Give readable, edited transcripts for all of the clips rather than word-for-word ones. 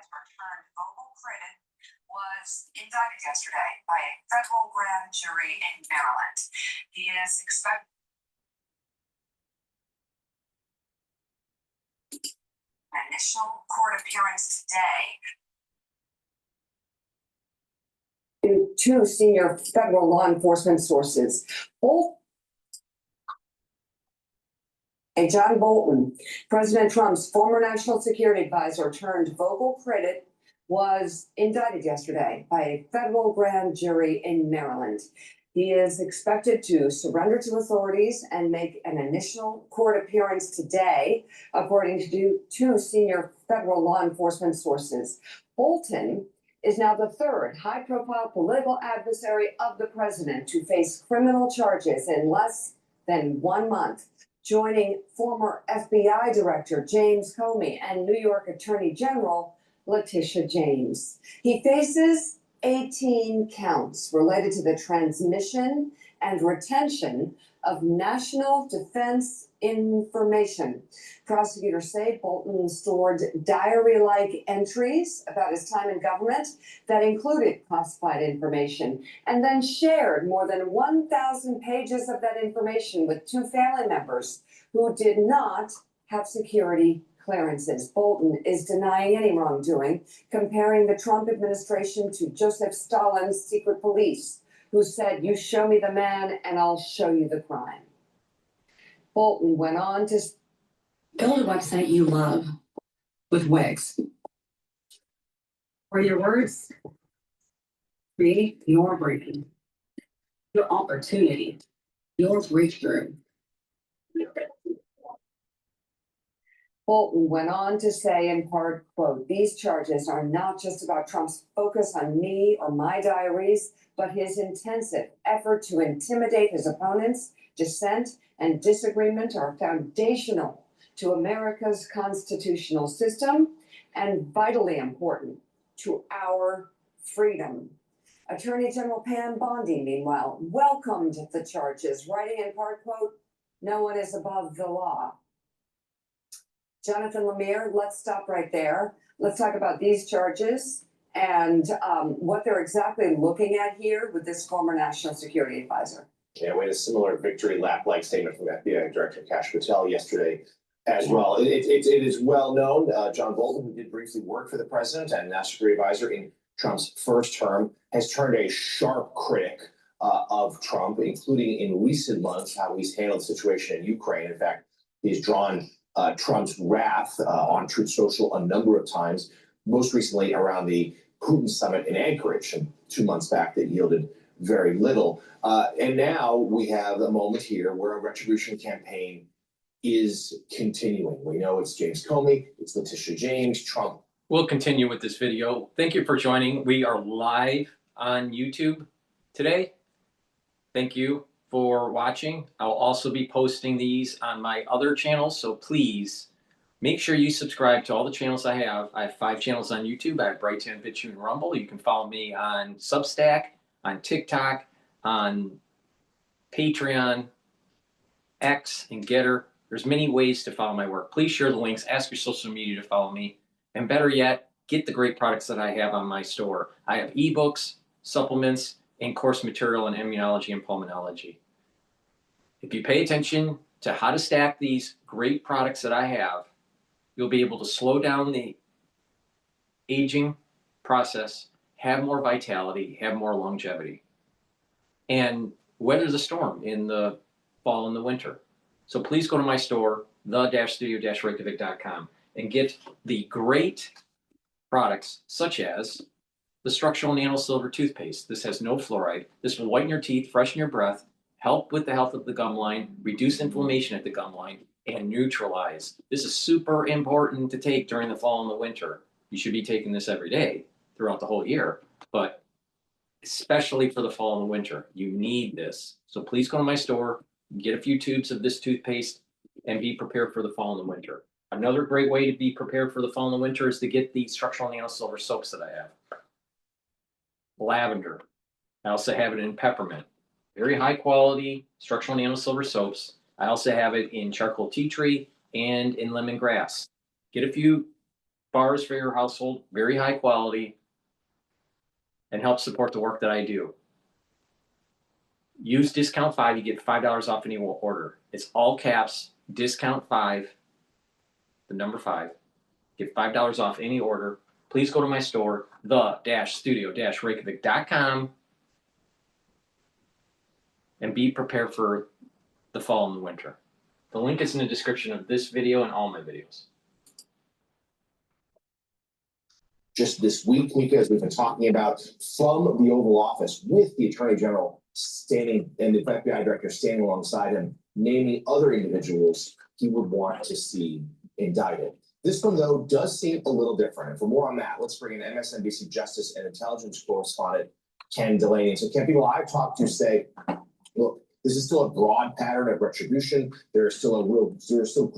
advisor turned vocal critic was indicted yesterday by a federal grand jury in Maryland. He is expected an initial court appearance today. Two senior federal law enforcement sources, both and John Bolton, President Trump's former national security advisor turned vocal critic, was indicted yesterday by a federal grand jury in Maryland. He is expected to surrender to authorities and make an initial court appearance today, according to two senior federal law enforcement sources. Bolton is now the third high-profile political adversary of the president to face criminal charges in less than 1 month, joining former FBI Director James Comey and New York Attorney General Letitia James. He faces 18 counts related to the transmission and retention of national defense information. Prosecutors say Bolton stored diary-like entries about his time in government that included classified information, and then shared more than 1,000 pages of that information with two family members who did not have security clearances. Bolton is denying any wrongdoing, comparing the Trump administration to Joseph Stalin's secret police, who said, "You show me the man and I'll show you the crime." Bolton went on to build a website you love with Wix, where your words create your brand, your opportunity, your breakthrough. Bolton went on to say, in part, quote, "These charges are not just about Trump's focus on me or my diaries, but his intensive effort to intimidate his opponents. Dissent and disagreement are foundational to America's constitutional system and vitally important to our freedom." Attorney General Pam Bondi, meanwhile, welcomed the charges, writing in part, quote, "No one is above the law." Jonathan Lemire, let's stop right there. Let's talk about these charges and what they're exactly looking at here with this former national security advisor. Yeah, we had a similar victory lap-like statement from FBI Director Cottrell yesterday as well. It is well known. John Bolton, who did briefly work for the president and national security advisor in Trump's first term, has turned a sharp critic of Trump, including in recent months how he's handled the situation in Ukraine. In fact, he's drawn Trump's wrath on Truth Social a number of times, most recently around the Putin summit in Anchorage 2 months back that yielded very little. And now we have a moment here where a retribution campaign is continuing. We know it's James Comey, it's Letitia James, Trump. We'll continue with this video. Thank you for joining. We are live on YouTube today. Thank you for watching. I'll also be posting these on my other channels, so please make sure you subscribe to all the channels I have. I have 5 channels on YouTube. I have Brighteon, Bitchute, and Rumble. You can follow me on Substack, on TikTok, on Patreon, X, and GETTR. There's many ways to follow my work. Please share the links, ask your social media to follow me, and better yet, get the great products that I have on my store. I have ebooks, supplements, and course material in immunology and pulmonology. If you pay attention to how to stack these great products that I have, you'll be able to slow down the aging process, have more vitality, have more longevity, and weather the storm in the fall and the winter. So please go to my store, the-studio-reykjavik.com, and get the great products such as the structural nano silver toothpaste. This has no fluoride. This will whiten your teeth, freshen your breath, help with the health of the gum line, reduce inflammation at the gum line, and neutralize. This is super important to take during the fall and the winter. You should be taking this every day throughout the whole year, but especially for the fall and the winter, you need this. So please go to my store, get a few tubes of this toothpaste, and be prepared for the fall and the winter. Another great way to be prepared for the fall and the winter is to get the structural nano silver soaps that I have. Lavender. I also have it in peppermint. Very high quality structural nano silver soaps. I also have it in charcoal tea tree and in lemongrass. Get a few bars for your household, very high quality, and help support the work that I do. Use discount 5, you get $5 off any order. It's all caps, discount 5, the number 5. Get $5 off any order. Please go to my store, the-studio-reykjavik.com, and be prepared for the fall and the winter. The link is in the description of this video and all my videos. Just this week, Mika, as we've been talking about, from the Oval Office with the Attorney General standing and the FBI Director standing alongside him, naming other individuals he would want to see indicted. This one, though, does seem a little different. And for more on that, let's bring in MSNBC Justice and Intelligence correspondent Ken Delaney. So, Ken, people I've talked to say, look, this is still a broad pattern of retribution. There's still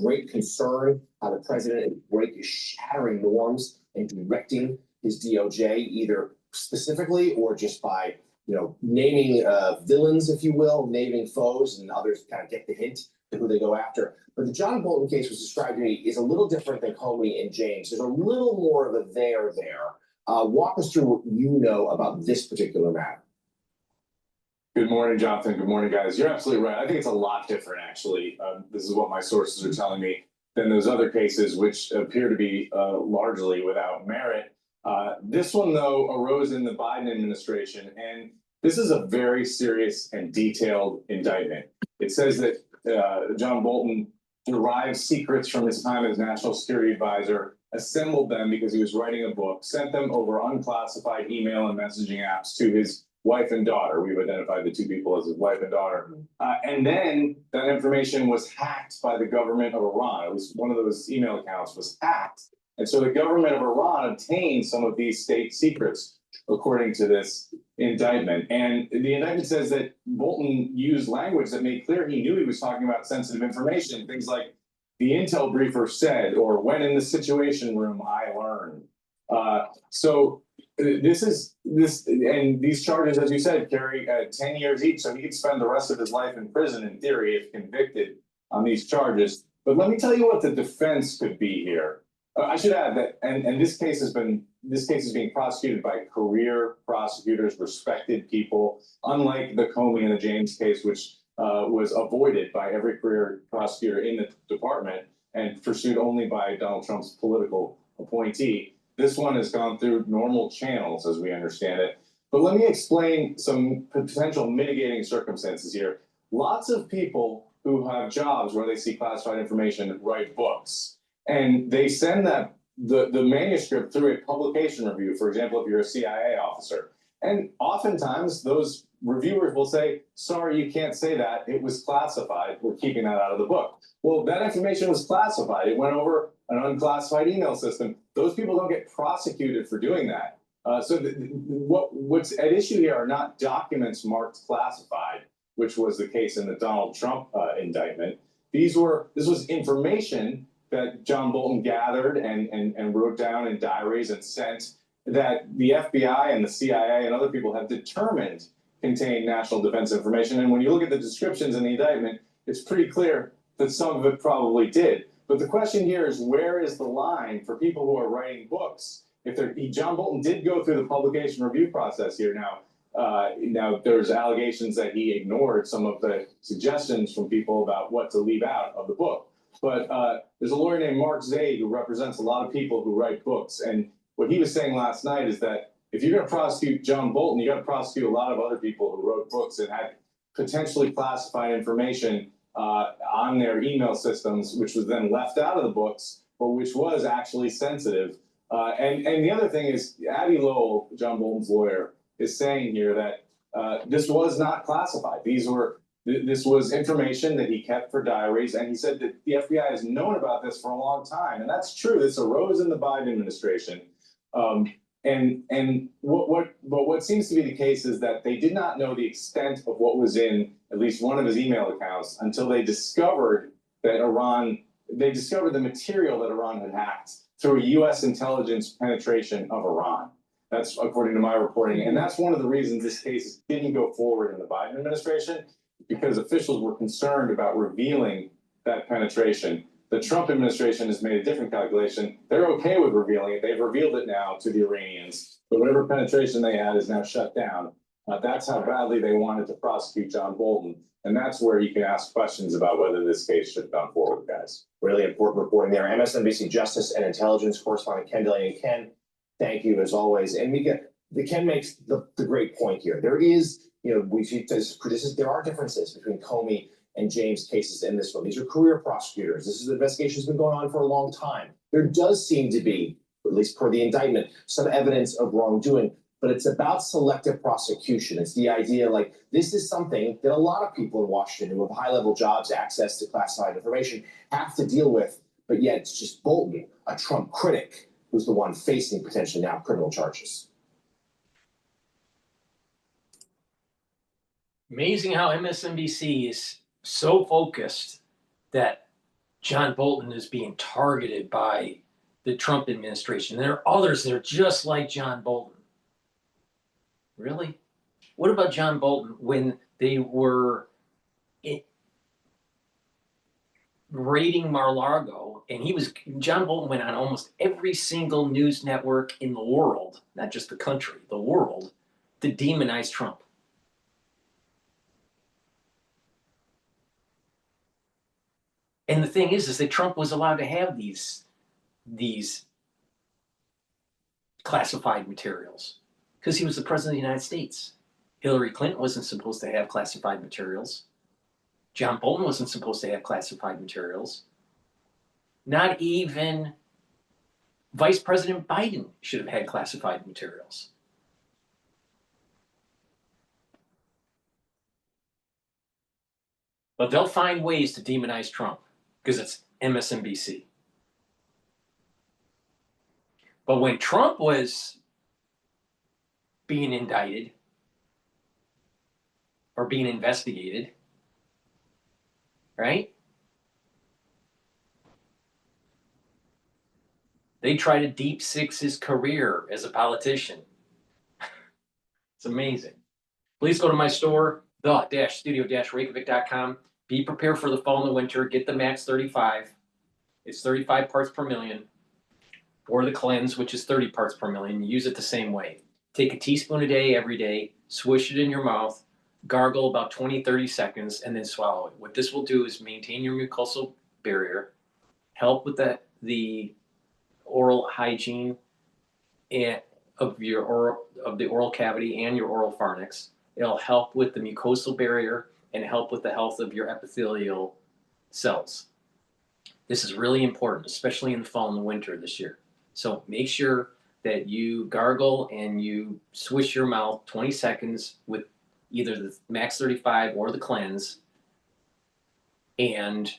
great concern how the president is shattering norms and directing his DOJ, either specifically or just by, naming villains, if you will, naming foes, and others kind of get the hint to who they go after. But the John Bolton case was described to me is a little different than Comey and James. There's a little more of a there. Walk us through what you know about this particular matter. Good morning, Jonathan. Good morning, guys. You're absolutely right. I think it's a lot different, actually. This is what my sources are telling me than those other cases, which appear to be largely without merit. This one, though, arose in the Biden administration, and this is a very serious and detailed indictment. It says that John Bolton derived secrets from his time as national security advisor, assembled them because he was writing a book, sent them over unclassified email and messaging apps to his wife and daughter. We've identified the two people as his wife and daughter. And then that information was hacked by the government of Iran. At least one of those email accounts was hacked. And so the government of Iran obtained some of these state secrets, according to this indictment. And the indictment says that Bolton used language that made clear he knew he was talking about sensitive information. Things like the intel briefer said, or when in the situation room I learned. So these charges, as you said, carry 10 years each. So he could spend the rest of his life in prison, in theory, if convicted on these charges. But let me tell you what the defense could be here. I should add that, and this case is being prosecuted by career prosecutors, respected people, unlike the Comey and the James case, which was avoided by every career prosecutor in the department and pursued only by Donald Trump's political appointee. This one has gone through normal channels, as we understand it. But let me explain some potential mitigating circumstances here. Lots of people who have jobs where they see classified information write books. And they send the manuscript through a publication review, for example, if you're a CIA officer. And oftentimes those reviewers will say, sorry, you can't say that. It was classified. We're keeping that out of the book. Well, that information was classified. It went over an unclassified email system. Those people don't get prosecuted for doing that. So what's at issue here are not documents marked classified, which was the case in the Donald Trump indictment. This was information that John Bolton gathered and wrote down in diaries and sent that the FBI and the CIA and other people have determined contain national defense information. And when you look at the descriptions in the indictment, it's pretty clear that some of it probably did. But the question here is, where is the line for people who are writing books? John Bolton did go through the publication review process here. Now there's allegations that he ignored some of the suggestions from people about what to leave out of the book. But there's a lawyer named Mark Zaid who represents a lot of people who write books. And what he was saying last night is that if you're going to prosecute John Bolton, you got to prosecute a lot of other people who wrote books and had potentially classified information on their email systems, which was then left out of the books, but which was actually sensitive. And the other thing is, Abby Lowell, John Bolton's lawyer, is saying here that this was not classified. This was information that he kept for diaries, and he said that the FBI has known about this for a long time, and that's true. This arose in the Biden administration, but what seems to be the case is that they did not know the extent of what was in at least one of his email accounts until they discovered that they discovered the material that Iran had hacked through a U.S. intelligence penetration of Iran. That's according to my reporting, and that's one of the reasons this case didn't go forward in the Biden administration, because officials were concerned about revealing that penetration. The Trump administration has made a different calculation. They're okay with revealing it. They've revealed it now to the Iranians. But whatever penetration they had is now shut down. That's how badly they wanted to prosecute John Bolton. And that's where you can ask questions about whether this case should have gone forward, guys. Really important reporting there. MSNBC Justice and Intelligence correspondent Ken Delaney. Ken, thank you as always. And Ken makes the great point here. There is, there are differences between Comey and James cases in this one. These are career prosecutors. This is an investigation that's been going on for a long time. There does seem to be, at least per the indictment, some evidence of wrongdoing, but it's about selective prosecution. It's the idea like this is something that a lot of people in Washington who have high-level jobs, access to classified information, have to deal with. But yet it's just Bolton, a Trump critic, who's the one facing potentially now criminal charges. Amazing how MSNBC is so focused that John Bolton is being targeted by the Trump administration. There are others that are just like John Bolton. Really? What about John Bolton when they were raiding Mar-a-Lago, and John Bolton went on almost every single news network in the world, not just the country, the world, to demonize Trump. And the thing is that Trump was allowed to have these classified materials because he was the president of the United States. Hillary Clinton wasn't supposed to have classified materials. John Bolton wasn't supposed to have classified materials. Not even Vice President Biden should have had classified materials. But they'll find ways to demonize Trump because it's MSNBC. But when Trump was being indicted or being investigated, right? They try to deep six his career as a politician. It's amazing. Please go to my store, the-studio-reykjavik.com. Be prepared for the fall and the winter. Get the Max 35. It's 35 parts per million. Or the Cleanse, which is 30 parts per million. Use it the same way. Take a teaspoon a day, every day. Swish it in your mouth. Gargle about 20, 30 seconds, and then swallow it. What this will do is maintain your mucosal barrier, help with the oral hygiene of the oral cavity and your oral pharynx. It'll help with the mucosal barrier and help with the health of your epithelial cells. This is really important, especially in the fall and the winter this year. So make sure that you gargle and you swish your mouth 20 seconds with either the Max 35 or the Cleanse. And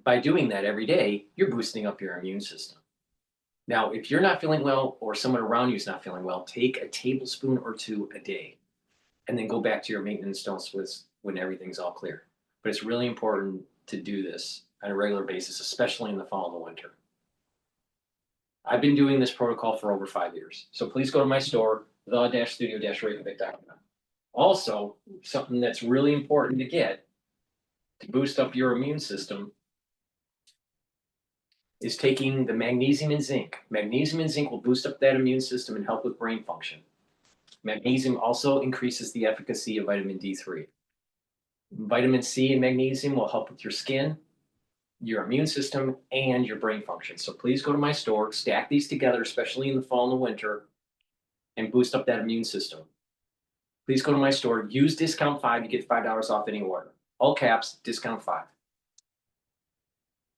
by doing that every day, you're boosting up your immune system. Now, if you're not feeling well or someone around you is not feeling well, take a tablespoon or two a day and then go back to your maintenance dose when everything's all clear. But it's really important to do this on a regular basis, especially in the fall and the winter. I've been doing this protocol for over 5 years. So please go to my store, the-studio-reykjavik.com. Also, something that's really important to get to boost up your immune system is taking the magnesium and zinc. Magnesium and zinc will boost up that immune system and help with brain function. Magnesium also increases the efficacy of vitamin D3. Vitamin C and magnesium will help with your skin, your immune system, and your brain function. So please go to my store, stack these together, especially in the fall and the winter, and boost up that immune system. Please go to my store, use discount 5, you get $5 off any order. All caps, discount 5.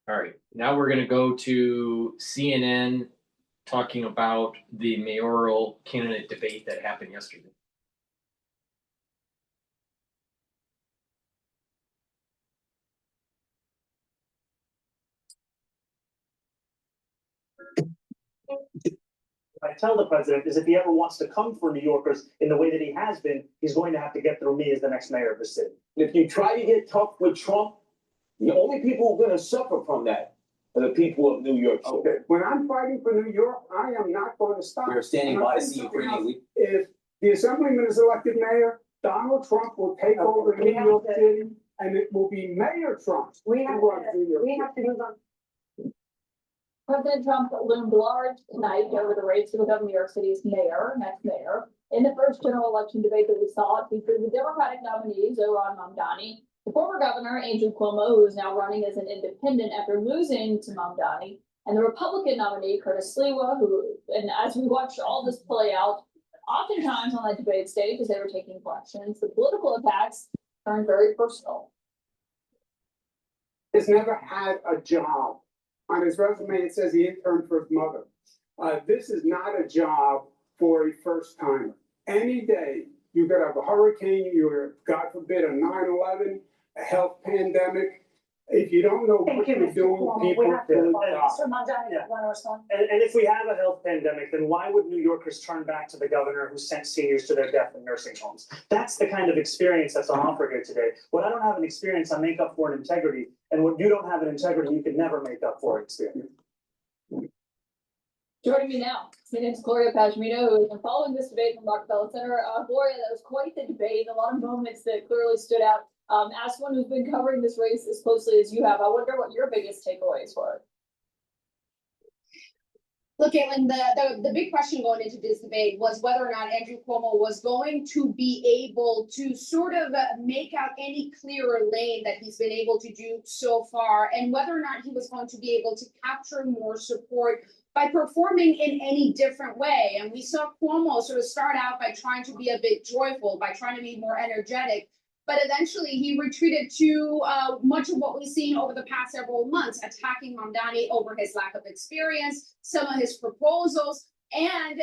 All right, now we're gonna go to CNN talking about the mayoral candidate debate that happened yesterday. I tell the president is if he ever wants to come for New Yorkers in the way that he has been, he's going to have to get through me as the next mayor of the city. If you try to get tough with Trump, the only people who are going to suffer from that are the people of New York. Okay, when I'm fighting for New York, I am not going to stop. We're standing by to see you pretty. If the assemblyman is elected mayor, Donald Trump will take over New York City and it will be Mayor Trump. We who have runs to, New York we City. have to move on. President Trump loomed large tonight over the race to become New York City's next mayor. In the first general election debate that we saw, it featured the Democratic nominee, Zohran Mamdani, the former governor, Andrew Cuomo, who is now running as an independent after losing to Mamdani, and the Republican nominee, Curtis Sliwa, who, and as we watched all this play out, oftentimes on that debate stage, as they were taking questions, the political attacks turned very personal. Has never had a job. On his resume, it says he interned for his mother. This is not a job for a first timer. Any day, you could have a hurricane, you're, God forbid, a 9/11, a health pandemic. If you don't know what you're doing, people will die. Mr. Mamdani, Yeah. want to respond? And if we have a health pandemic, then why would New Yorkers turn back to the governor who sent seniors to their death in nursing homes? That's the kind of experience that's on offer here today. What I don't have an experience, I make up for in integrity. And what you don't have an integrity, you can never make up for experience. Joining me now, CNN's Gloria Pashmino, who has been following this debate from Rockefeller Center. Gloria, that was quite the debate, a lot of moments that clearly stood out. As someone who's been covering this race as closely as you have, I wonder what your biggest takeaways were. Look, Caitlin, the big question going into this debate was whether or not Andrew Cuomo was going to be able to sort of make out any clearer lane that he's been able to do so far, and whether or not he was going to be able to capture more support by performing in any different way. And we saw Cuomo sort of start out by trying to be a bit joyful, by trying to be more energetic. But eventually he retreated to much of what we've seen over the past several months, attacking Mamdani over his lack of experience, some of his proposals, and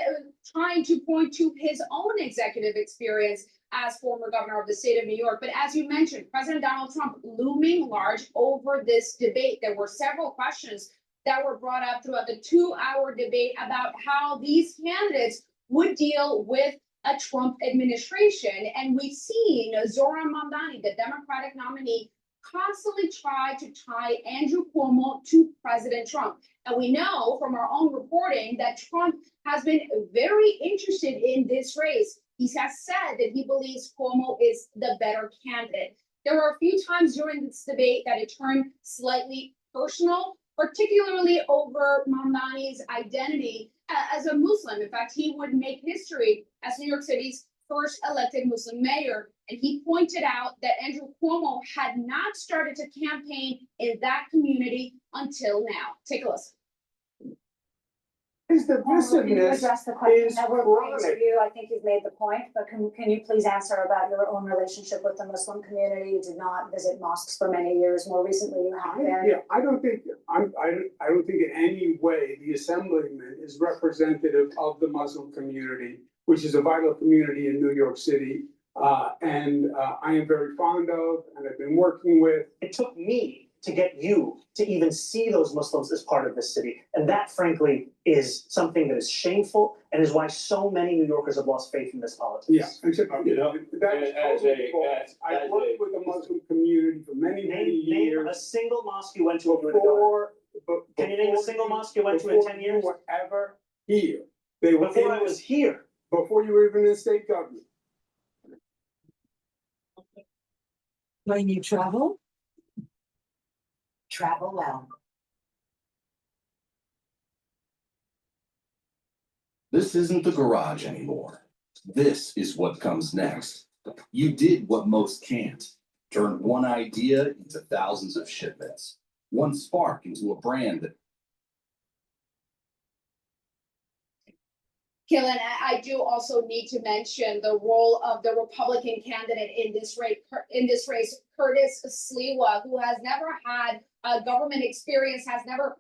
trying to point to his own executive experience as former governor of the state of New York. But as you mentioned, President Donald Trump looming large over this debate. There were several questions that were brought up throughout the 2-hour debate about how these candidates would deal with a Trump administration. And we've seen Zohran Mamdani, the Democratic nominee, constantly try to tie Andrew Cuomo to President Trump. And we know from our own reporting that Trump has been very interested in this race. He has said that he believes Cuomo is the better candidate. There were a few times during this debate that it turned slightly personal, particularly over Mamdani's identity as a Muslim. In fact, he would make history as New York City's first elected Muslim mayor. And he pointed out that Andrew Cuomo had not started to campaign in that community until now. Take a listen. His Can you divisiveness address the question is that we're going to chronic. you? I think you've made the point, but can you please answer about your own relationship with the Muslim community? You did not visit mosques for many years. More recently, you have been. Yeah, I don't think in any way the assemblyman is representative of the Muslim community, which is a vital community in New York City. And I am very fond of, and I've been working with. It took me to get you to even see those Muslims as part of this city. And that, frankly, is something that is shameful and is why so many New Yorkers have lost faith in this politics. Yeah, except, You know, that's as totally a- false. I as worked a- with the Muslim community for many Name years. a single mosque you went to when you were the governor. Can you name a before single mosque you went to in before 10 years? You were ever here. They were Before in I was this- here. Before you were even in state government. When you travel, travel well. This isn't the garage anymore. This is what comes next. You did what most can't. Turned one idea into thousands of shipments. One spark into a brand that Killen, I do also need to mention the role of the Republican candidate in this race, Curtis Sliwa, who has never had government experience, has never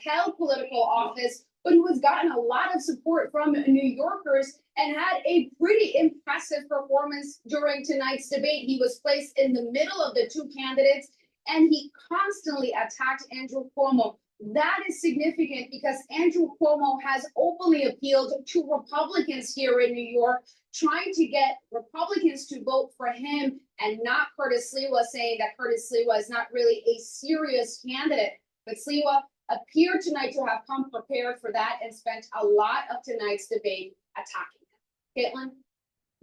held political office, but who has gotten a lot of support from New Yorkers and had a pretty impressive performance during tonight's debate. He was placed in the middle of the two candidates, and he constantly attacked Andrew Cuomo. That is significant because Andrew Cuomo has openly appealed to Republicans here in New York, trying to get Republicans to vote for him and not Curtis Sliwa, saying that Curtis Sliwa is not really a serious candidate. But Sliwa appeared tonight to have come prepared for that and spent a lot of tonight's debate attacking him. Caitlin?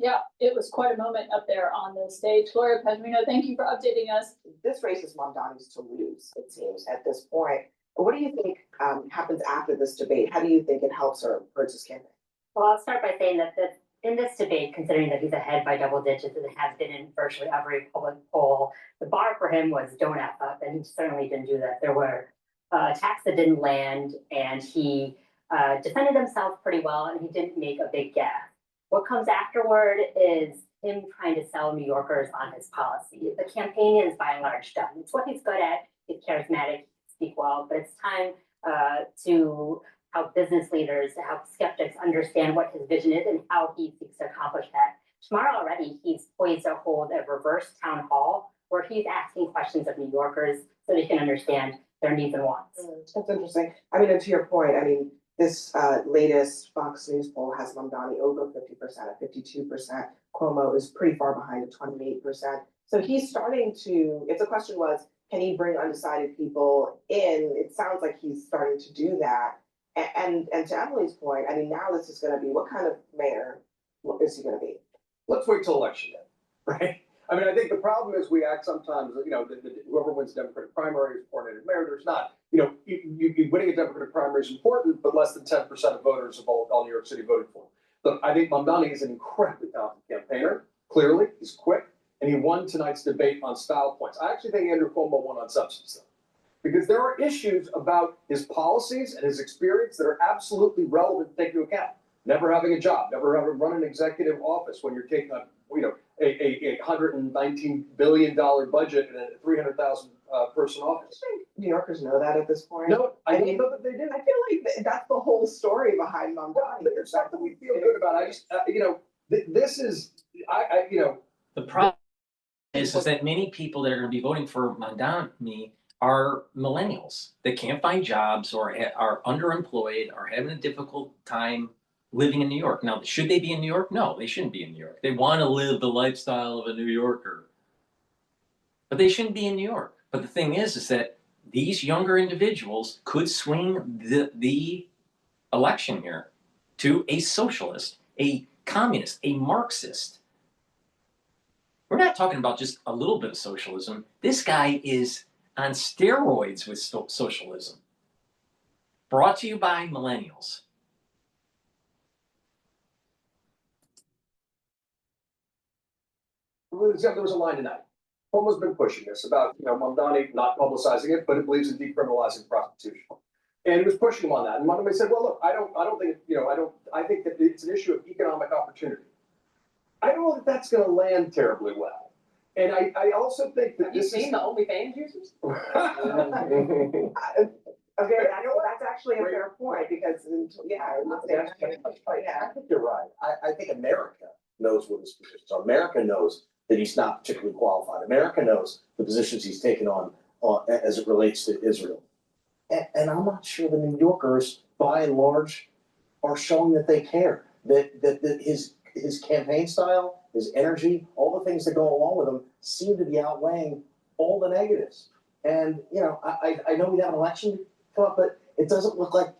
Yeah, it was quite a moment up there on the stage. Gloria Pedrino, thank you for updating us. This race is Mamdani's to lose, it seems, at this point. What do you think happens after this debate? How do you think it helps or hurts his campaign? Well, I'll start by saying that in this debate, considering that he's ahead by double digits and has been in virtually every public poll, the bar for him was don't F up, and he certainly didn't do that. There were attacks that didn't land, and he defended himself pretty well, and he didn't make a big gaffe. What comes afterward is him trying to sell New Yorkers on his policy. The campaign is by and large done. It's what he's good at. He's charismatic, speak well, but it's time to help business leaders, to help skeptics understand what his vision is and how he seeks to accomplish that. Tomorrow already, he's poised to hold a reverse town hall where he's asking questions of New Yorkers so they can understand their needs and wants. That's interesting. I mean, and to your point, I mean, this latest Fox News poll has Mamdani over 50% at 52%. Cuomo is pretty far behind at 28%. So he's starting to, if the question was, can he bring undecided people in? It sounds like he's starting to do that. And to Emily's point, I mean, now this is going to be, what kind of mayor is he going to be? Let's wait till election day, right? I mean, I think the problem is we act sometimes, you know, whoever wins the Democratic primary is coordinated mayor. There's not, you know, you winning a Democratic primary is important, but less than 10% of voters of all New York City voted for him. Look, I think Mamdani is an incredibly talented campaigner. Clearly, he's quick, and he won tonight's debate on style points. I actually think Andrew Cuomo won on substance, though, because there are issues about his policies and his experience that are absolutely relevant to take into account. Never having a job, never having run an executive office when you're taking a, you know, a $119 billion budget and a 300,000 person office. I think New Yorkers know that at this point. No, I don't know that they do. I feel like that's the whole story behind Mamdani. There's something we feel good about. I just, you know, this is, you know. The problem is that many people that are going to be voting for Mamdani are millennials that can't find jobs or are underemployed or having a difficult time living in New York. Now, should they be in New York? No, they shouldn't be in New York. They want to live the lifestyle of a New Yorker, but they shouldn't be in New York. But the thing is that these younger individuals could swing the election here to a socialist, a communist, a Marxist. We're not talking about just a little bit of socialism. This guy is on steroids with socialism. Brought to you by millennials. There was a line tonight. Cuomo's been pushing this about, you know, Mamdani not publicizing it, but it believes in decriminalizing prostitution. And he was pushing him on that. And Mamdani said, well, look, I don't think, you know, I think that it's an issue of economic opportunity. I don't know that that's going to land terribly well. And I also think that this is the OnlyFans users? Okay, that's actually a fair point because, yeah. I think you're right. I think America knows what his positions are. America knows that he's not particularly qualified. America knows the positions he's taken on as it relates to Israel. And I'm not sure the New Yorkers, by and large, are showing that they care. That his campaign style, his energy, all the things that go along with him seem to be outweighing all the negatives. And, you know, I know we have an election come up, but it doesn't look like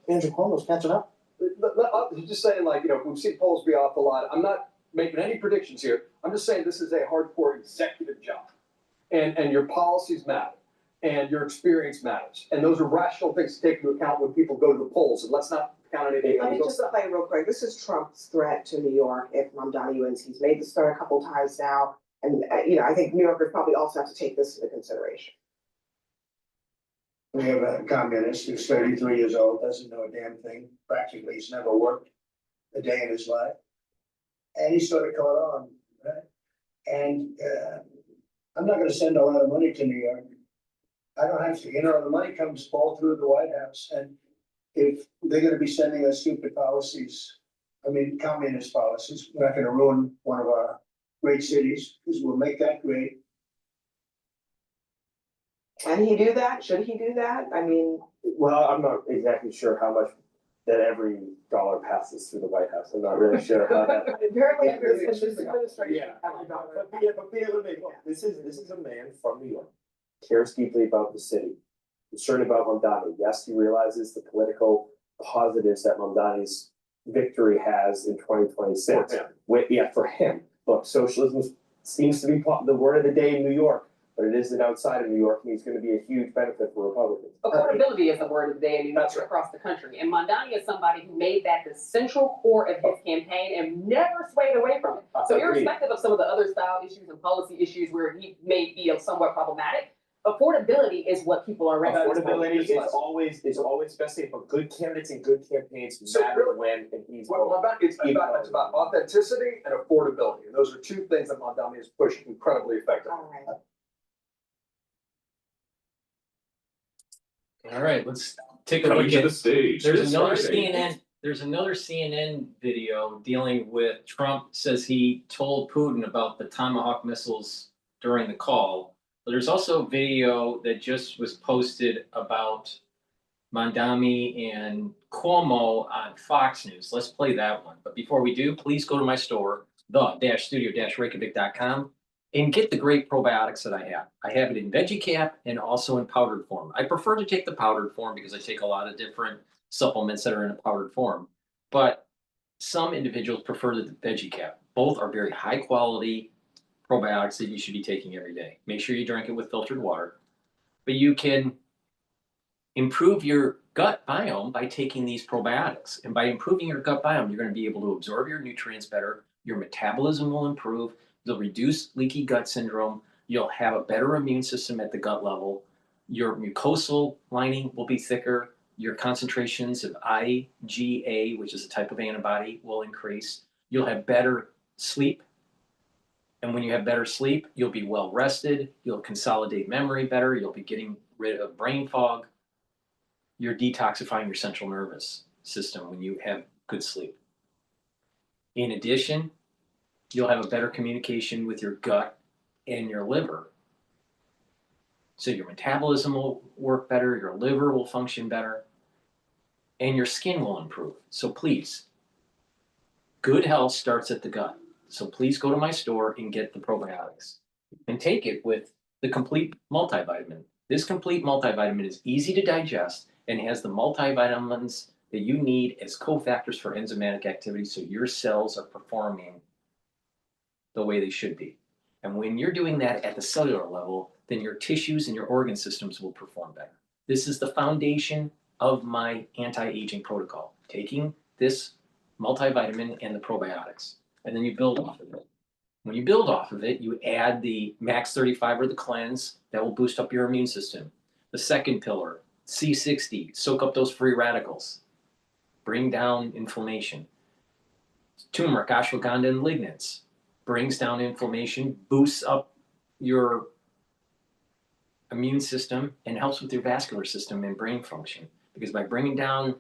Andrew Cuomo's catching up. I'm just saying, like, you know, we've seen polls be off a lot. I'm not making any predictions here. I'm just saying this is a hardcore executive job. And your policies matter. And your experience matters. And those are rational things to take into account when people go to the polls. And let's not count anything. Let me just play real quick. This is Trump's threat to New York if Mamdani wins. He's made this threat a couple times now. And, you know, I think New Yorkers probably also have to take this into consideration. We have a communist who's 33 years old, doesn't know a damn thing, practically he's never worked a day in his life. And he sort of caught on, right? And I'm not gonna send a lot of money to New York. I don't have to, you know, the money comes all through the White House. And if they're gonna be sending us stupid policies, I mean, communist policies, we're not gonna ruin one of our great cities, because we'll make that great. Can he do that? Should he do that? I mean. Well, I'm not exactly sure how much that every dollar passes through the White House. I'm not really sure how that. Apparently, this administration. Yeah, this is a man from New York, cares deeply about the city, concerned about Mamdani. Yes, he realizes the political positives that Mamdani's victory has in 2026. Yeah, for him, look, socialism seems to be the word of the day in New York, but it isn't outside of New York, and he's gonna be a huge benefit for Republicans. Affordability is the word of the day in New York across the country, and Mamdani is somebody who made that the central core of his campaign and never swayed away from it. So irrespective of some of the other style issues and policy issues where he may be somewhat problematic, affordability is what people are ready for. Affordability is always best thing, but good candidates and good campaigns matter when, and he's. It's about authenticity and affordability, and those are two things that Mamdani has pushed incredibly effectively. All right, let's take a Coming look to at the stage There's this another Friday. CNN. There's another CNN video dealing with Trump says he told Putin about the Tomahawk missiles during the call. But there's also a video that just was posted about Mamdani and Cuomo on Fox News. Let's play that one. But before we do, please go to my store, the-studio-reykjavik.com, and get the great probiotics that I have. I have it in veggie cap and also in powdered form. I prefer to take the powdered form because I take a lot of different supplements that are in a powdered form. But some individuals prefer the veggie cap. Both are very high quality probiotics that you should be taking every day. Make sure you drink it with filtered water. But you can improve your gut biome by taking these probiotics. And by improving your gut biome, you're going to be able to absorb your nutrients better. Your metabolism will improve. You'll reduce leaky gut syndrome. You'll have a better immune system at the gut level. Your mucosal lining will be thicker. Your concentrations of IgA, which is a type of antibody, will increase. You'll have better sleep. And when you have better sleep, you'll be well rested. You'll consolidate memory better. You'll be getting rid of brain fog. You're detoxifying your central nervous system when you have good sleep. In addition, you'll have a better communication with your gut and your liver. So your metabolism will work better, your liver will function better, and your skin will improve. So please, good health starts at the gut. So please go to my store and get the probiotics and take it with the complete multivitamin. This complete multivitamin is easy to digest and has the multivitamins that you need as cofactors for enzymatic activity so your cells are performing the way they should be. And when you're doing that at the cellular level, then your tissues and your organ systems will perform better. This is the foundation of my anti-aging protocol, taking this multivitamin and the probiotics, and then you build off of it. When you build off of it, you add the Max 35 or the cleanse that will boost up your immune system. The second pillar, C60, soak up those free radicals, bring down inflammation. Turmeric, ashwagandha, and lignans brings down inflammation, boosts up your immune system, and helps with your vascular system and brain function. Because by bringing down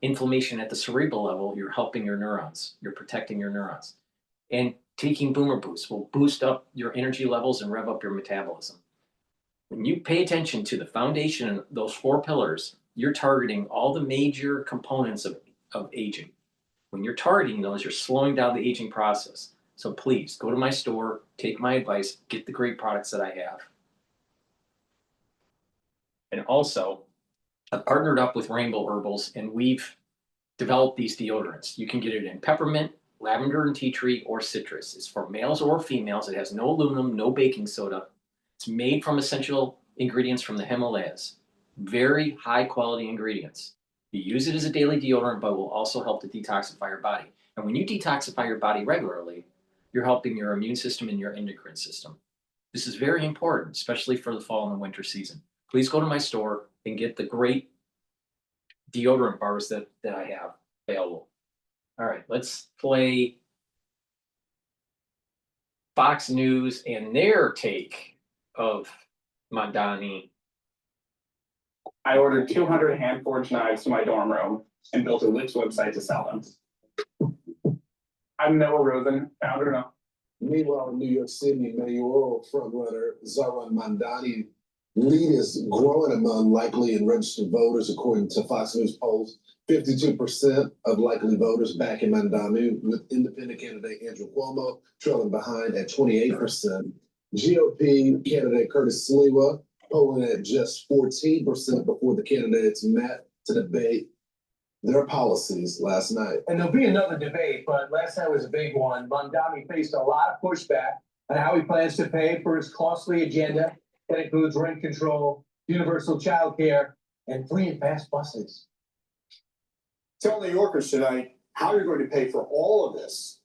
inflammation at the cerebral level, you're helping your neurons, you're protecting your neurons. And taking Boomer Boost will boost up your energy levels and rev up your metabolism. When you pay attention to the foundation, those 4 pillars, you're targeting all the major components of aging. When you're targeting those, you're slowing down the aging process. So please go to my store, take my advice, get the great products that I have. And also, I've partnered up with Rainbow Herbals and we've developed these deodorants. You can get it in peppermint, lavender and tea tree, or citrus. It's for males or females. It has no aluminum, no baking soda. It's made from essential ingredients from the Himalayas. Very high quality ingredients. You use it as a daily deodorant, but will also help to detoxify your body. And when you detoxify your body regularly, you're helping your immune system and your endocrine system. This is very important, especially for the fall and the winter season. Please go to my store and get the great deodorant bars that I have available. All right, let's play Fox News and their take of Mamdani. I ordered 200 hand-forged knives to my dorm room and built a Wix website to sell them. I'm Noah Rosen, founder of. Meanwhile, in New York City, mayoral frontrunner Zohran Mamdani lead is growing among likely and registered voters, according to Fox News polls. 52% of likely voters backing Mamdani, with independent candidate Andrew Cuomo trailing behind at 28%. GOP candidate Curtis Sliwa polling at just 14% before the candidates met to debate their policies last night. And there'll be another debate, but last night was a big one. Mamdani faced a lot of pushback on how he plans to pay for his costly agenda that includes rent control, universal child care, and free and fast buses. Tell New Yorkers tonight how you're going to pay for all of this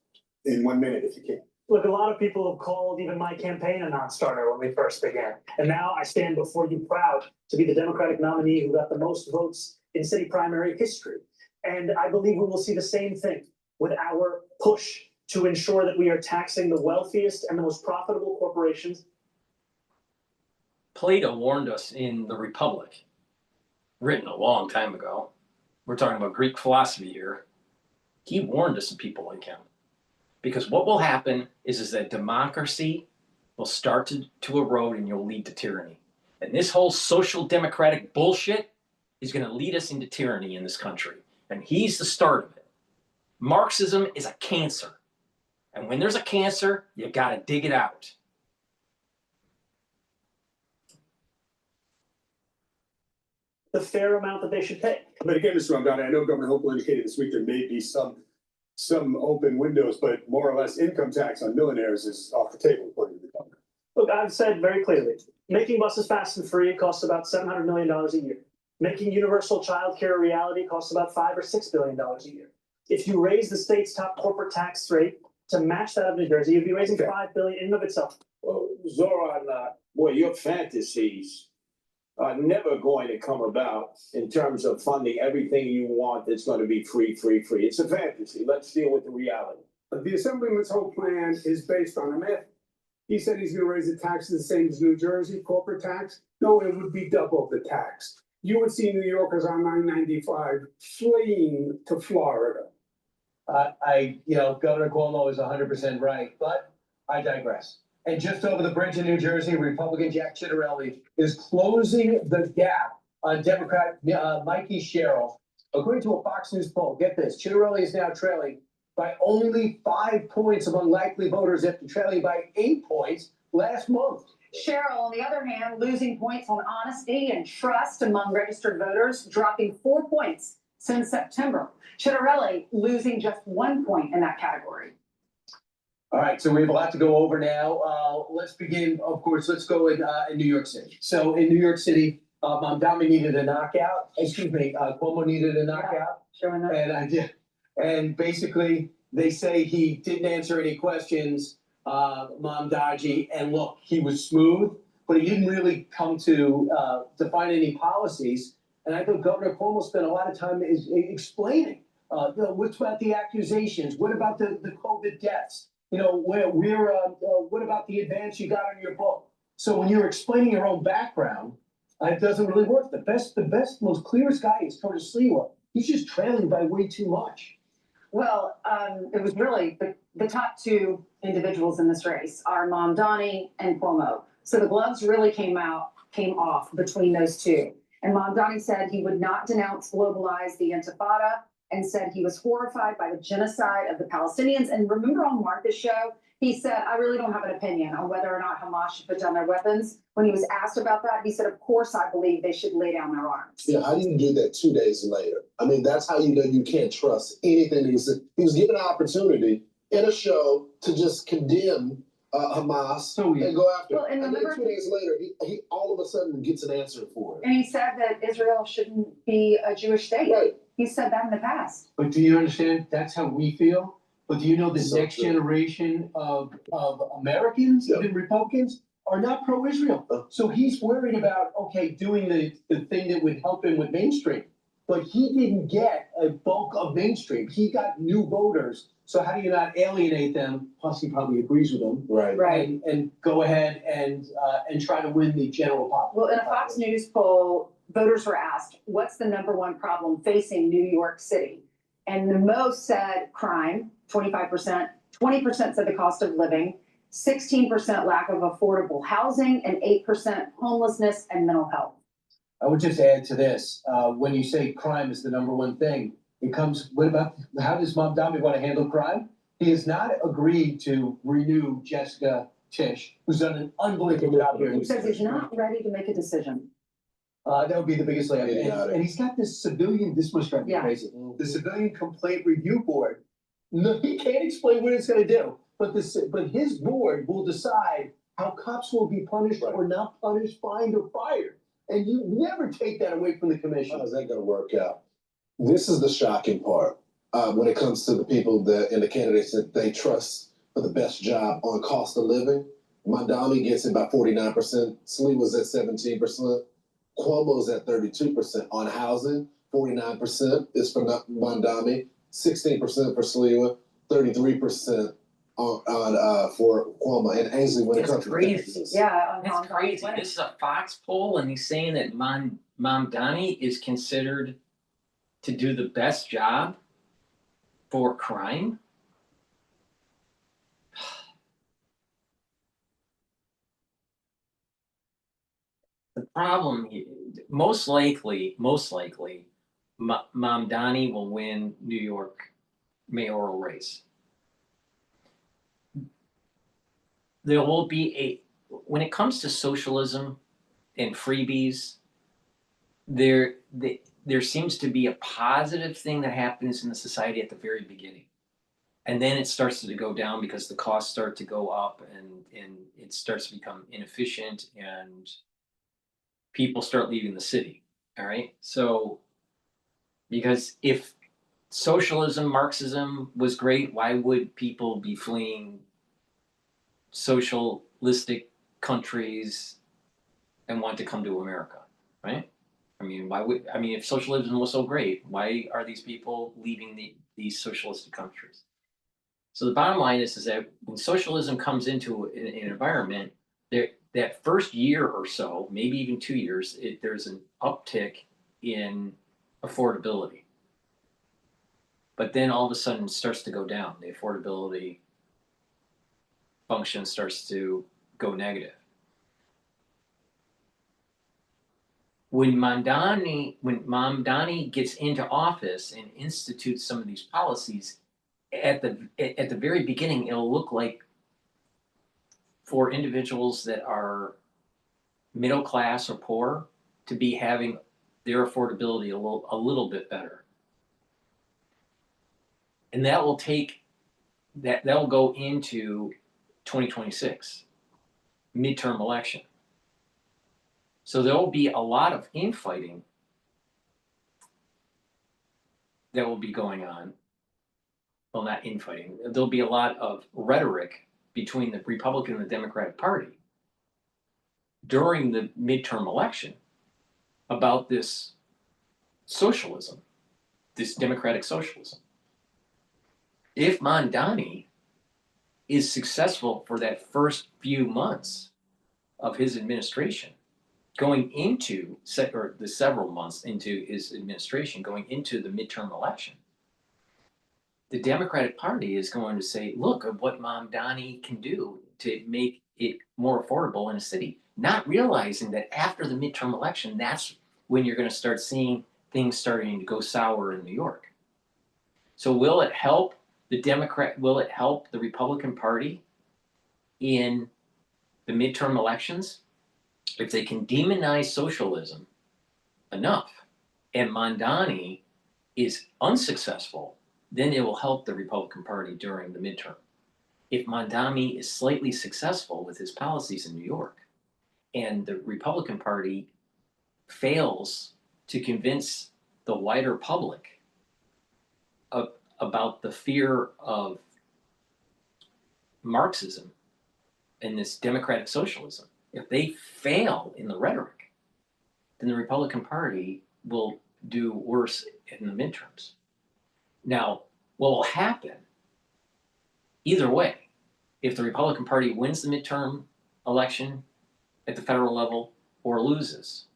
in 1 minute if you can. Look, a lot of people have called even my campaign a non-starter when we first began. And now I stand before you proud to be the Democratic nominee who got the most votes in city primary history. And I believe we will see the same thing with our push to ensure that we are taxing the wealthiest and the most profitable corporations. Plato warned us in The Republic, written a long time ago. We're talking about Greek philosophy here. He warned us of people like him. Because what will happen is that democracy will start to erode and you'll lead to tyranny. And this whole social democratic bullshit is going to lead us into tyranny in this country. And he's the start of it. Marxism is a cancer. And when there's a cancer, you got to dig it out. The fair amount that they should pay. But again, Mr. Mamdani, I know Governor Hochul indicated this week there may be some open windows, but more or less income tax on millionaires is off the table, according to the governor. Look, I've said very clearly, making buses fast and free costs about $700 million a year. Making universal child care a reality costs about $5 or $6 billion a year. If you raise the state's top corporate tax rate to match that of New Jersey, you'd be raising $5 billion in and of itself. Well, Zoran, boy, your fantasies are never going to come about in terms of funding everything you want that's going to be free. It's a fantasy. Let's deal with the reality. The Assemblyman's whole plan is based on a myth. He said he's going to raise the taxes the same as New Jersey, corporate tax. No, it would be double the tax. You would see New Yorkers on 995 fleeing to Florida. Governor Cuomo is 100% right, but I digress. And just over the bridge in New Jersey, Republican Jack Cottrell is closing the gap on Democrat Mikey Sherrill. According to a Fox News poll, get this, Cottrell is now trailing by only 5 points among likely voters after trailing by 8 points last month. Cheryl, on the other hand, losing points on honesty and trust among registered voters, dropping 4 points since September. Cottrell losing just 1 point in that category. All right, so we have a lot to go over now. Let's begin, of course, let's go in New York City. So in New York City, Mamdani needed a knockout. Cuomo needed a knockout. Sure enough. And I did. And basically, they say he didn't answer any questions, Mamdani. And look, he was smooth, but he didn't really come to define any policies. And I thought Governor Cuomo spent a lot of time explaining, what's about the accusations? What about the COVID deaths? What about the advance you got on your book? So when you're explaining your own background, it doesn't really work. The best, most clearest guy is Curtis Sliwa. He's just trailing by way too much. Well, it was really the top two individuals in this race are Mamdani and Cuomo. So the gloves really came off between those two. And Mamdani said he would not denounce globalize the Intifada and said he was horrified by the genocide of the Palestinians. And remember on Martha's show, he said, I really don't have an opinion on whether or not Hamas should put down their weapons. When he was asked about that, he said, of course, I believe they should lay down their arms. Yeah, how do you do that 2 days later? I mean, that's how you know you can't trust anything. He was given an opportunity in a show to just condemn Hamas and go after. Well, and then remember, 2 days later, he all of a sudden gets an answer for it. and he said that Israel shouldn't be a Jewish state. Right. He said that in the past. But do you understand? That's how we feel. But do you know the next generation of Americans, even Republicans, are not pro-Israel? So he's worried about, doing the thing that would help him with mainstream. But he didn't get a bulk of mainstream. He got new voters. So how do you not alienate them? Plus, he probably agrees with them. Right. And go ahead and try to win the general population. Well, in a Fox News poll, voters were asked, what's the #1 problem facing New York City? And the most said crime, 25%, 20% said the cost of living, 16% lack of affordable housing, and 8% homelessness and mental health. I would just add to this, when you say crime is the #1 thing, how does Mamdani want to handle crime? He has not agreed to renew Jessica Tisch, who's done an unbelievable job here. He says he's not ready to make a decision. That would be the biggest layoff. Idiotic. And he's got this civilian, this must drive me Yeah. crazy. The Civilian Complaint Review Board. No, he can't explain what it's gonna do, but his board will decide how cops will be punished or not punished, fined or fired. And you never take that away from the commission. How's that gonna work out? This is the shocking part, when it comes to the people and the candidates that they trust for the best job on cost of living. Mamdani gets it by 49%, Sliwa's at 17%, Cuomo's at 32% on housing, 49% is for Mamdani, 16% for Sliwa, 33% for Cuomo. And Ainsley, when it comes to taxes. Yeah. That's crazy. This is a Fox poll, and he's saying that Mamdani is considered to do the best job for crime. The problem, most likely, Mamdani will win New York mayoral race. There will be when it comes to socialism and freebies, there seems to be a positive thing that happens in the society at the very beginning. And then it starts to go down because the costs start to go up and it starts to become inefficient and people start leaving the city. All right. So, because if socialism, Marxism was great, why would people be fleeing socialistic countries and want to come to America? Right. I mean, if socialism was so great, why are these people leaving these socialistic countries? So the bottom line is that when socialism comes into an environment, that first year or so, maybe even 2 years, there's an uptick in affordability. But then all of a sudden it starts to go down. The affordability function starts to go negative. When Mamdani gets into office and institutes some of these policies, at the very beginning, it'll look like for individuals that are middle class or poor to be having their affordability a little bit better. And that will go into 2026 midterm election. So there will be a lot of infighting that will be going on. Well, not infighting. There'll be a lot of rhetoric between the Republican and the Democratic Party during the midterm election about this socialism, this democratic socialism. If Mamdani is successful for that first few months of his administration, going into the several months into his administration, going into the midterm election, the Democratic Party is going to say, look at what Mamdani can do to make it more affordable in a city, not realizing that after the midterm election, that's when you're going to start seeing things starting to go sour in New York. So will it help the Republican Party in the midterm elections? If they can demonize socialism enough and Mamdani is unsuccessful, then it will help the Republican Party during the midterm. If Mamdani is slightly successful with his policies in New York and the Republican Party fails to convince the wider public about the fear of Marxism and this democratic socialism, if they fail in the rhetoric, then the Republican Party will do worse in the midterms. Now, what will happen, either way, if the Republican Party wins the midterm election at the federal level or loses,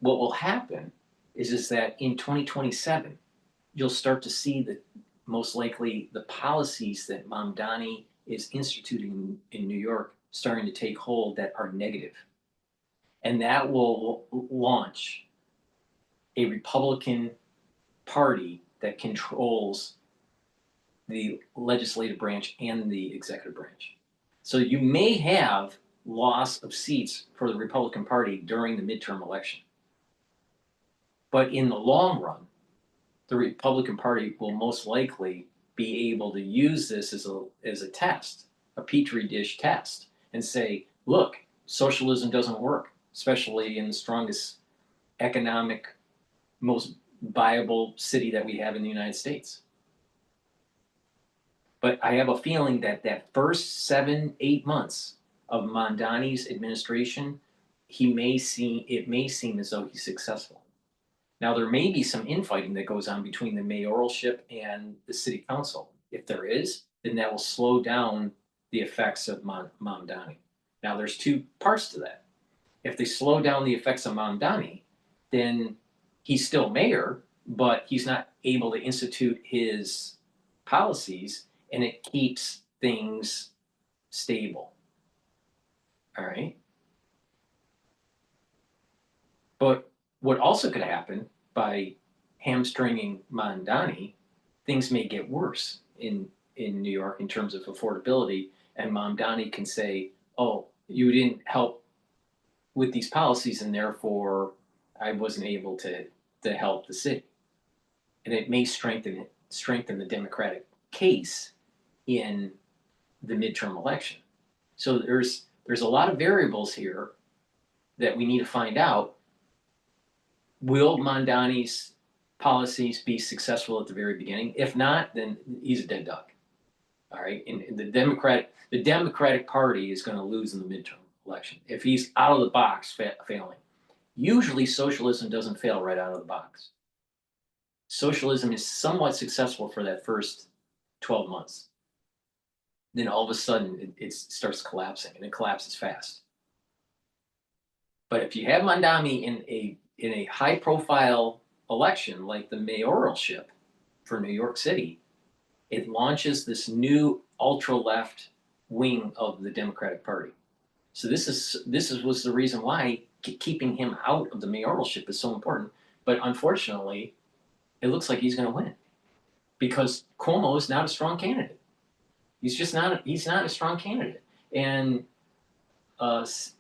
what will happen is that in 2027, you'll start to see most likely the policies that Mamdani is instituting in New York starting to take hold that are negative. And that will launch a Republican Party that controls the legislative branch and the executive branch. So you may have loss of seats for the Republican Party during the midterm election. But in the long run, the Republican Party will most likely be able to use this as a test, a petri dish test, and say, look, socialism doesn't work, especially in the strongest economic, most viable city that we have in the United States. But I have a feeling that that first 7-8 months of Mamdani's administration, it may seem as though he's successful. Now, there may be some infighting that goes on between the mayoralship and the city council. If there is, then that will slow down the effects of Mamdani. Now, there's two parts to that. If they slow down the effects of Mamdani, then he's still mayor, but he's not able to institute his policies, and it keeps things stable. All right? But what also could happen by hamstringing Mamdani, things may get worse in New York in terms of affordability, and Mamdani can say, oh, you didn't help with these policies, and therefore I wasn't able to help the city. And it may strengthen the Democratic case in the midterm election. So there's a lot of variables here that we need to find out. Will Mamdani's policies be successful at the very beginning? If not, then he's a dead duck. All right, and the Democratic Party is going to lose in the midterm election if he's out of the box failing. Usually, socialism doesn't fail right out of the box. Socialism is somewhat successful for that first 12 months. Then all of a sudden, it starts collapsing, and it collapses fast. But if you have Mamdani in a high-profile election like the mayoralship for New York City, it launches this new ultra-left wing of the Democratic Party. So this was the reason why keeping him out of the mayoralship is so important. But unfortunately, it looks like he's going to win because Cuomo is not a strong candidate. He's just not. He's not a strong candidate. And Silwa,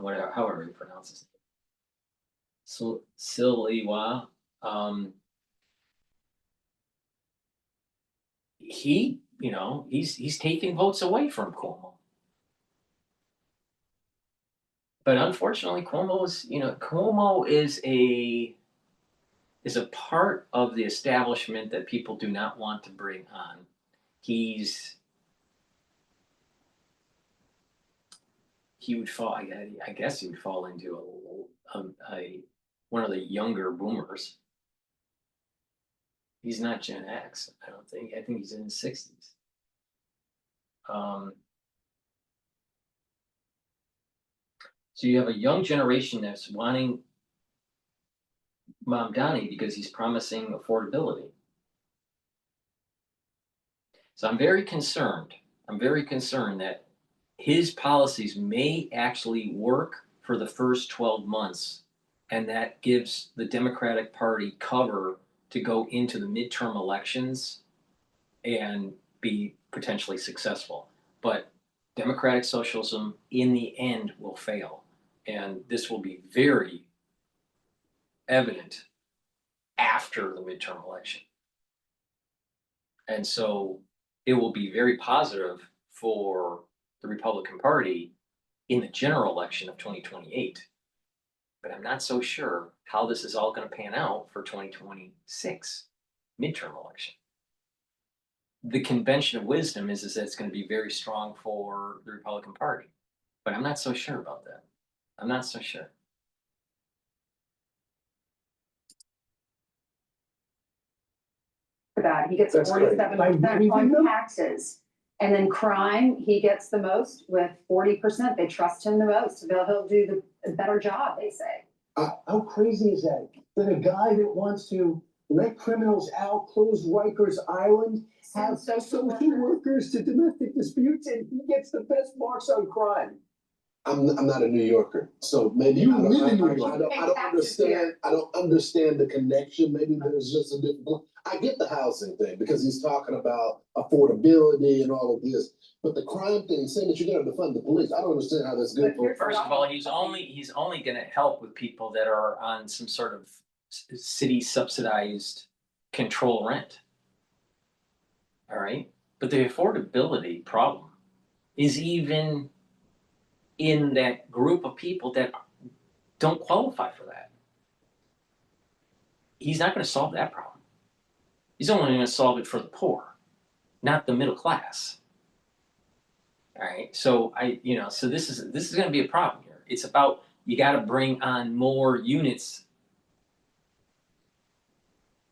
whatever, however you pronounce his name. Silwa. He's taking votes away from Cuomo. But unfortunately, Cuomo is a part of the establishment that people do not want to bring on. He would fall. I guess he would fall into one of the younger boomers. He's not Gen X, I don't think. I think he's in his 60s. So you have a young generation that's wanting Mamdani because he's promising affordability. So I'm very concerned. I'm very concerned that his policies may actually work for the first 12 months, and that gives the Democratic Party cover to go into the midterm elections and be potentially successful. But democratic socialism in the end will fail. And this will be very evident after the midterm election. And so it will be very positive for the Republican Party in the general election of 2028. But I'm not so sure how this is all going to pan out for 2026 midterm election. The convention of wisdom is that it's going to be very strong for the Republican Party. But I'm not so sure about that. I'm not so sure. For that, he gets 47% on taxes. And then crime, he gets the most with 40%. They trust him the most. He'll do the better job, they say. How crazy is that? That a guy that wants to let criminals out, close Rikers Island, have social workers to domestic disputes, and he gets the best marks on crime. I'm not a New Yorker, so maybe You I don't- live in New I- York. Pay I don't taxes here. understand the connection. Maybe there's just a different. I get the housing thing because he's talking about affordability and all of this, but the crime thing, saying that you're gonna defund the police, I don't understand how that's good But for. here's- First of all, he's only gonna help with people that are on some sort of city subsidized control rent. All right, but the affordability problem is even in that group of people that don't qualify for that. He's not gonna solve that problem. He's only gonna solve it for the poor, not the middle class. All right, so so this is gonna be a problem here. It's about, you gotta bring on more units.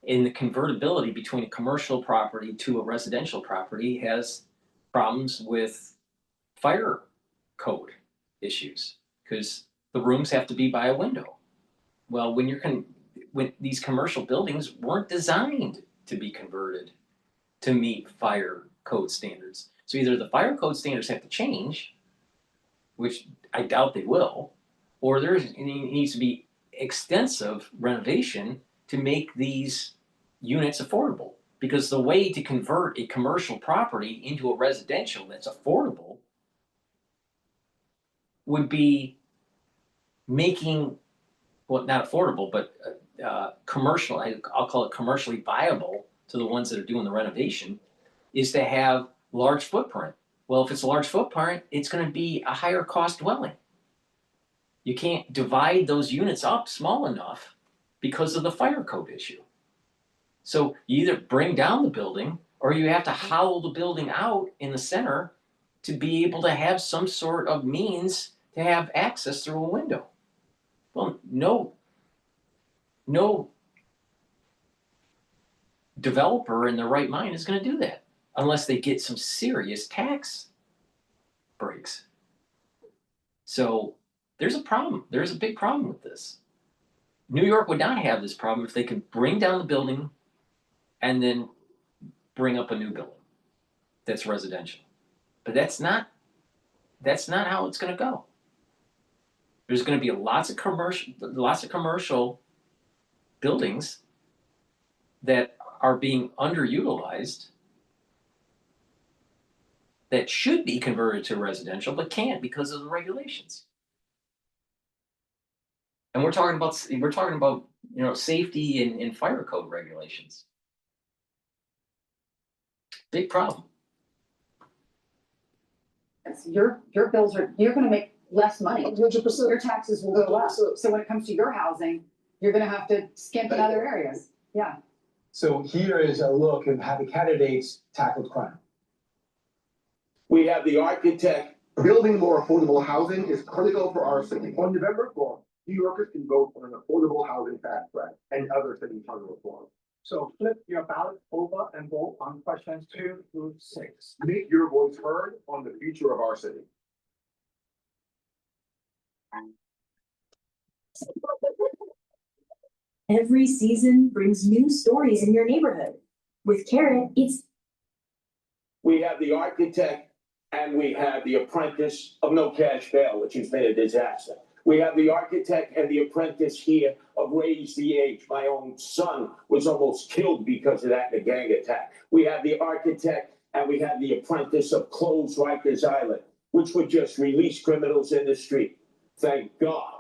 In the convertibility between a commercial property to a residential property has problems with fire code issues, because the rooms have to be by a window. Well, when these commercial buildings weren't designed to be converted to meet fire code standards. So either the fire code standards have to change, which I doubt they will, or there needs to be extensive renovation to make these units affordable. Because the way to convert a commercial property into a residential that's affordable would be making, well, not affordable, but commercial, I'll call it commercially viable to the ones that are doing the renovation, is to have large footprint. Well, if it's a large footprint, it's going to be a higher cost dwelling. You can't divide those units up small enough because of the fire code issue. So you either bring down the building, or you have to hollow the building out in the center to be able to have some sort of means to have access through a window. Well, no developer in their right mind is going to do that unless they get some serious tax breaks. So there's a problem. There's a big problem with this. New York would not have this problem if they could bring down the building and then bring up a new building that's residential. But that's not how it's going to go. There's going to be lots of commercial buildings that are being underutilized that should be converted to residential but can't because of the regulations. And we're talking about safety and fire code regulations. Big problem. Your bills you're gonna make less money. 100%. Your taxes will go up. 100%. So when it comes to your housing, you're gonna have to skimp in other areas. Yeah. So here is a look at how the candidates tackled crime. We have the architect. Building more affordable housing is critical for our city. On November 4th, New Yorkers can vote for an affordable housing tax credit and other city charter reform. So flip your ballot over and vote on questions 2 through 6. Make your voice heard on the future of our city. Every season brings new stories in your neighborhood. With Carrot, it's We have the architect and we have the apprentice of no cash bail, which has been a disaster. We have the architect and the apprentice here of Raise the Age. My own son was almost killed because of that in a gang attack. We have the architect and we have the apprentice of Close Rikers Island, which would just release criminals in the street. Thank God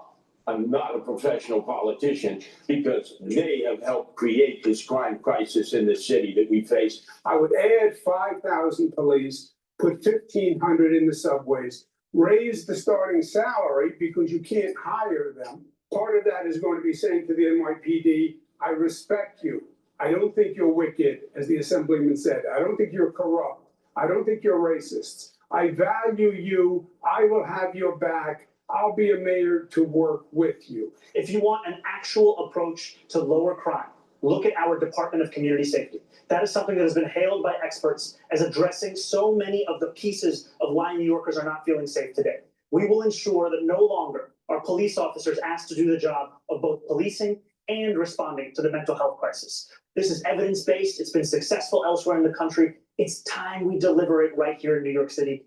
I'm not a professional politician, because they have helped create this crime crisis in the city that we face. I would add 5,000 police, put 1,500 in the subways, raise the starting salary because you can't hire them. Part of that is going to be saying to the NYPD, I respect you. I don't think you're wicked, as the assemblyman said. I don't think you're corrupt. I don't think you're racist. I value you. I will have your back. I'll be a mayor to work with you. If you want an actual approach to lower crime, look at our Department of Community Safety. That is something that has been hailed by experts as addressing so many of the pieces of why New Yorkers are not feeling safe today. We will ensure that no longer are police officers asked to do the job of both policing and responding to the mental health crisis. This is evidence-based. It's been successful elsewhere in the country. It's time we deliver it right here in New York City.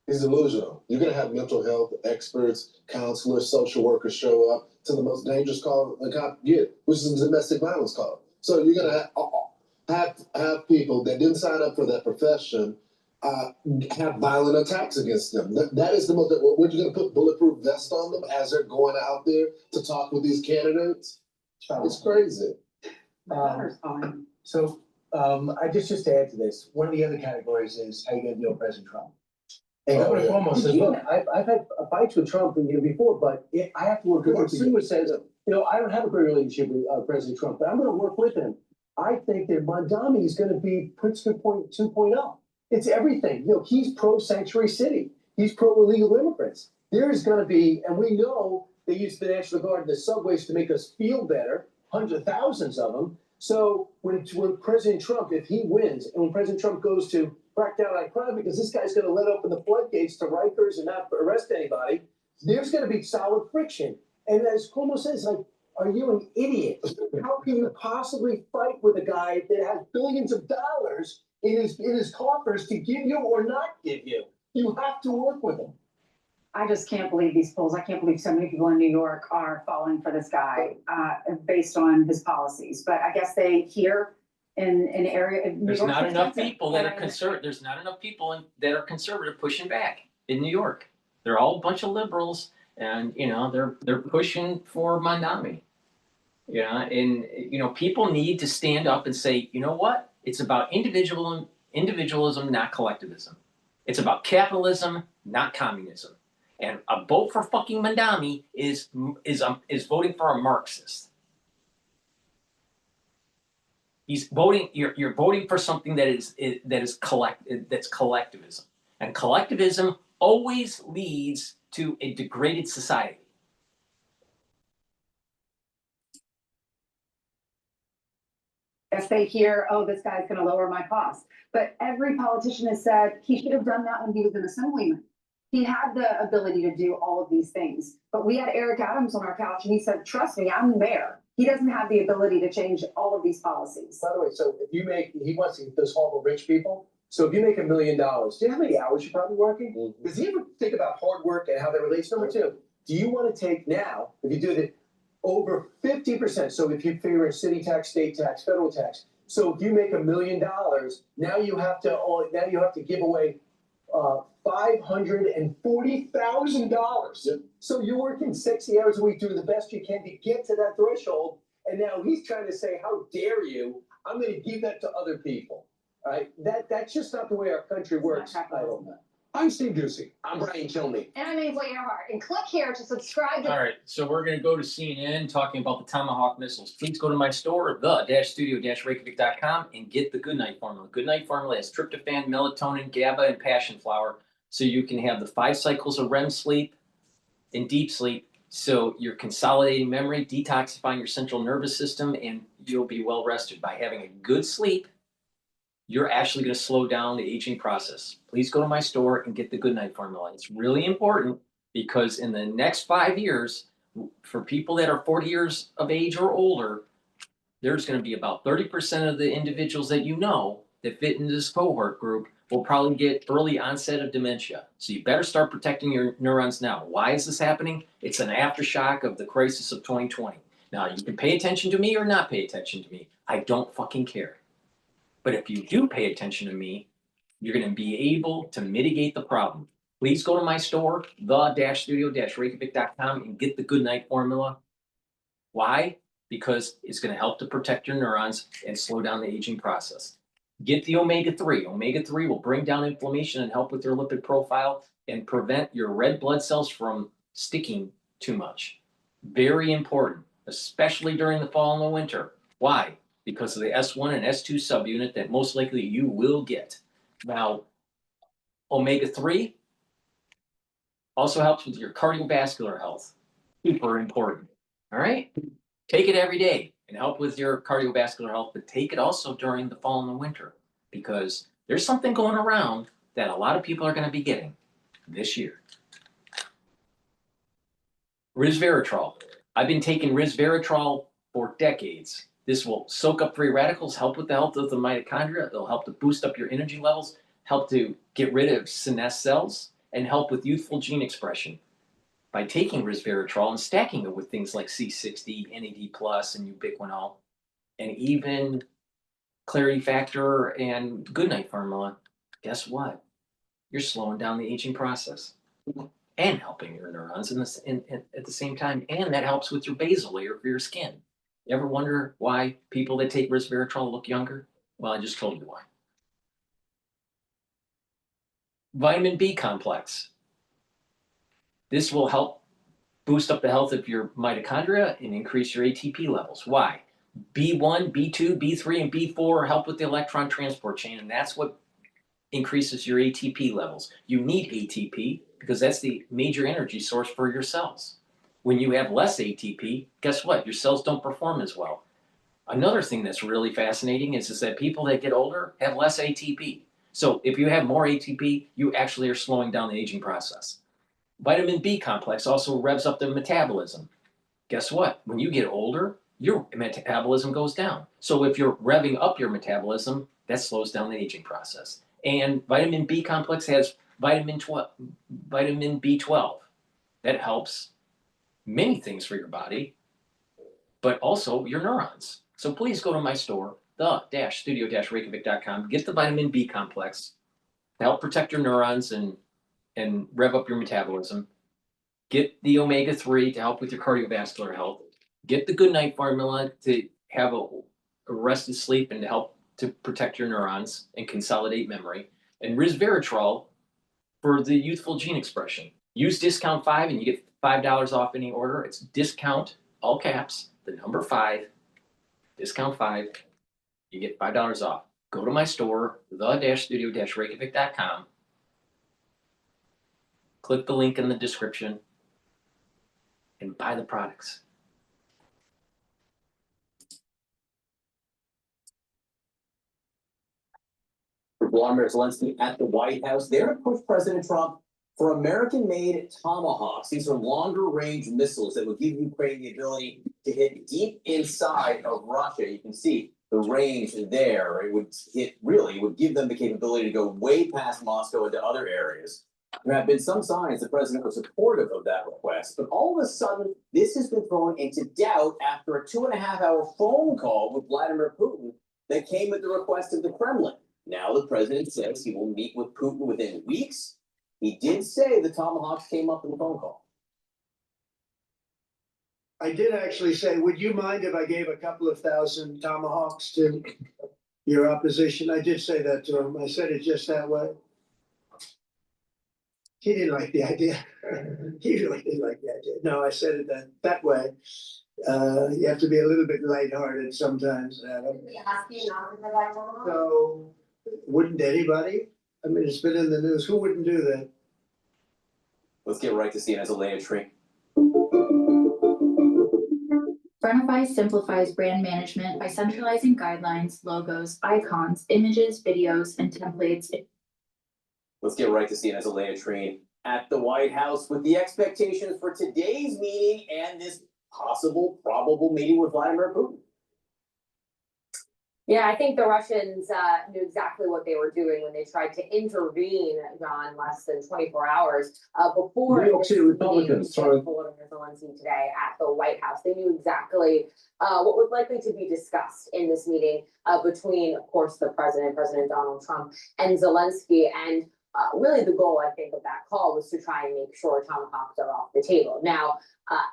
He's delusional. You're gonna have mental health experts, counselors, social workers show up to the most dangerous call a cop get, which is a domestic violence call. So you're gonna have people that didn't sign up for that profession have violent attacks against them. That is the most. What you're gonna put bulletproof vests on them as they're going out there to talk with these candidates? It's crazy. I just to add to this, one of the other categories is how you gonna deal with President Trump. And Oh, Governor yeah. Cuomo says, look, I've had fights with Trump before, but I have to work with him. Stewart says, I don't have a great relationship with President Trump, but I'm gonna work with him. I think that Mamdani is gonna be Princeton 2.0. It's everything. He's pro-sanctuary city. He's pro-illegal immigrants. There is gonna be, and we know they use the National Guard in the subways to make us feel better, hundreds of thousands of them. So when President Trump, if he wins, and when President Trump goes to crack down on crime, because this guy's going to let open the floodgates to Rikers and not arrest anybody, there's going to be solid friction. And as Cuomo says, are you an idiot? How can you possibly fight with a guy that has billions of dollars in his coffers to give you or not give you? You have to work with him. I just can't believe these polls. I can't believe so many people in New York are falling for this guy based on his policies. But I guess they hear in an area. There's not enough people that are conservative. There's not enough people that are conservative pushing back in New York. They're all a bunch of liberals, and they're pushing for Mamdani. And people need to stand up and say, you know what? It's about individualism, not collectivism. It's about capitalism, not communism. And a vote for fucking Mamdani is voting for a Marxist. He's voting. You're voting for something that's collectivism, and collectivism always leads to a degraded society. If they hear, oh, this guy's going to lower my costs, but every politician has said he should have done that when he was an assemblyman. He had the ability to do all of these things, but we had Eric Adams on our couch, and he said, "Trust me, I'm the mayor." He doesn't have the ability to change all of these policies. By the way, so if you he wants to get those horrible rich people. So if you make $1 million, do you know how many hours you're probably working? Does he ever think about hard work and how that relates? Number two, do you want to take now, if you do it, over 50%? So if you figure in city tax, state tax, federal tax. So if you make $1 million, now you have to give away $540,000. Yep. So you're working 60 hours a week, doing the best you can to get to that threshold. And now he's trying to say, how dare you? I'm going to give that to other people. All right? That's just not the way our country works. I'm Steve Ducey. I'm Brighteon Channel. And I'm Ainsley Earhart. And click here to subscribe to. All right, so we're going to go to CNN talking about the Tomahawk missiles. Please go to my store, the-studio-reykjavik.com, and get the Goodnight Formula. Goodnight Formula has tryptophan, melatonin, GABA, and passion flower, so you can have the 5 cycles of REM sleep and deep sleep. So you're consolidating memory, detoxifying your central nervous system, and you'll be well rested. By having a good sleep, you're actually going to slow down the aging process. Please go to my store and get the Goodnight Formula. It's really important because in the next 5 years, for people that are 40 years of age or older, there's going to be about 30% of the individuals that that fit into this cohort group will probably get early onset of dementia. So you better start protecting your neurons now. Why is this happening? It's an aftershock of the crisis of 2020. Now, you can pay attention to me or not pay attention to me. I don't fucking care. But if you do pay attention to me, you're going to be able to mitigate the problem. Please go to my store, the-studio-reykjavik.com, and get the Goodnight Formula. Why? Because it's going to help to protect your neurons and slow down the aging process. Get the omega-3. Omega-3 will bring down inflammation and help with your lipid profile and prevent your red blood cells from sticking too much. Very important, especially during the fall and the winter. Why? Because of the S1 and S2 subunit that most likely you will get. Now, omega-3 also helps with your cardiovascular health. Super important. All right? Take it every day and help with your cardiovascular health, but take it also during the fall and the winter because there's something going around that a lot of people are going to be getting this year. Resveratrol. I've been taking resveratrol for decades. This will soak up free radicals, help with the health of the mitochondria. It'll help to boost up your energy levels, help to get rid of senesced cells, and help with youthful gene expression by taking resveratrol and stacking it with things like C60, NAD+, and ubiquinol, and even clarity factor and goodnight formula. Guess what? You're slowing down the aging process and helping your neurons at the same time, and that helps with your basal layer for your skin. You ever wonder why people that take resveratrol look younger? Well, I just told you why. Vitamin B complex. This will help boost up the health of your mitochondria and increase your ATP levels. Why? B1, B2, B3, and B4 help with the electron transport chain, and that's what increases your ATP levels. You need ATP because that's the major energy source for your cells. When you have less ATP, guess what? Your cells don't perform as well. Another thing that's really fascinating is that people that get older have less ATP. So if you have more ATP, you actually are slowing down the aging process. Vitamin B complex also revs up the metabolism. Guess what? When you get older, your metabolism goes down. So if you're revving up your metabolism, that slows down the aging process. And vitamin B complex has vitamin B12. That helps many things for your body, but also your neurons. So please go to my store, the-studio-reykjavik.com, get the vitamin B complex to help protect your neurons and rev up your metabolism. Get the omega-3 to help with your cardiovascular health. Get the goodnight formula to have a rested sleep and to help to protect your neurons and consolidate memory. And resveratrol for the youthful gene expression. Use discount 5 and you get $5 off any order. It's discount, all caps, the number 5, discount 5. You get $5 off. Go to my store, the-studio-reykjavik.com. Click the link in the description and buy the products. Vladimir Zelensky at the White House, there to push President Trump for American-made Tomahawks. These are longer-range missiles that would give Ukraine the ability to hit deep inside of Russia. You can see the range there. It would give them the capability to go way past Moscow into other areas. There have been some signs the president was supportive of that request, but all of a sudden, this has been thrown into doubt after a 2.5-hour phone call with Vladimir Putin that came at the request of the Kremlin. Now the president says he will meet with Putin within weeks. He did say the Tomahawks came up in the phone call. I did actually say, would you mind if I gave a couple of thousand Tomahawks to your opposition? I did say that to him. I said it just that way. He didn't like the idea. He really didn't like the idea. No, I said it that way. You have to be a little bit lighthearted sometimes, Adam. So, wouldn't anybody? I mean, it's been in the news. Who wouldn't do that? Let's get right to CNN's Elena Tree. Frontify simplifies brand management by centralizing guidelines, logos, icons, images, videos, and templates. Let's get right to CNN's Elena Tree at the White House with the expectations for today's meeting and this probable meeting with Vladimir Putin. Yeah, I think the Russians knew exactly what they were doing when they tried to intervene, John, less than 24 hours before New York City Republicans Volodymyr Zelensky today at the White House. They knew exactly what was likely to be discussed in this meeting between, of course, the President Donald Trump, and Zelensky. And really the goal, I think, of that call was to try and make sure Tomahawks are off the table. Now,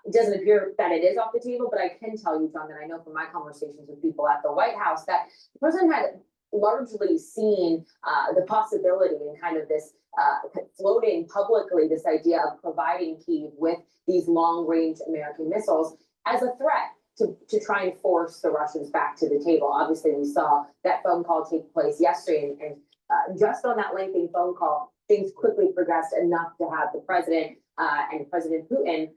it doesn't appear that it is off the table, but I can tell you, John, that I know from my conversations with people at the White House that the president had largely seen the possibility and kind of this floating publicly this idea of providing Kyiv with these long-range American missiles as a threat to try and force the Russians back to the table. Obviously, we saw that phone call take place yesterday, and just on that lengthy phone call, things quickly progressed enough to have the president and President Putin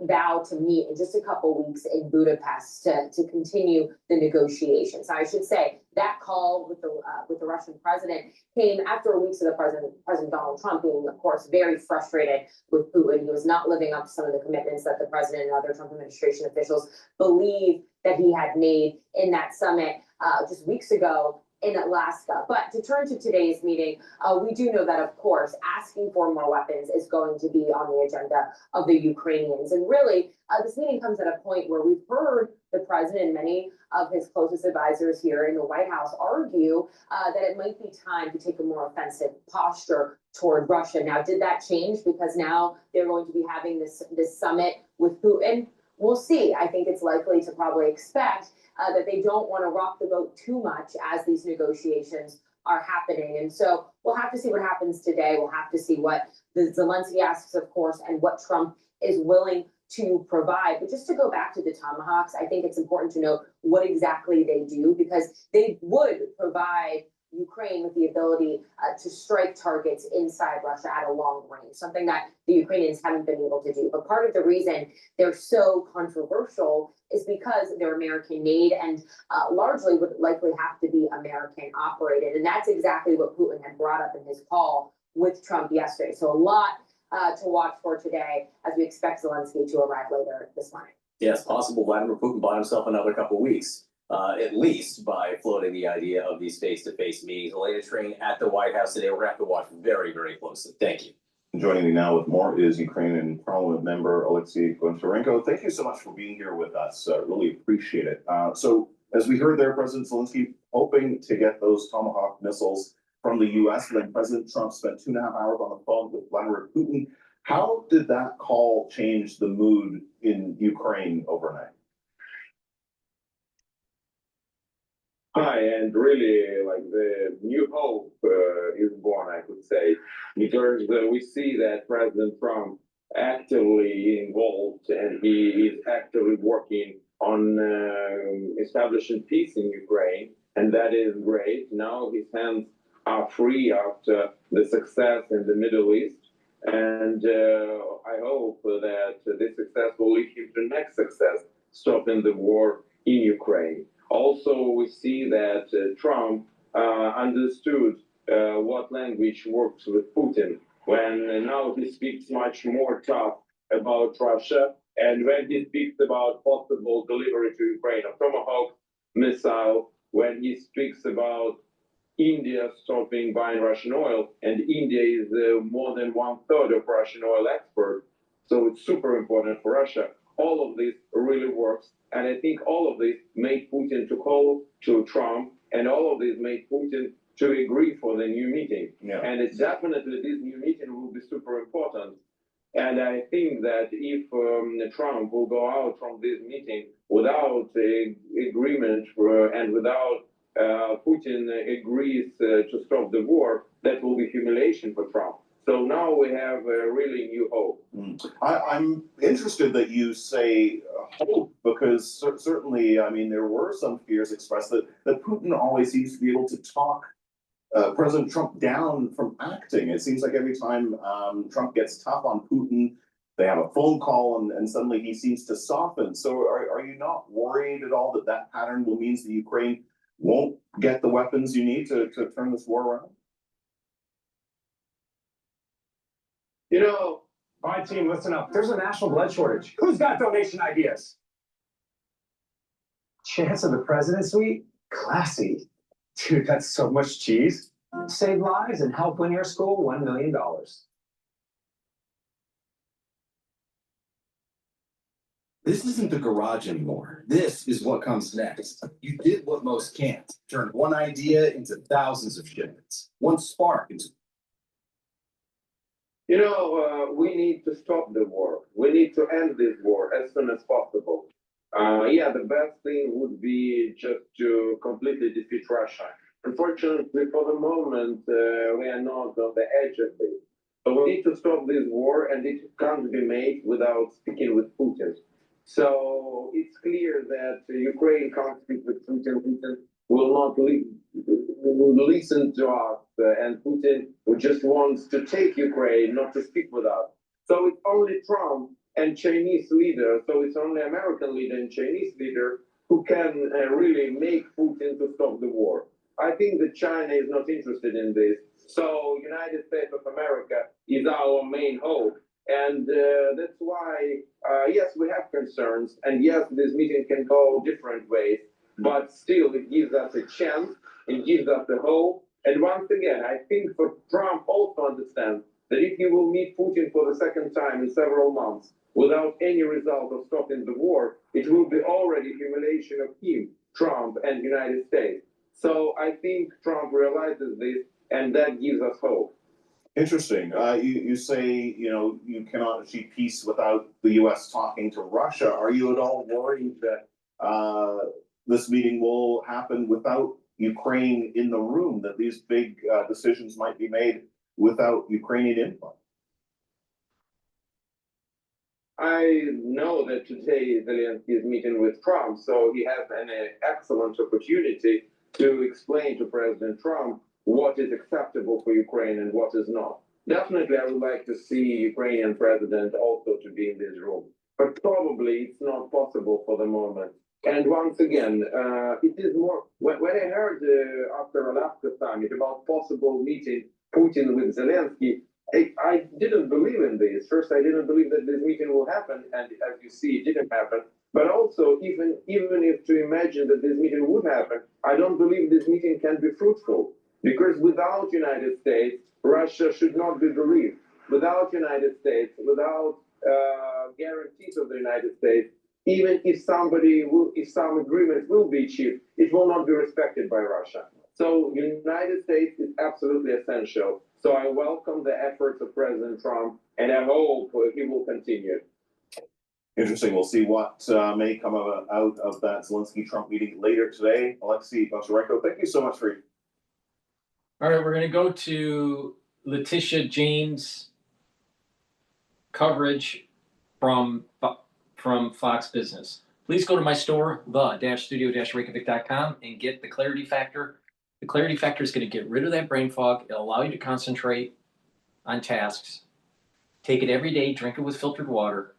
vow to meet in just a couple weeks in Budapest to continue the negotiations. I should say that call with the Russian president came after weeks of the President Donald Trump being, of course, very frustrated with Putin. He was not living up to some of the commitments that the president and other Trump administration officials believe that he had made in that summit just weeks ago. in Alaska. But to turn to today's meeting, we do know that, of course, asking for more weapons is going to be on the agenda of the Ukrainians. And really, this meeting comes at a point where we've heard the president and many of his closest advisors here in the White House argue that it might be time to take a more offensive posture toward Russia. Now, did that change because now they're going to be having this summit with Putin? We'll see. I think it's likely to probably expect that they don't want to rock the boat too much as these negotiations are happening. And so we'll have to see what happens today. We'll have to see what the Zelensky asks, of course, and what Trump is willing to provide. But just to go back to the Tomahawks, I think it's important to know what exactly they do, because they would provide Ukraine with the ability to strike targets inside Russia at a long range, something that the Ukrainians haven't been able to do. But part of the reason they're so controversial is because they're American made and largely would likely have to be American operated. And that's exactly what Putin had brought up in his call with Trump yesterday. So a lot to watch for today as we expect Zelensky to arrive later this morning. Yeah, it's possible Vladimir Putin bought himself another couple weeks. At least by floating the idea of these face-to-face meetings. The latest train at the White House today. We're going to have to watch very, very closely. Thank you. Joining me now with more is Ukrainian Parliament member Alexei Goncharenko. Thank you so much for being here with us. Really appreciate it. So as we heard there, President Zelensky hoping to get those Tomahawk missiles from the U.S. When President Trump spent 2.5 hours on the phone with Vladimir Putin. How did that call change the mood in Ukraine overnight? Hi, and really, like, the new hope is born, I could say, because we see that President Trump actively involved and he is actively working on establishing peace in Ukraine, and that is great. Now his hands are free after the success in the Middle East, and I hope that this success will lead him to next success, stopping the war in Ukraine. Also, we see that Trump understood what language works with Putin when now he speaks much more tough about Russia, and when he speaks about possible delivery to Ukraine of Tomahawk missile, when he speaks about India stopping buying Russian oil, and India is more than 1/3 of Russian oil export, so it's super important for Russia. All of this really works, and I think all of this made Putin to call to Trump, and all of this made Putin to agree for the new meeting. Yeah. And it's definitely this new meeting will be super important. And I think that if Trump will go out from this meeting without agreement and without Putin agrees to stop the war, that will be humiliation for Trump. So now we have a really new hope. I'm interested that you say hope, because certainly, I mean, there were some fears expressed that Putin always seems to be able to talk President Trump down from acting. It seems like every time Trump gets tough on Putin, they have a phone call and suddenly he seems to soften. So are you not worried at all that that pattern will mean that Ukraine won't get the weapons you need to turn this war around? You know, all right, team, listen up. There's a national blood shortage. Who's got donation ideas? Chance of the President Suite? Classy. Dude, that's so much cheese. Save lives and help win your school $1 million. This isn't the garage anymore. This is what comes next. You did what most can't. Turn one idea into thousands of shipments. One spark into... You know, we need to stop the war. We need to end this war as soon as possible. Yeah, the best thing would be just to completely defeat Russia. Unfortunately, for the moment, we are not on the edge of this. So we need to stop this war, and it can't be made without speaking with Putin. So it's clear that Ukraine can't speak with Putin. Putin will not listen to us, and Putin just wants to take Ukraine, not to speak with us. So it's only Trump and Chinese leader, so it's only American leader and Chinese leader who can really make Putin to stop the war. I think that China is not interested in this. So United States of America is our main hope. And that's why, yes, we have concerns. And yes, this meeting can go different ways, but still it gives us a chance it gives us the hope. And once again, I think for Trump also understands that if he will meet Putin for the second time in several months without any result of stopping the war, it will be already humiliation of him, Trump, and United States. So I think Trump realizes this, and that gives us hope. Interesting. You say, you know, you cannot achieve peace without the US talking to Russia. Are you at all worried that this meeting will happen without Ukraine in the room, that these big decisions might be made without Ukrainian input? I know that today Zelensky is meeting with Trump, so he has an excellent opportunity to explain to President Trump what is acceptable for Ukraine and what is not. Definitely, I would like to see Ukrainian president also to be in this room, but probably it's not possible for the moment. And once again, it is more, when I heard after Alaska summit about possible meeting Putin with Zelensky, I didn't believe in this. First, I didn't believe that this meeting will happen, and as you see, it didn't happen. But also, even if to imagine that this meeting would happen, I don't believe this meeting can be fruitful. Because without United States, Russia should not be believed. Without United States, without guarantees of the United States, even if some agreement will be achieved, it will not be respected by Russia. So United States is absolutely essential. So I welcome the efforts of President Trump, and I hope he will continue. Interesting. We'll see what may come out of that Zelensky-Trump meeting later today. Alexei Boncharenko, thank you so much for. All right, we're going to go to Letitia James' coverage from Fox Business. Please go to my store, the-studio-reykjavik.com, and get the Clarity Factor. The Clarity Factor is going to get rid of that brain fog. It'll allow you to concentrate on tasks. Take it every day, drink it with filtered water,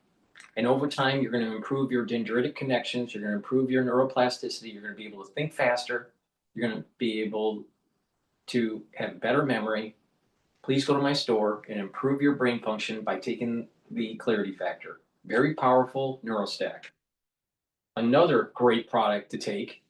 and over time, you're going to improve your dendritic connections. You're going to improve your neuroplasticity. You're going to be able to think faster. You're going to be able to have better memory. Please go to my store and improve your brain function by taking the Clarity Factor. Very powerful neurostack. Another great product to take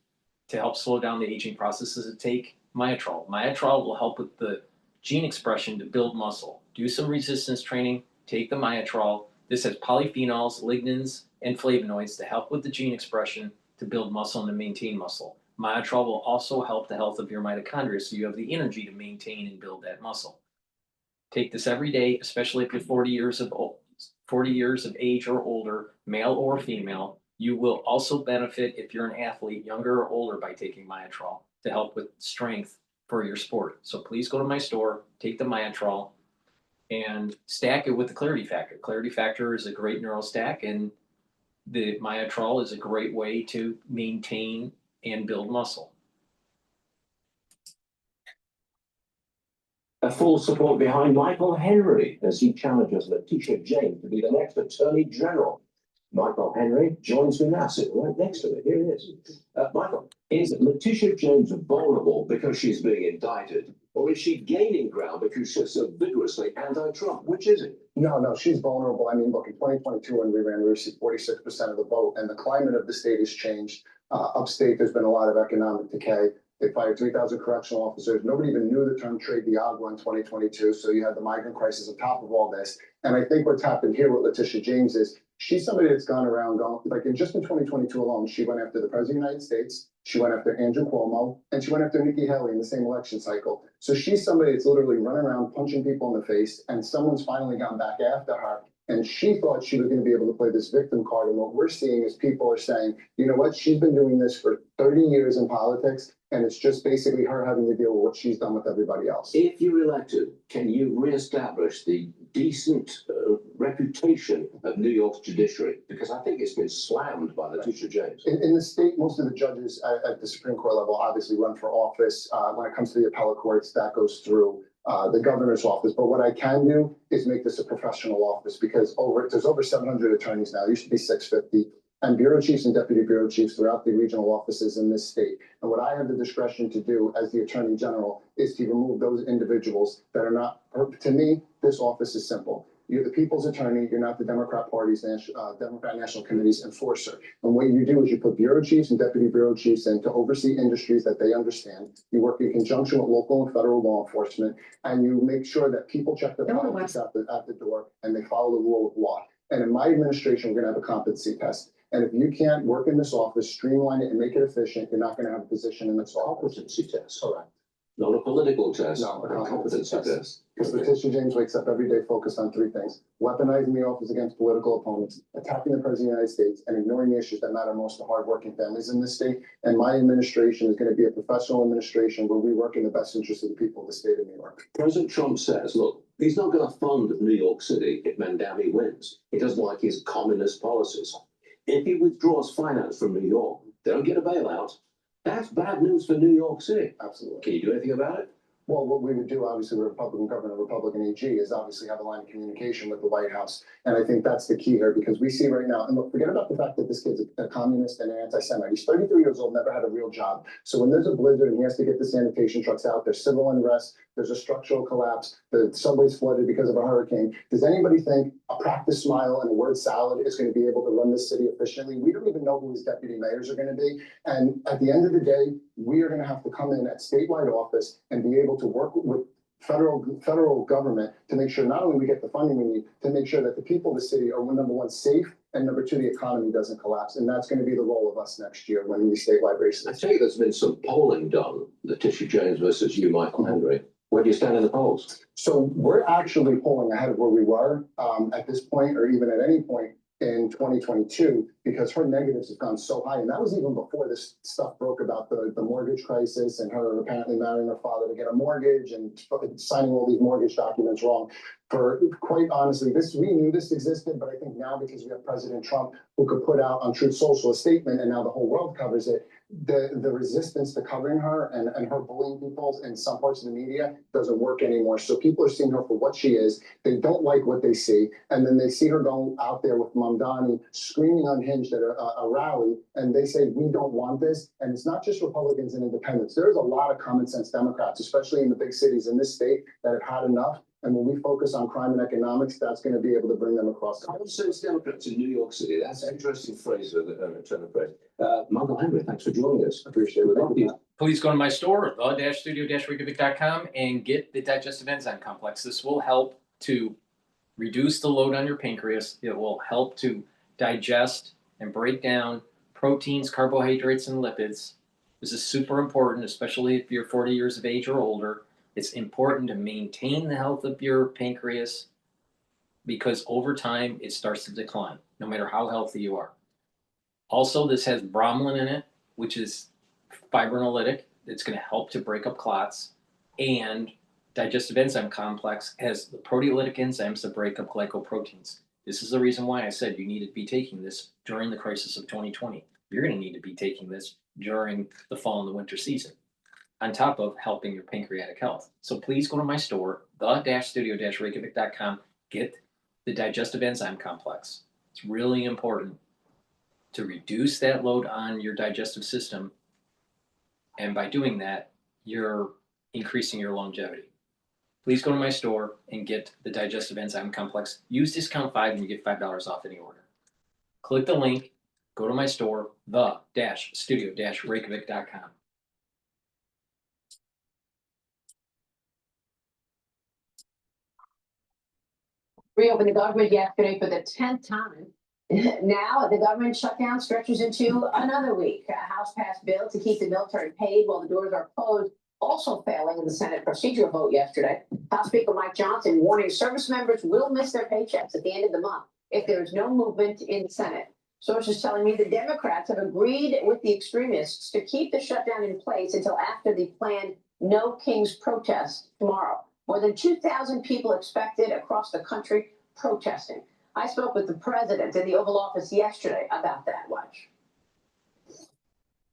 to help slow down the aging process is to take Myotrol. Myotrol will help with the gene expression to build muscle. Do some resistance training, take the Myotrol. This has polyphenols, lignans, and flavonoids to help with the gene expression to build muscle and to maintain muscle. Myotrol will also help the health of your mitochondria, so you have the energy to maintain and build that muscle. Take this every day, especially if you're 40 years of age or older, male or female. You will also benefit if you're an athlete, younger or older, by taking Myotrol to help with strength for your sport. So please go to my store, take the Myotrol, and stack it with the Clarity Factor. Clarity Factor is a great neurostack, and the Myotrol is a great way to maintain and build muscle. A full support behind Michael Henry as he challenges Letitia James to be the next Attorney General. Michael Henry joins me now, sitting right next to me. Here he is. Michael, is Letitia James vulnerable because she's being indicted, or is she gaining ground because she's so vigorously anti-Trump? Which is it? No, she's vulnerable. I mean, look, in 2022 when we ran, we received 46% of the vote, and the climate of the state has changed. Upstate, there's been a lot of economic decay. They fired 3,000 correctional officers. Nobody even knew the term trade d'agua in 2022. So you had the migrant crisis on top of all this. And I think what's happened here with Letitia James is she's somebody that's gone around, just in 2022 alone, she went after the President of the United States, she went after Andrew Cuomo, and she went after Nikki Haley in the same election cycle. So she's somebody that's literally running around punching people in the face, and someone's finally gone back after her. And she thought she was going to be able to play this victim card. And what we're seeing is people are saying, you know what, she's been doing this for 30 years in politics, and it's just basically her having to deal with what she's done with everybody else. If you're elected, can you reestablish the decent reputation of New York's judiciary? Because I think it's been slammed by Letitia James. In the state, most of the judges at the Supreme Court level obviously run for office. When it comes to the appellate courts, that goes through the governor's office. But what I can do is make this a professional office, because there's over 700 attorneys now. It used to be 650. And bureau chiefs and deputy bureau chiefs throughout the regional offices in this state. And what I have the discretion to do as the Attorney General is to remove those individuals that are not, to me, this office is simple. You're the people's attorney. You're not the Democrat Party's Democrat National Committee's enforcer. And what you do is you put bureau chiefs and deputy bureau chiefs in to oversee industries that they understand. You work in conjunction with local and federal law enforcement, and you make sure that people check their politics at the door and they follow the rule of law. And in my administration, we're going to have a competency test. And if you can't work in this office, streamline it and make it efficient, you're not going to have a position in this office. Competency test. Correct. Not a political test. No, a competency test. Because Letitia James wakes up every day focused on three things: weaponizing the office against political opponents, attacking the president of the United States, and ignoring the issues that matter most to hardworking families in this state. And my administration is going to be a professional administration where we work in the best interest of the people of the state of New York. President Trump says, look, he's not going to fund New York City if Mamdani wins. He doesn't like his communist policies. If he withdraws finance from New York, they don't get a bailout. That's bad news for New York City. Absolutely. Can you do anything about it? Well, what we would do, obviously, with a Republican governor, Republican AG, is obviously have a line of communication with the White House. And I think that's the key here, because we see right now, and look, forget about the fact that this kid's a communist and an anti-Semite. He's 33 years old, never had a real job. So when there's a blizzard and he has to get the sanitation trucks out, there's civil unrest, there's a structural collapse, the subway's flooded because of a hurricane. Does anybody think a practice smile and a word salad is going to be able to run this city efficiently? We don't even know who his deputy mayors are going to be. And at the end of the day, we are going to have to come in at statewide office and be able to work with federal government to make sure not only we get the funding we need, to make sure that the people of the city are, number one, safe, and number two, the economy doesn't collapse. And that's going to be the role of us next year when these statewide races. I tell you, there's been some polling done, Letitia James versus you, Michael Henry. Where do you stand in the polls? So we're actually polling ahead of where we were at this point, or even at any point in 2022, because her negatives have gone so high. And that was even before this stuff broke about the mortgage crisis and her apparently marrying her father to get a mortgage and signing all these mortgage documents wrong. For quite honestly, we knew this existed, but I think now because we have President Trump who could put out on Truth Social a statement and now the whole world covers it, the resistance to covering her and her bullying people in some parts of the media doesn't work anymore. So people are seeing her for what she is. They don't like what they see. And then they see her going out there with Mamdani screaming unhinged at a rally. And they say, we don't want this. And it's not just Republicans and independents. There's a lot of common sense Democrats, especially in the big cities in this state, that have had enough. And when we focus on crime and economics, that's going to be able to bring them across. Common sense Democrats in New York City. That's an interesting phrase, turn of phrase. Michael Henry, thanks for joining us. Appreciate it. Please go to my store, the-studio-reykjavik.com, and get the digestive enzyme complex. This will help to reduce the load on your pancreas. It will help to digest and break down proteins, carbohydrates, and lipids. This is super important, especially if you're 40 years of age or older. It's important to maintain the health of your pancreas because over time it starts to decline, no matter how healthy you are. Also, this has bromelain in it, which is fibrinolytic. It's going to help to break up clots. And digestive enzyme complex has the proteolytic enzymes that break up glycoproteins. This is the reason why I said you need to be taking this during the crisis of 2020. You're going to need to be taking this during the fall and the winter season, on top of helping your pancreatic health. So please go to my store, the-studio-reykjavik.com, get the digestive enzyme complex. It's really important to reduce that load on your digestive system. And by doing that, you're increasing your longevity. Please go to my store and get the digestive enzyme complex. Use discount 5 and you get $5 off any order. Click the link, go to my store, the-studio-reykjavik.com. Reopened the government yesterday for the 10th time. Now the government shutdown stretches into another week. A House passed bill to keep the military paid while the doors are closed, also failing in the Senate procedural vote yesterday. House Speaker Mike Johnson warning service members will miss their paychecks at the end of the month if there is no movement in the Senate. Sources telling me the Democrats have agreed with the extremists to keep the shutdown in place until after the planned No Kings protest tomorrow. More than 2,000 people expected across the country protesting. I spoke with the president in the Oval Office yesterday about that. Watch.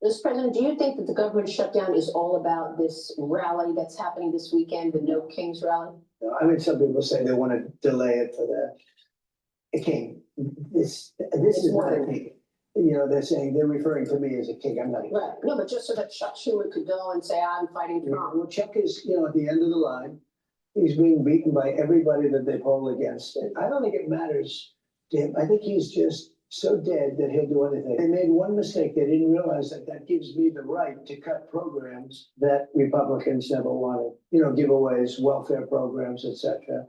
Mr. President, do you think that the government shutdown is all about this rally that's happening this weekend, the No Kings rally? I mean, some people say they want to delay it for the king. This is not a king. You know, they're referring to me as a king. I'm not. Right. No, but just so that Chuck Schumer could go and say, I'm fighting Trump. Well, Chuck is, at the end of the line. He's being beaten by everybody that they poll against. And I don't think it matters to him. I think he's just so dead that he'll do anything. They made one mistake. They didn't realize that that gives me the right to cut programs that Republicans never wanted. You know, giveaways, welfare programs, etc.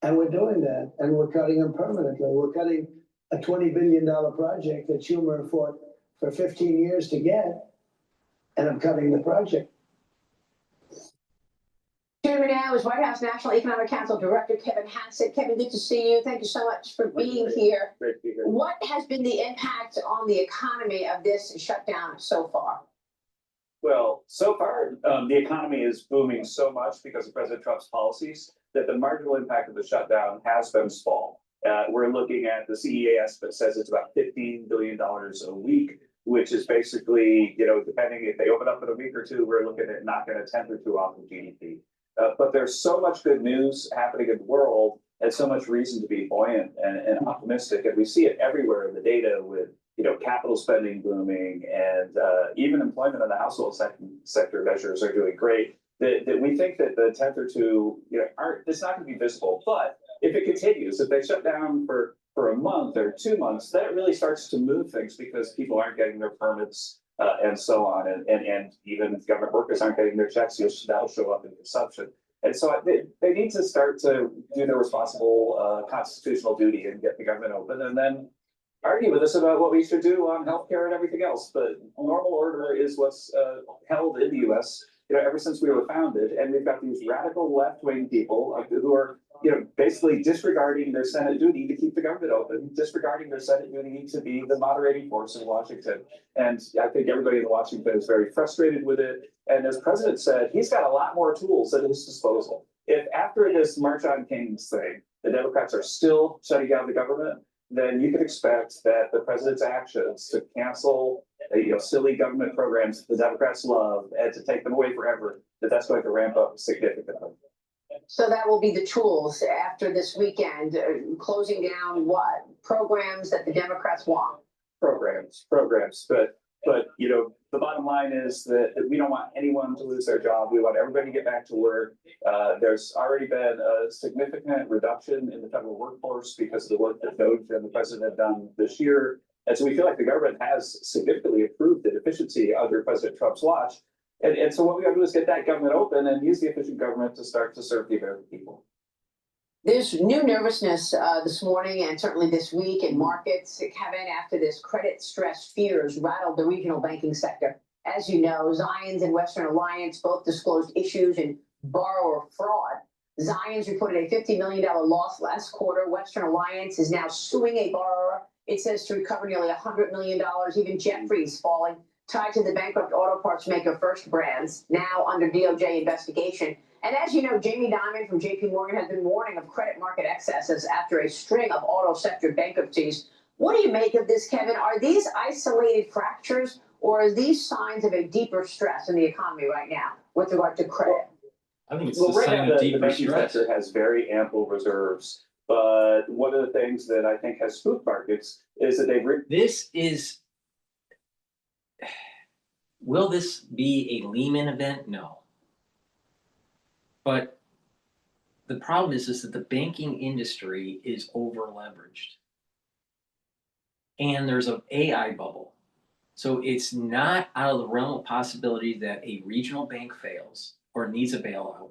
And we're doing that, and we're cutting them permanently. We're cutting a $20 billion project that Schumer fought for 15 years to get, and I'm cutting the project. Joining me now is White House National Economic Council Director Kevin Hassett. Kevin, good to see you. Thank you so much for being here. Great to be here. What has been the impact on the economy of this shutdown so far? Well, so far, the economy is booming so much because of President Trump's policies that the marginal impact of the shutdown has been small. We're looking at the CEA estimate says it's about $15 billion a week, which is basically, you know, depending if they open up in a week or two, we're looking at knocking a tenth or two off of GDP. But there's so much good news happening in the world and so much reason to be buoyant and optimistic. And we see it everywhere in the data with, you know, capital spending booming and even employment in the household sector measures are doing great. That we think that the tenth or two, you know, it's not going to be visible. But if it continues, if they shut down for a month or 2 months, that really starts to move things because people aren't getting their permits. And so on, and even government workers aren't getting their checks, that'll show up in consumption. And so they need to start to do their responsible constitutional duty and get the government open, and then argue with us about what we should do on healthcare and everything else. But normal order is what's held in the U.S. You know, ever since we were founded, and we've got these radical left-wing people who are, you know, basically disregarding their Senate duty to keep the government open, disregarding their Senate duty to be the moderating force in Washington. And I think everybody in Washington is very frustrated with it. And as President said, he's got a lot more tools at his disposal. If after this March on Kings thing, the Democrats are still shutting down the government, then you can expect that the president's actions to cancel, you know, silly government programs the Democrats love and to take them away forever, that's going to ramp up significantly. So that will be the tools after this weekend, closing down what? Programs that the Democrats want. Programs, but you know, the bottom line is that we don't want anyone to lose their job. We want everybody to get back to work. There's already been a significant reduction in the federal workforce because of the work that DOGE and the president have done this year. And so we feel like the government has significantly improved in efficiency under President Trump's watch. And so what we got to do is get that government open and use the efficient government to start to serve the American people. There's new nervousness this morning and certainly this week in markets, Kevin, after this credit stress fears rattled the regional banking sector. As you know, Zions and Western Alliance both disclosed issues in borrower fraud. Zions reported a $50 million loss last quarter. Western Alliance is now suing a borrower. It says to recover nearly $100 million. Even Jeffries falling, tied to the bankrupt auto parts maker First Brands, now under DOJ investigation. And as you know, Jamie Dimon from JP Morgan has been warning of credit market excesses after a string of auto sector bankruptcies. What do you make of this, Kevin? Are these isolated fractures, or are these signs of a deeper stress in the economy right now with regard to credit? I think it's Well, a right sign now, of the deeper banking stress. sector has very ample reserves. But one of the things that I think has spooked markets is that Will this be a Lehman event? No. But the problem is that the banking industry is over leveraged. And there's an AI bubble. So it's not out of the realm of possibility that a regional bank fails or needs a bailout,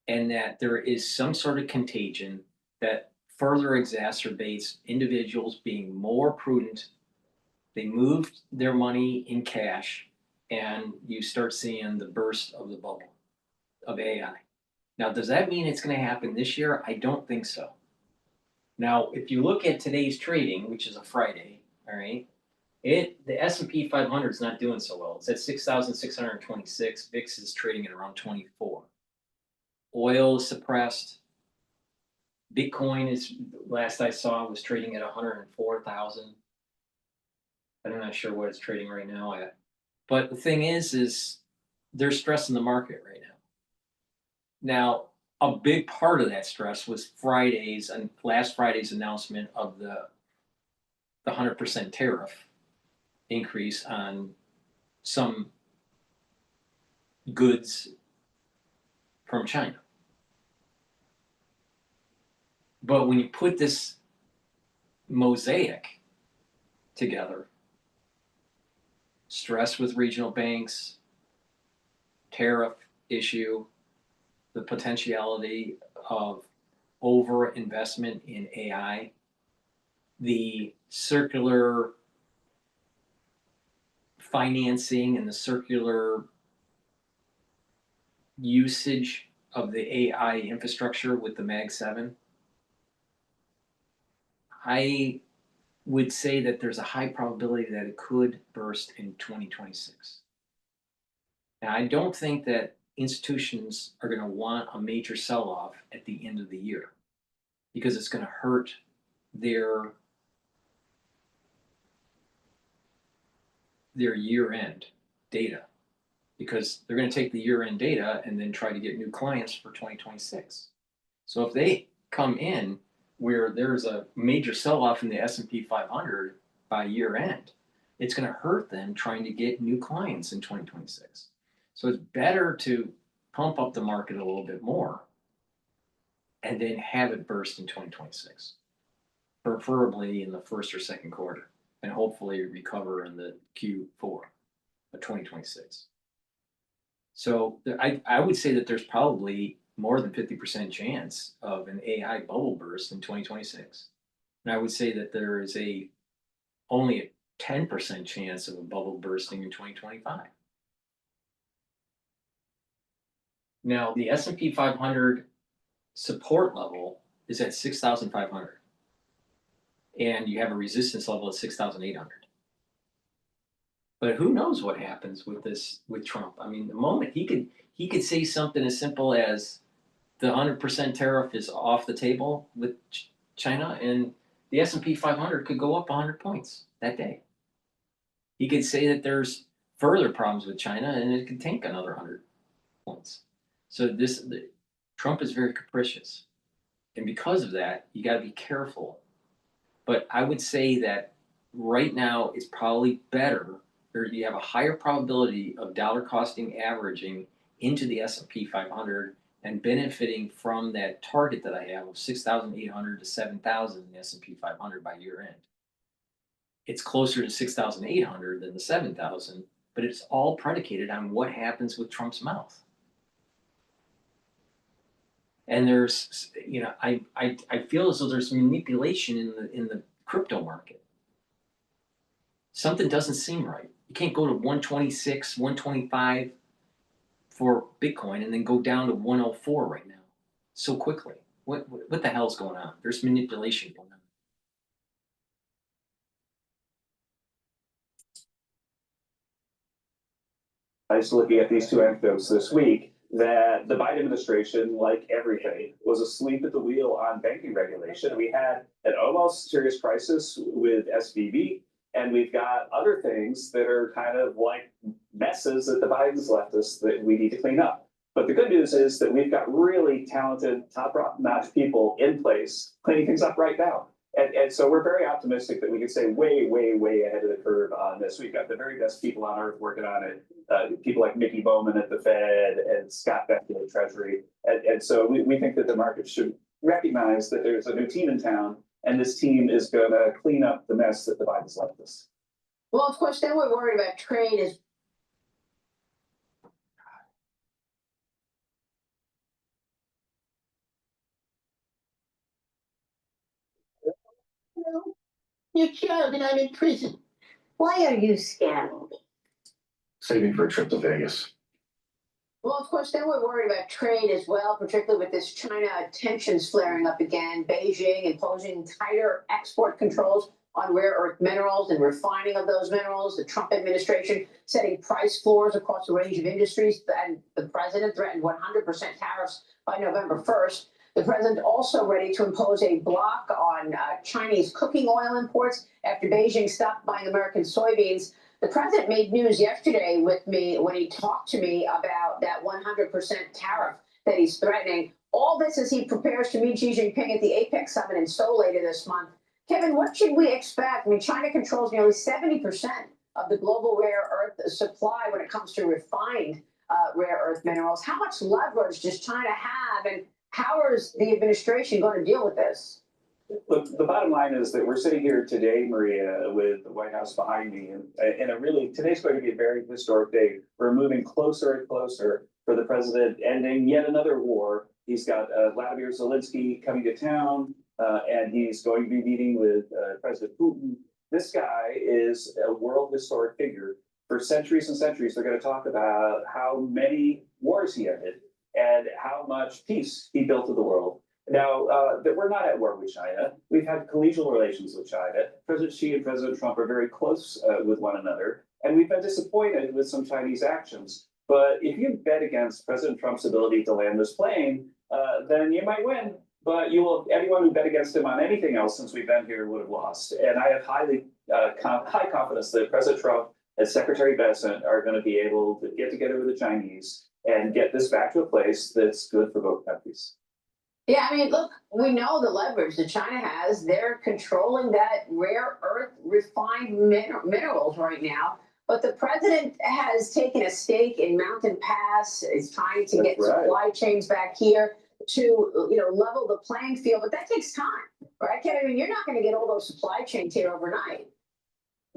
and that there is some sort of contagion that further exacerbates individuals being more prudent. They moved their money in cash, and you start seeing the burst of the bubble of AI. Now, does that mean it's going to happen this year? I don't think so. Now, if you look at today's trading, which is a Friday, all right, the S&P 500 is not doing so well. It's at 6,626. VIX is trading at around 24. Oil is suppressed. Bitcoin is, last I saw, was trading at 104,000. I'm not sure what it's trading right now at. But the thing is there's stress in the market right now. Now, a big part of that stress was last Friday's announcement of the 100% tariff increase on some goods from China. But when you put this mosaic together, stress with regional banks, tariff issue, the potentiality of over investment in AI, the circular financing and the circular usage of the AI infrastructure with the Mag 7, I would say that there's a high probability that it could burst in 2026. Now, I don't think that institutions are going to want a major sell-off at the end of the year because it's going to hurt their year-end data, because they're going to take the year-end data and then try to get new clients for 2026. So if they come in where there's a major sell-off in the S&P 500 by year-end, it's going to hurt them trying to get new clients in 2026. So it's better to pump up the market a little bit more and then have it burst in 2026, preferably in the first or second quarter, and hopefully recover in the Q4 of 2026. So I would say that there's probably more than 50% chance of an AI bubble burst in 2026. And I would say that there is only a 10% chance of a bubble bursting in 2025. Now, the S&P 500 support level is at 6,500. And you have a resistance level at 6,800. But who knows what happens with Trump? I mean, the moment he could say something as simple as the 100% tariff is off the table with China, and the S&P 500 could go up 100 points that day. He could say that there's further problems with China, and it could tank another 100 points. So Trump is very capricious, and because of that, you got to be careful. But I would say that right now it's probably better, or you have a higher probability of dollar costing averaging into the S&P 500 and benefiting from that target that I have of 6,800 to 7,000 in the S&P 500 by year end. It's closer to 6,800 than the 7,000, but it's all predicated on what happens with Trump's mouth. And there's, I feel as though there's manipulation in the crypto market. Something doesn't seem right. You can't go to 126, 125 for Bitcoin and then go down to 104 right now so quickly. What the hell's going on? There's manipulation going on. I was looking at these two anecdotes this week that the Biden administration, like everything, was asleep at the wheel on banking regulation. We had an almost serious crisis with SVB, and we've got other things that are kind of like messes that the Bidens left us that we need to clean up. But the good news is that we've got really talented, top-notch people in place cleaning things up right now. And so we're very optimistic that we can stay way, way, way ahead of the curve on this. We've got the very best people on earth working on it. People like Mickey Bowman at the Fed and Scott Beck at the Treasury. And so we think that the market should recognize that there's a new team in town, and this team is going to clean up the mess that the Bidens left us. Well, of course, then we're worried about trade as Your child and I'm in prison. Why are you scamming me? Saving for a trip to Vegas. Well, of course, then we're worried about trade as well, particularly with this China tensions flaring up again. Beijing imposing tighter export controls on rare earth minerals and refining of those minerals. The Trump administration setting price floors across a range of industries, and the president threatened 100% tariffs by November 1st. The president also ready to impose a block on Chinese cooking oil imports after Beijing stopped buying American soybeans. The president made news yesterday with me when he talked to me about that 100% tariff that he's threatening. All this as he prepares to meet Xi Jinping at the APEC summit in Seoul later this month. Kevin, what should we expect? I mean, China controls nearly 70% of the global rare earth supply when it comes to refined rare earth minerals. How much leverage does China have, and how is the administration going to deal with this? Look, the bottom line is that we're sitting here today, Maria, with the White House behind me, and today's going to be a very historic day. We're moving closer and closer for the president ending yet another war. He's got Vladimir Zelensky coming to town, and he's going to be meeting with President Putin. This guy is a world historic figure. For centuries and centuries, they're going to talk about how many wars he ended and how much peace he built in the world. Now, that we're not at war with China. We've had collegial relations with China. President Xi and President Trump are very close with one another, and we've been disappointed with some Chinese actions. But if you bet against President Trump's ability to land this plane, then you might win. But anyone who bet against him on anything else since we've been here would have lost. And I have high confidence that President Trump and Secretary Bessent are going to be able to get together with the Chinese and get this back to a place that's good for both countries. Yeah, I mean, look, we know the leverage that China has. They're controlling that rare earth refined minerals right now. But the president has taken a stake in Mountain Pass, is trying to get supply chains back here to, level the playing field. But that takes time, right, Kevin? I mean, you're not going to get all those supply chains here overnight.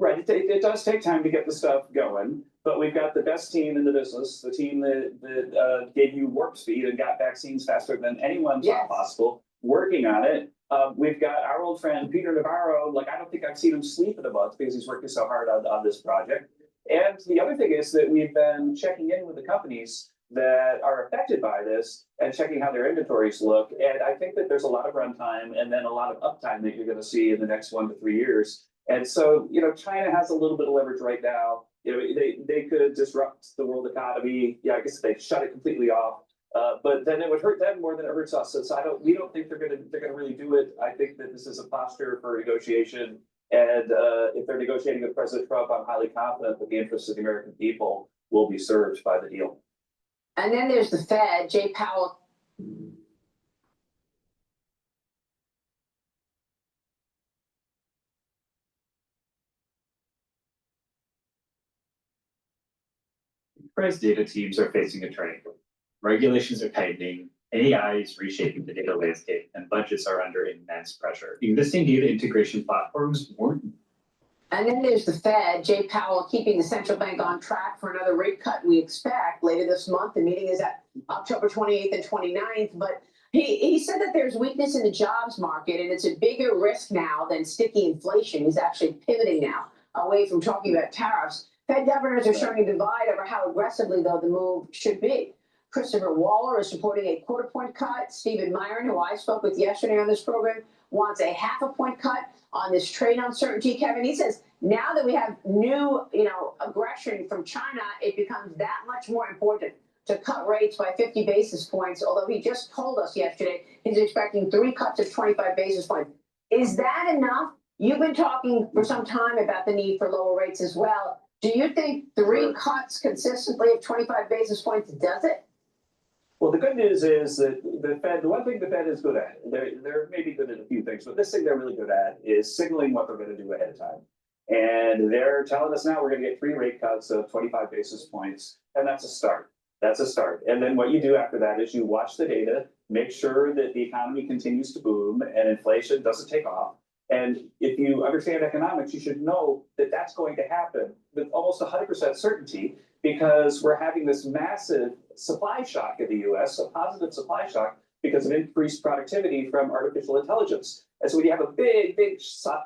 Right, it does take time to get the stuff going, but we've got the best team in the business, the team that gave you warp speed and got vaccines faster than anyone thought possible, working on it. We've got our old friend Peter Navarro. Like, I don't think I've seen him sleep in a month because he's working so hard on this project. And the other thing is that we've been checking in with the companies that are affected by this and checking how their inventories look. And I think that there's a lot of runtime and then a lot of uptime that you're going to see in the next 1 to 3 years. And so, China has a little bit of leverage right now. They could disrupt the world economy. Yeah, I guess if they shut it completely off. But then it would hurt them more than it hurts us. So we don't think they're gonna really do it. I think that this is a posture for negotiation. And if they're negotiating with President Trump, I'm highly confident that the interests of the American people will be served by the deal. And then there's the Fed, Jay Powell. Enterprise data teams are facing a turning point. Regulations are tightening, AI is reshaping the data landscape, and budgets are under immense pressure. Existing data integration platforms weren't. And then there's the Fed, Jay Powell, keeping the central bank on track for another rate cut we expect later this month. The meeting is at October 28th and 29th. But he said that there's weakness in the jobs market, and it's a bigger risk now than sticky inflation. He's actually pivoting now away from talking about tariffs. Fed governors are showing a divide over how aggressively, though, the move should be. Christopher Waller is supporting a quarter-point cut. Stephen Myron, who I spoke with yesterday on this program, wants a half-a-point cut on this trade uncertainty. Kevin, he says now that we have new, aggression from China, it becomes that much more important to cut rates by 50 basis points, although he just told us yesterday he's expecting 3 cuts of 25 basis points. Is that enough? You've been talking for some time about the need for lower rates as well. Do you think 3 cuts consistently of 25 basis points does it? Well, the good news is that the Fed, the one thing the Fed is good at, they're maybe good at a few things, but this thing they're really good at is signaling what they're going to do ahead of time. And they're telling us now we're going to get 3 rate cuts of 25 basis points, and that's a start. That's a start. And then what you do after that is you watch the data, make sure that the economy continues to boom and inflation doesn't take off. And if you understand economics, you should know that that's going to happen with almost 100% certainty, because we're having this massive supply shock in the US, a positive supply shock because of increased productivity from artificial intelligence. And so when you have a big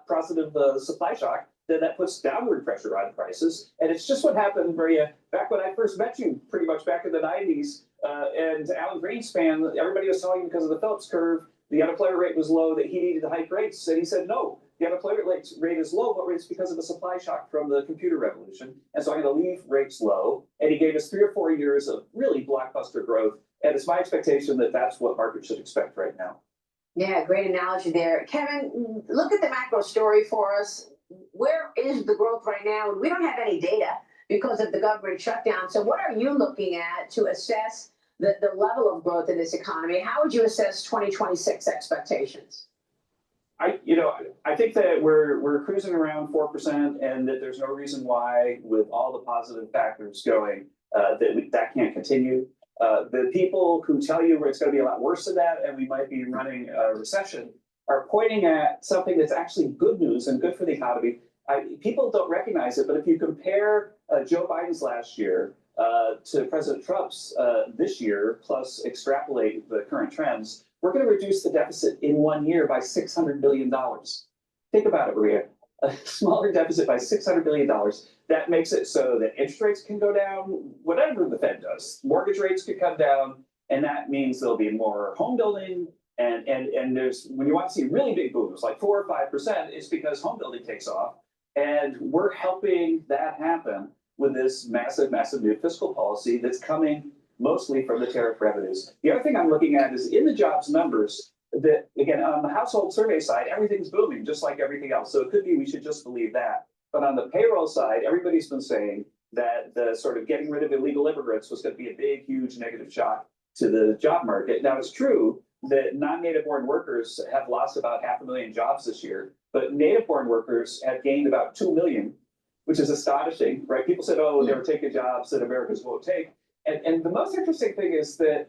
positive supply shock, then that puts downward pressure on prices. And it's just what happened, Maria, back when I first met you, pretty much back in the 90s, and Alan Greenspan, everybody was telling him because of the Phillips curve, the unemployment rate was low, that he needed to hike rates. And he said, no, the unemployment rate is low, but it's because of the supply shock from the computer revolution. And so I'm going to leave rates low. And he gave us 3 or 4 years of really blockbuster growth. And it's my expectation that that's what markets should expect right now. Yeah, great analogy there. Kevin, look at the macro story for us. Where is the growth right now? And we don't have any data because of the government shutdown. So what are you looking at to assess the level of growth in this economy? How would you assess 2026 expectations? I think that we're cruising around 4%, and that there's no reason why, with all the positive factors going, that can't continue. The people who tell you it's gonna be a lot worse than that, and we might be running a recession, are pointing at something that's actually good news and good for the economy. People don't recognize it, but if you compare Joe Biden's last year to President Trump's this year, plus extrapolate the current trends, we're going to reduce the deficit in 1 year by $600 billion. Think about it, Maria. A smaller deficit by $600 billion. That makes it so that interest rates can go down, whatever the Fed does. Mortgage rates could come down, and that means there'll be more home building. And there's, when you want to see really big booms, like 4 or 5%, it's because home building takes off. And we're helping that happen with this massive, massive new fiscal policy that's coming mostly from the tariff revenues. The other thing I'm looking at is in the jobs numbers that, again, on the household survey side, everything's booming just like everything else. So it could be we should just believe that. But on the payroll side, everybody's been saying that the sort of getting rid of illegal immigrants was going to be a big, huge negative shock to the job market. Now, it's true that non-native born workers have lost about 500,000 jobs this year, but native born workers have gained about 2 million, which is astonishing, right? People said, oh, they were taking jobs that Americans won't take. And the most interesting thing is that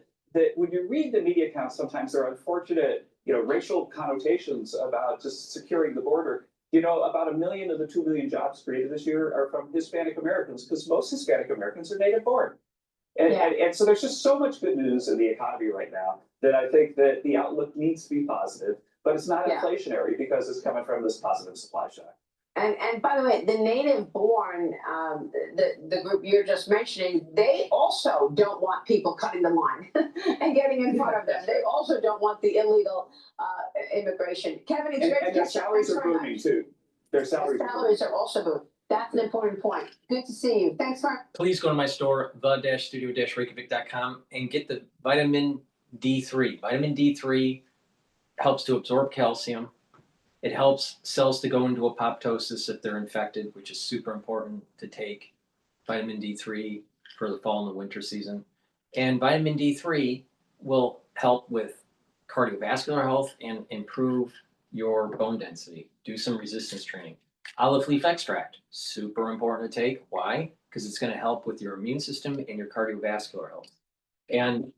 when you read the media accounts, sometimes there are unfortunate, racial connotations about just securing the border. About 1 million of the 2 million jobs created this year are from Hispanic Americans, because most Hispanic Americans are native born. And so there's just so much good news in the economy right now that I think that the outlook needs to be positive, but it's not inflationary because it's coming from this positive supply shock. And by the way, the native born, the group you're just mentioning, they also don't want people cutting the line and getting in front of them. They also don't want the illegal immigration. Kevin, it's great to their get you. salaries are booming too. Their salaries are also booming. That's an important point. Good to see you. Thanks, Mark. Please go to my store, the-studio-reykjavik.com, and get the vitamin D3. Vitamin D3 helps to absorb calcium. It helps cells to go into apoptosis if they're infected, which is super important to take vitamin D3 for the fall and the winter season. And vitamin D3 will help with cardiovascular health and improve your bone density. Do some resistance training. Olive leaf extract, super important to take. Why? Because it's going to help with your immune system and your cardiovascular health. And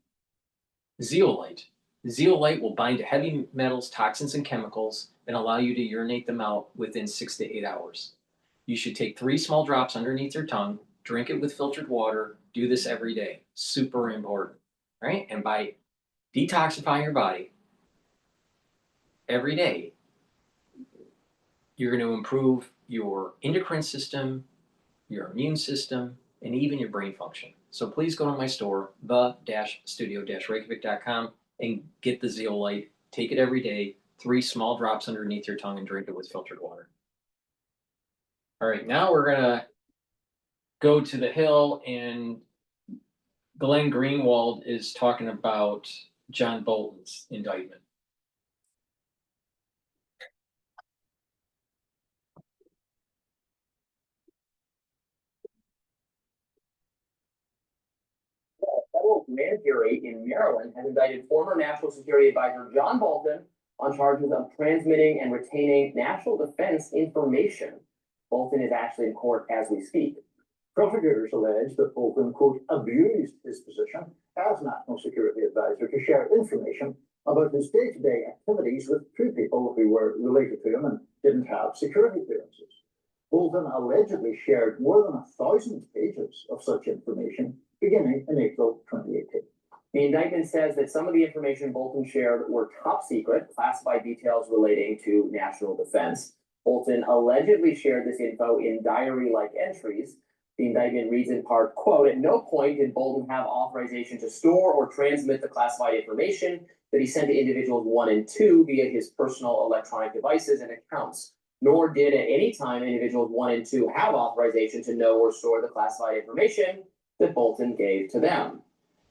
zeolite. Zeolite will bind to heavy metals, toxins, and chemicals and allow you to urinate them out within 6 to 8 hours. You should take 3 small drops underneath your tongue, drink it with filtered water, do this every day. Super important, right? And by detoxifying your body every day, you're going to improve your endocrine system, your immune system, and even your brain function. So please go to my store, the-studio-reykjavik.com, and get the zeolite. Take it every day, 3 small drops underneath your tongue, and drink it with filtered water. All right, now we're going to go to the Hill, and Glenn Greenwald is talking about John Bolton's indictment. Federal grand jury in Maryland has indicted former National Security Advisor John Bolton on charges of transmitting and retaining national defense information. Bolton is actually in court as we speak. Prosecutors allege that Bolton, quote, abused his position as National Security Advisor to share information about his day-to-day activities with 2 people who were related to him and didn't have security clearances. Bolton allegedly shared more than 1,000 pages of such information beginning in April 2018. The indictment says that some of the information Bolton shared were top secret, classified details relating to national defense. Bolton allegedly shared this info in diary-like entries. The indictment reads in part, quote, at no point did Bolton have authorization to store or transmit the classified information that he sent to individuals 1 and 2 via his personal electronic devices and accounts, nor did at any time individuals 1 and 2 have authorization to know or store the classified information that Bolton gave to them.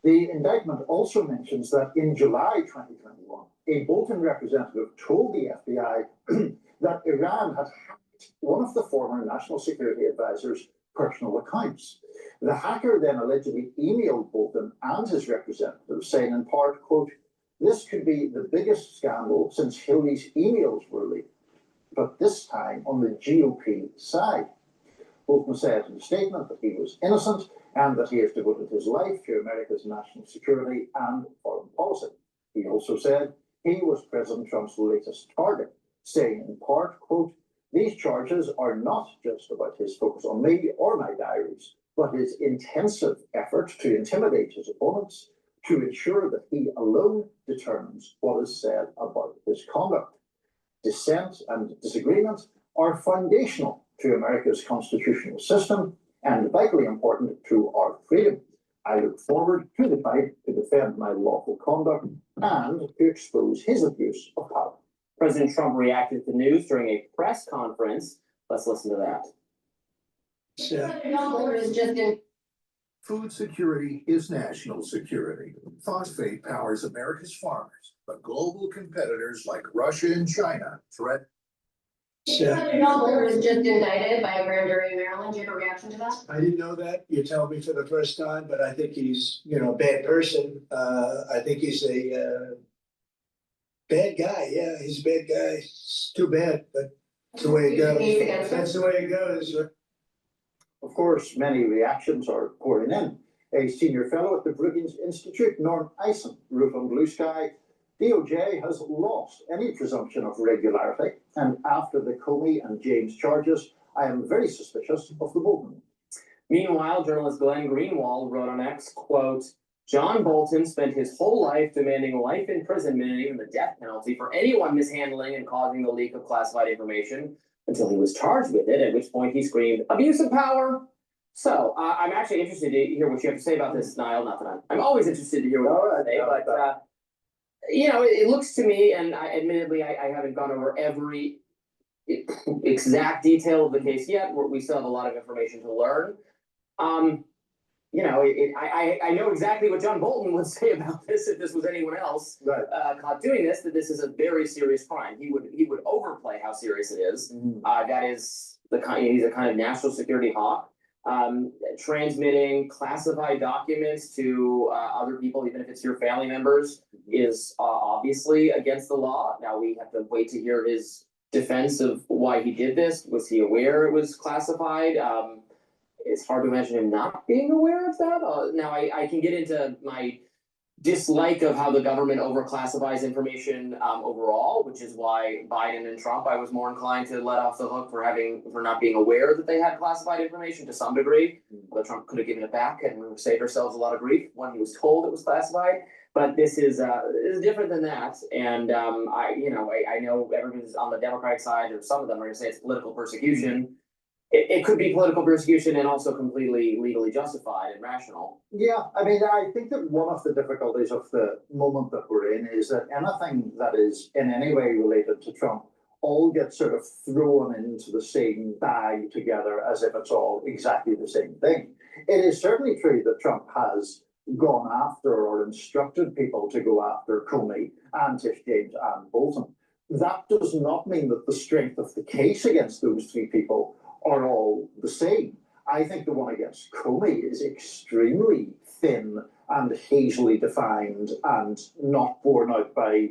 The indictment also mentions that in July 2021, a Bolton representative told the FBI that Iran had hacked one of the former National Security Advisor's personal accounts. The hacker then allegedly emailed Bolton and his representative saying in part, quote, this could be the biggest scandal since Hillary's emails were leaked, but this time on the GOP side. Bolton said in a statement that he was innocent and that he has devoted his life to America's national security and foreign policy. He also said he was President Trump's latest target, saying in part, quote, "These charges are not just about his focus on me or my diaries, but his intensive effort to intimidate his opponents, to ensure that he alone determines what is said about his conduct. Dissent and disagreement are foundational to America's constitutional system and vitally important to our freedom. I look forward to the fight to defend my lawful conduct and to expose his abuse of power." President Trump reacted to the news during a press conference. Let's listen to that. Food security is national security. Phosphate powers America's farmers, but global competitors like Russia and China threaten. Senator was just indicted by a grand jury in Maryland. Do you have a reaction to that? I didn't know that. You tell me for the first time, but I think he's, a bad person. I think he's a bad guy. Yeah, he's a bad guy. It's too bad, but that's the way it goes. That's the way it goes. Of course, many reactions are pouring in. A senior fellow at the Brookings Institute, Norm Eisen, wrote on Blue Sky, DOJ has lost any presumption of regularity, and after the Comey and James charges, I am very suspicious of the Bolton. Meanwhile, journalist Glenn Greenwald wrote on X, quote, "John Bolton spent his whole life demanding life imprisonment and even the death penalty for anyone mishandling and causing the leak of classified information until he was charged with it, at which point he screamed, 'Abuse of power!'" So, I'm actually interested to hear what you have to say about this, Niall. Not that I'm always interested to hear what you have to say, but it looks to me, and admittedly, I haven't gone over every exact detail of the case yet. We still have a lot of information to learn. I know exactly what John Bolton would say about this if this was anyone else caught doing this. That this is a very serious crime. He would overplay how serious it is. That is he's a kind of national security hawk. Transmitting classified documents to other people, even if it's your family members, is obviously against the law. Now we have to wait to hear his defense of why he did this. Was he aware it was classified? It's hard to imagine him not being aware of that. Now I can get into my dislike of how the government overclassifies information overall, which is why Biden and Trump, I was more inclined to let off the hook for not being aware that they had classified information to some degree. Although Trump could have given it back and we saved ourselves a lot of grief when he was told it was classified. But this is different than that. And I know everyone's on the Democratic side, or some of them are going to say it's political persecution. It could be political persecution and also completely legally justified and rational. Yeah, I mean, I think that one of the difficulties of the moment that we're in is that anything that is in any way related to Trump all gets sort of thrown into the same bag together as if it's all exactly the same thing. It is certainly true that Trump has gone after or instructed people to go after Comey and Tish James and Bolton. That does not mean that the strength of the case against those three people are all the same. I think the one against Comey is extremely thin and hazily defined and not borne out by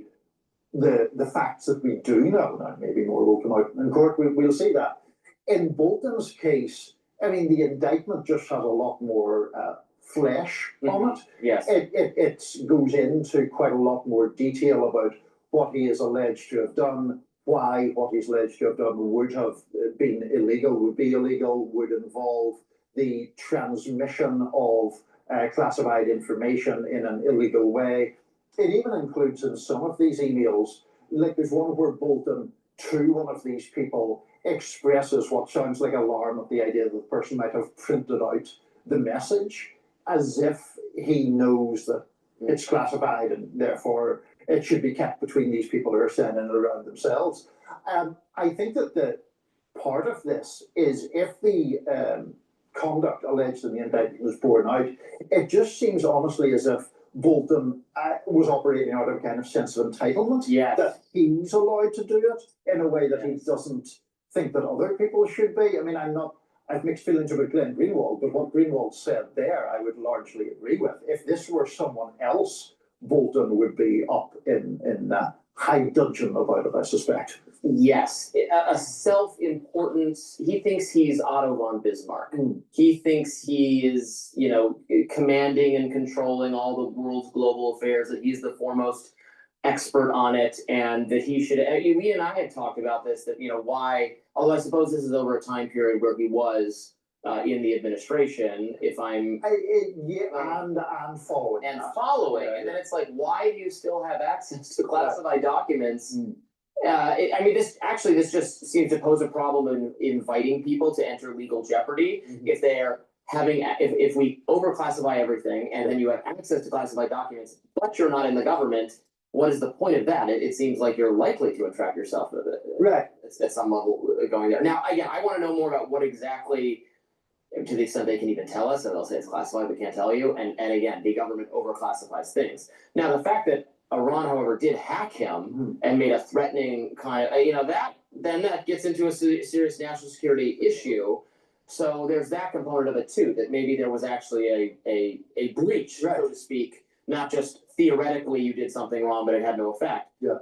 the facts that we do know. Now, maybe more will come out in court, we'll see that. In Bolton's case, I mean, the indictment just has a lot more flesh on it. Yes. It goes into quite a lot more detail about what he is alleged to have done, why what he's alleged to have done would have been illegal, would be illegal, would involve the transmission of classified information in an illegal way. It even includes in some of these emails, like there's one where Bolton to one of these people expresses what sounds like alarm at the idea that the person might have printed out the message as if he knows that it's classified and therefore it should be kept between these people who are sending it around themselves. I think that the part of this is if the conduct alleged in the indictment was borne out, it just seems honestly as if Bolton was operating out of a kind of sense of entitlement, that he's allowed to do it in a way that he doesn't think that other people should be. I mean, I've mixed feelings about Glenn Greenwald, but what Greenwald said there, I would largely agree with. If this were someone else, Bolton would be up in high dudgeon about it, I suspect. Yes, a self-importance. He thinks he's Otto von Bismarck. He thinks he is, you know, commanding and controlling all the world's global affairs, that he's the foremost expert on it, and that he should. We and I had talked about this, that, you know, why, although I suppose this is over a time period where he was in the administration, if I'm and following and then it's like, why do you still have access to classified documents? I mean, this just seems to pose a problem in inviting people to enter legal jeopardy if they're having, if we overclassify everything and then you have access to classified documents, but you're not in the government. What is the point of that? It seems like you're likely to entrap yourself at some level going there. Now, again, I want to know more about what exactly, to the extent they can even tell us, and they'll say it's classified, we can't tell you. And again, the government overclassifies things. Now, the fact that Iran, however, did hack him and made a threatening kind of, you know, that gets into a serious national security issue. So there's that component of it too, that maybe there was actually a breach, so to speak, not just theoretically you did something wrong, but it had no effect. Yeah.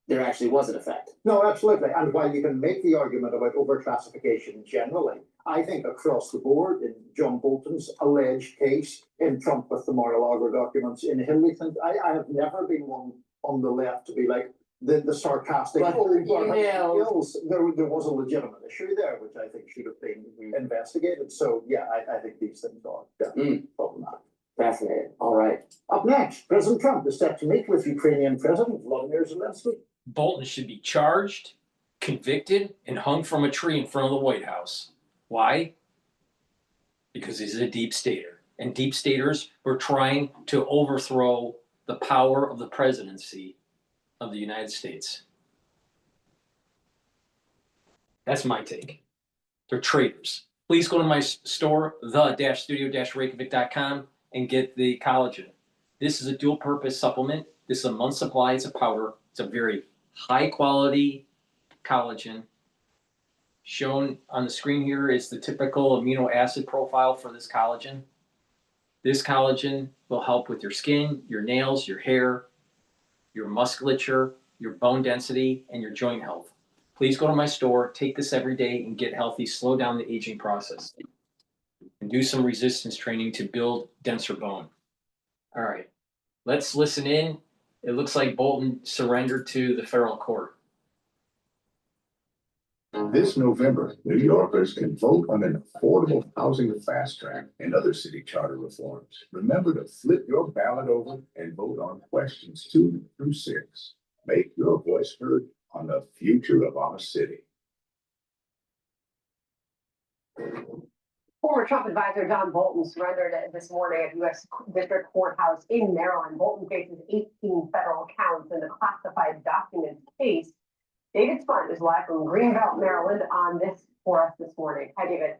There actually was an effect. No, absolutely. And while you can make the argument about overclassification generally, I think across the board, in John Bolton's alleged case, in Trump with the Mar-a-Lago documents, in Hillary Clinton, I have never been one on the left to be like the sarcastic, there was a legitimate issue there, which I think should have been investigated. So yeah, I think these things are problematic. Fascinating. All right. Up next, President Trump is set to meet with Ukrainian President Vladimir Zelensky. Bolton should be charged, convicted, and hung from a tree in front of the White House. Why? Because he's a deep stater. And deep staters were trying to overthrow the power of the presidency of the United States. That's my take. They're traitors. Please go to my store, the-studio-reykjavik.com, and get the collagen. This is a dual purpose supplement. This is a month's supply. It's a powder. It's a very high quality collagen. Shown on the screen here is the typical amino acid profile for this collagen. This collagen will help with your skin, your nails, your hair, your musculature, your bone density, and your joint health. Please go to my store, take this every day, and get healthy. Slow down the aging process. And do some resistance training to build denser bone. All right, let's listen in. It looks like Bolton surrendered to the federal court. This November, New Yorkers can vote on an affordable housing fast track and other city charter reforms. Remember to flip your ballot over and vote on questions 2 through 6. Make your voice heard on the future of our city. Former Trump advisor John Bolton surrendered this morning at U.S. District Courthouse in Maryland. Bolton faces 18 federal counts in the classified documents case. David Spunt is live from Greenbelt, Maryland on this for us this morning. Hi, David.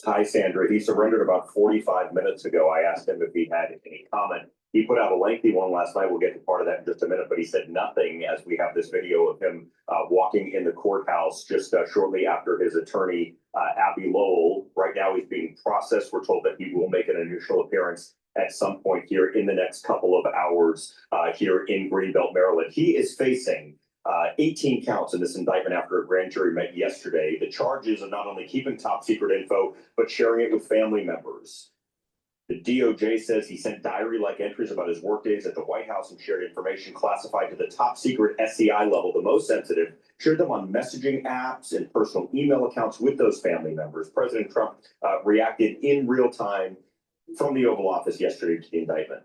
Hi, Sandra. He surrendered about 45 minutes ago. I asked him if he had any comment. He put out a lengthy one last night. We'll get to part of that in just a minute, but he said nothing as we have this video of him walking in the courthouse just shortly after his attorney, Abby Lowell. Right now he's being processed. We're told that he will make an initial appearance at some point here in the next couple of hours here in Greenbelt, Maryland. He is facing 18 counts in this indictment after a grand jury met yesterday. The charges of not only keeping top secret info, but sharing it with family members. The DOJ says he sent diary-like entries about his workdays at the White House and shared information classified to the top secret SCI level, the most sensitive, shared them on messaging apps and personal email accounts with those family members. President Trump reacted in real time from the Oval Office yesterday to the indictment.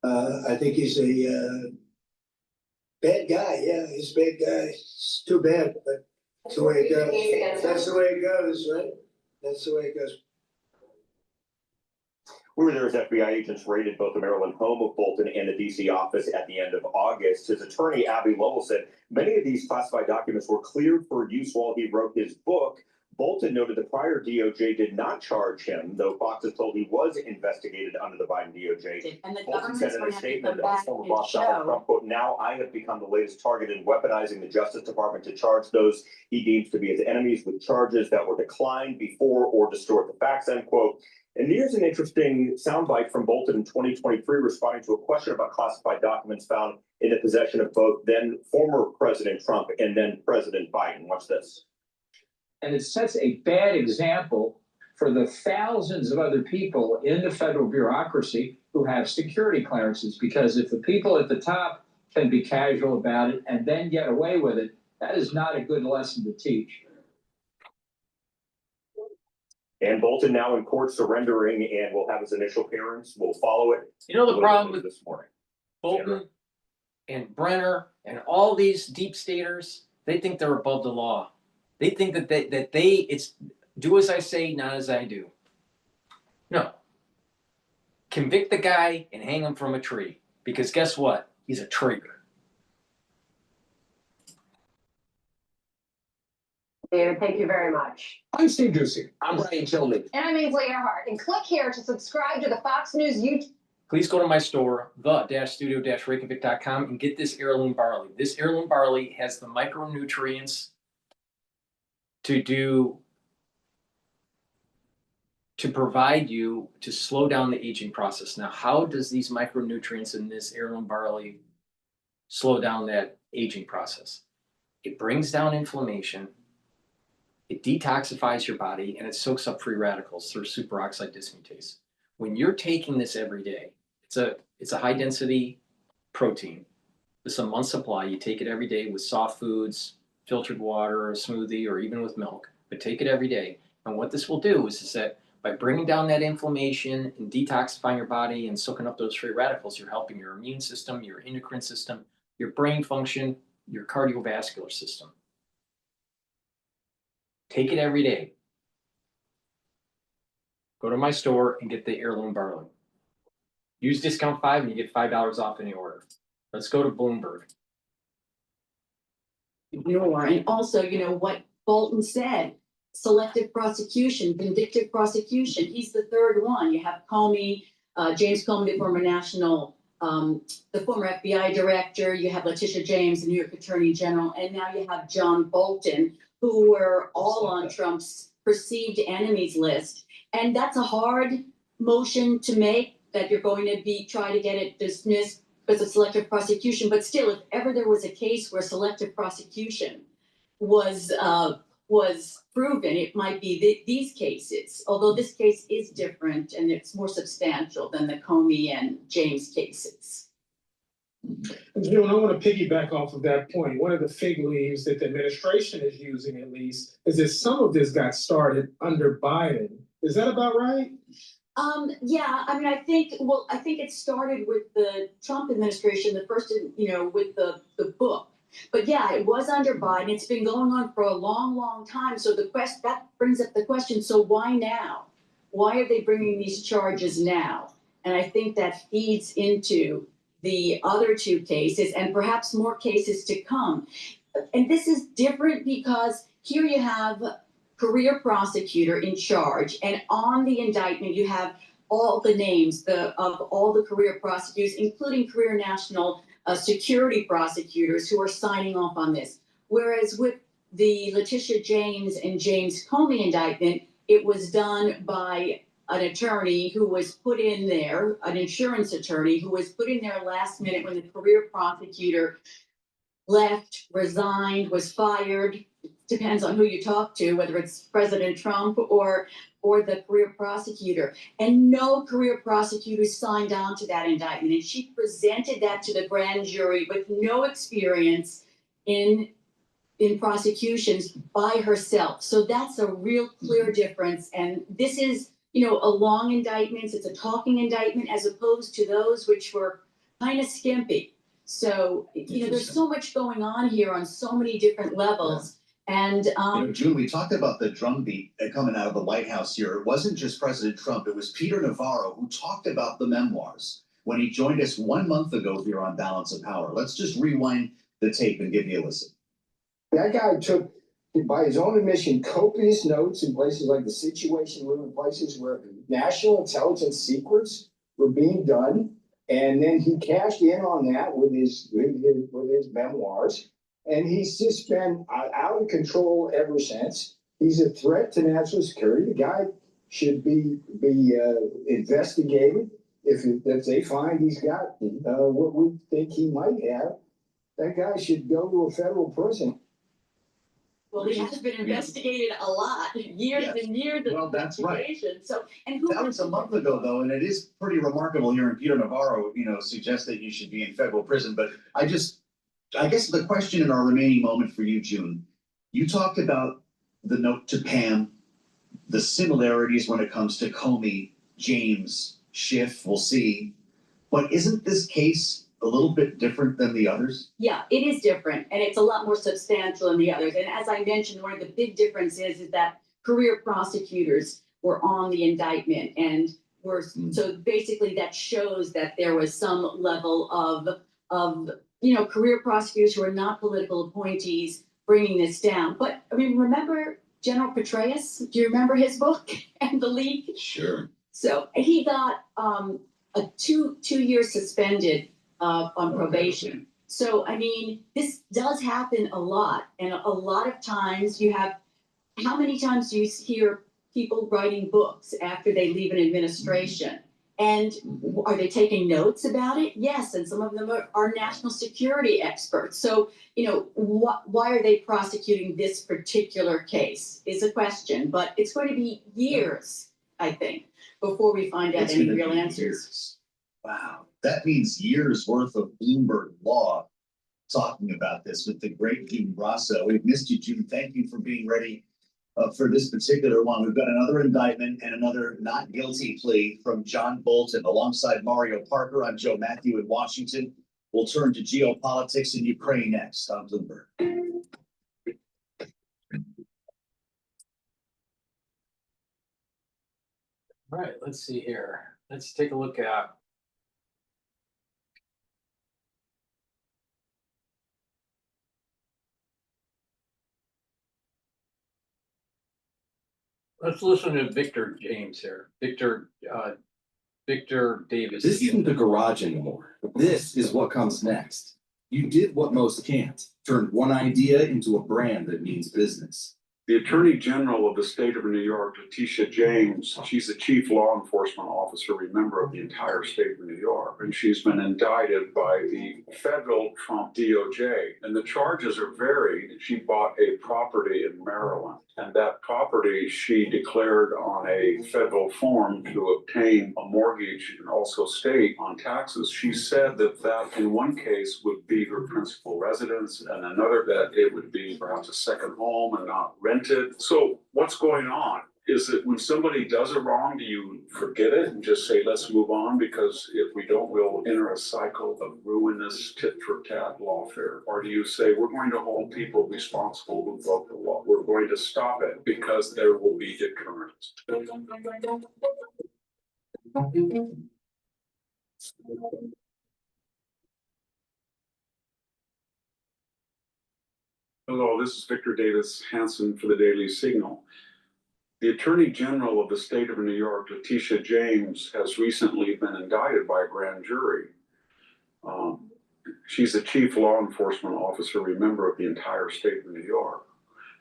I think he's a bad guy. Yeah, he's a bad guy. It's too bad, but that's the way it goes. That's the way it goes, right? That's the way it goes. We were there as FBI agents raided both the Maryland home of Bolton and the D.C. office at the end of August. His attorney, Abby Lowell, said many of these classified documents were cleared for use while he wrote his book, Bolton noted the prior DOJ did not charge him, though Fox is told he was investigated under the Biden DOJ. And the Bolton government's said in going a to have to statement come that back his former and boss Donald show. Trump, quote, "Now I have become the latest target in weaponizing the Justice Department to charge those he deems to be his enemies with charges that were declined before or distort the facts," end quote. And here's an interesting soundbite from Bolton in 2023 responding to a question about classified documents found in the possession of both then former President Trump and then President Biden. Watch this. And it sets a bad example for the thousands of other people in the federal bureaucracy who have security clearances, because if the people at the top can be casual about it and then get away with it, that is not a good lesson to teach. And Bolton now in court surrendering and will have his initial appearance. We'll follow it. You know the problem with this morning. Bolton and Brenner and all these deep staters, they think they're above the law. They think that it's do as I say, not as I do. No. Convict the guy and hang him from a tree. Because guess what? He's a traitor. David, thank you very much. I'm Steve Ducey. I'm Brian Tillman. And I'm Ainsley Earhart. And click here to subscribe to the Fox News YouTube. Please go to my store, the-studio-reykjavik.com, and get this heirloom barley. This heirloom barley has the micronutrients to provide you to slow down the aging process. Now, how does these micronutrients in this heirloom barley slow down that aging process? It brings down inflammation, it detoxifies your body, and it soaks up free radicals through superoxide dismutase. When you're taking this every day, it's a high density protein. This is a month's supply. You take it every day with soft foods, filtered water, a smoothie, or even with milk, but take it every day. And what this will do is that by bringing down that inflammation and detoxifying your body and soaking up those free radicals, you're helping your immune system, your endocrine system, your brain function, your cardiovascular system. Take it every day. Go to my store and get the heirloom barley. Use discount 5 and you get $5 off any order. Let's go to Bloomberg. And also, what Bolton said, selective prosecution, vindictive prosecution. He's the third one. You have Comey, James Comey, the former the former FBI director. You have Letitia James, the New York Attorney General, and now you have John Bolton, who were all on Trump's perceived enemies list. And that's a hard motion to make, that you're going to try to get it dismissed because of selective prosecution. But still, if ever there was a case where selective prosecution was proven, it might be these cases, although this case is different and it's more substantial than the Comey and James cases. I want to piggyback off of that point. One of the fig leaves that the administration is using, at least, is that some of this got started under Biden. Is that about right? Yeah, I think it started with the Trump administration, the first, with the book. But yeah, it was under Biden. It's been going on for a long, long time. So that brings up the question, so why now? Why are they bringing these charges now? And I think that feeds into the other two cases and perhaps more cases to come. And this is different because here you have career prosecutor in charge, and on the indictment you have all the names of all the career prosecutors, including career national security prosecutors who are signing off on this. Whereas with the Letitia James and James Comey indictment, it was done by an attorney who was put in there, an insurance attorney who was put in there last minute when the career prosecutor left, resigned, was fired. Depends on who you talk to, whether it's President Trump or the career prosecutor. And no career prosecutor signed on to that indictment. And she presented that to the grand jury with no experience in prosecutions by herself. So that's a real clear difference. And this is, a long indictment. It's a talking indictment as opposed to those which were kind of skimpy. So, there's so much going on here on so many different levels. And June, we talked about the drumbeat coming out of the White House here. It wasn't just President Trump. It was Peter Navarro who talked about the memoirs when he joined us 1 month ago here on Balance of Power. Let's just rewind the tape and give you a listen. That guy took by his own admission, copious notes in places like the Situation Room, in places where national intelligence secrets were being done. And then he cashed in on that with his memoirs. And he's just been out of control ever since. He's a threat to national security. The guy should be investigated. If they find he's got what we think he might have, that guy should go to a federal prison. Well, he has been investigated a lot, years and years of That's right. investigation. So, and who That was a month ago, though, and it is pretty remarkable hearing Peter Navarro, suggest that you should be in federal prison. But I guess the question in our remaining moment for you, June, you talked about the note to Pam, the similarities when it comes to Comey, James, Schiff, we'll see. But isn't this case a little bit different than the others? Yeah, it is different, and it's a lot more substantial than the others. And as I mentioned, one of the big differences is that career prosecutors were on the indictment and were, so basically that shows that there was some level of career prosecutors who are not political appointees bringing this down. But I mean, remember General Petraeus? Do you remember his book and the leak? Sure. So he got a two years suspended on probation. So, I mean, this does happen a lot. And a lot of times you have, how many times do you hear people writing books after they leave an administration? And are they taking notes about it? Yes. And some of them are national security experts. So, why are they prosecuting this particular case is a question. But it's going to be years, I think, before we find out any real answers. Wow. That means years worth of Bloomberg Law talking about this with the great June Brasso. We've missed you, June. Thank you for being ready for this particular one. We've got another indictment and another not guilty plea from John Bolton. Alongside Mario Parker, I'm Joe Matthew in Washington. We'll turn to geopolitics in Ukraine next on Bloomberg. All right, let's see here. Let's take a look at let's listen to Victor James here. Victor Davis. This isn't the garage anymore. This is what comes next. You did what most can't. Turned one idea into a brand that means business. The Attorney General of the state of New York, Letitia James, she's the chief law enforcement officer, remember, of the entire state of New York. And she's been indicted by the federal Trump DOJ. And the charges are varied. She bought a property in Maryland. And that property she declared on a federal form to obtain a mortgage and also state on taxes. She said that in one case would be her principal residence and another that it would be perhaps a second home and not rented. So what's going on? Is that when somebody does it wrong, do you forget it and just say, let's move on? Because if we don't, we'll enter a cycle of ruinous tit-for-tat lawfare. Or do you say, we're going to hold people responsible who broke the law. We're going to stop it because there will be deterrence. Hello, this is Victor Davis Hansen for the Daily Signal. The Attorney General of the state of New York, Letitia James, has recently been indicted by a grand jury. She's the chief law enforcement officer, remember, of the entire state of New York.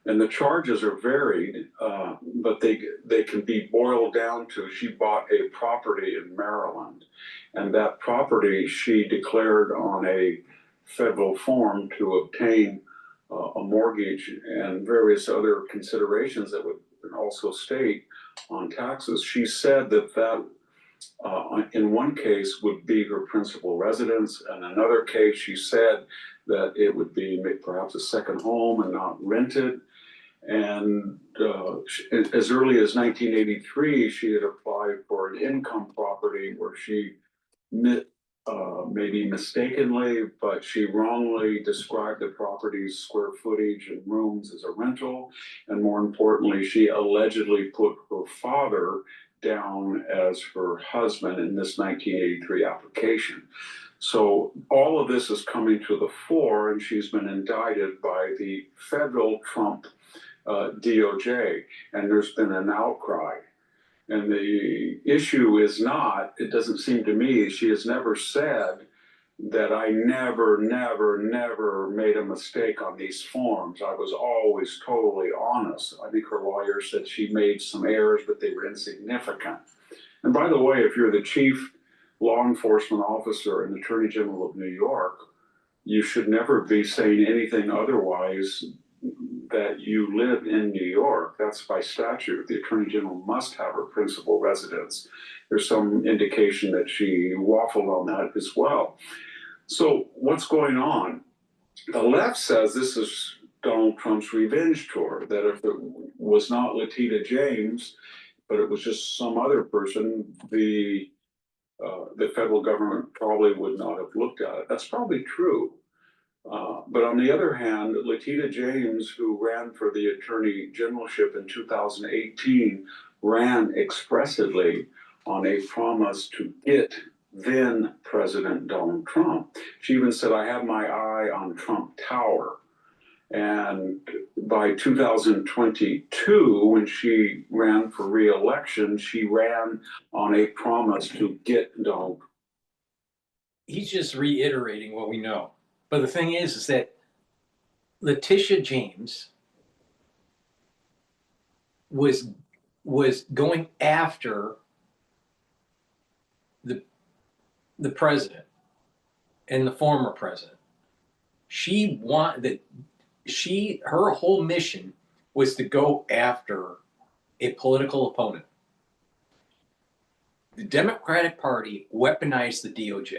And the charges are varied, but they can be boiled down to she bought a property in Maryland. And that property she declared on a federal form to obtain a mortgage and various other considerations that would also state on taxes. She said that in one case would be her principal residence, and another case she said that it would be perhaps a second home and not rented. And as early as 1983, she had applied for an income property where she maybe mistakenly, but she wrongly described the property's square footage and rooms as a rental. And more importantly, she allegedly put her father down as her husband in this 1983 application. So all of this is coming to the fore, and she's been indicted by the federal Trump DOJ, and there's been an outcry. And the issue is not, it doesn't seem to me, she has never said that I never made a mistake on these forms. I was always totally honest. I think her lawyer said she made some errors, but they were insignificant. And by the way, if you're the chief law enforcement officer and Attorney General of New York, you should never be saying anything otherwise that you live in New York. That's by statute. The Attorney General must have her principal residence. There's some indication that she waffled on that as well. So what's going on? The left says this is Donald Trump's revenge tour, that if it was not Letitia James, but it was just some other person, the federal government probably would not have looked at it. That's probably true. But on the other hand, Letitia James, who ran for the Attorney Generalship in 2018, ran expressively on a promise to get then President Donald Trump. She even said, I have my eye on Trump Tower. And by 2022, when she ran for re-election, she ran on a promise to get Donald. He's just reiterating what we know. But the thing is that Letitia James was going after the president and the former president. She wanted that her whole mission was to go after a political opponent. The Democratic Party weaponized the DOJ.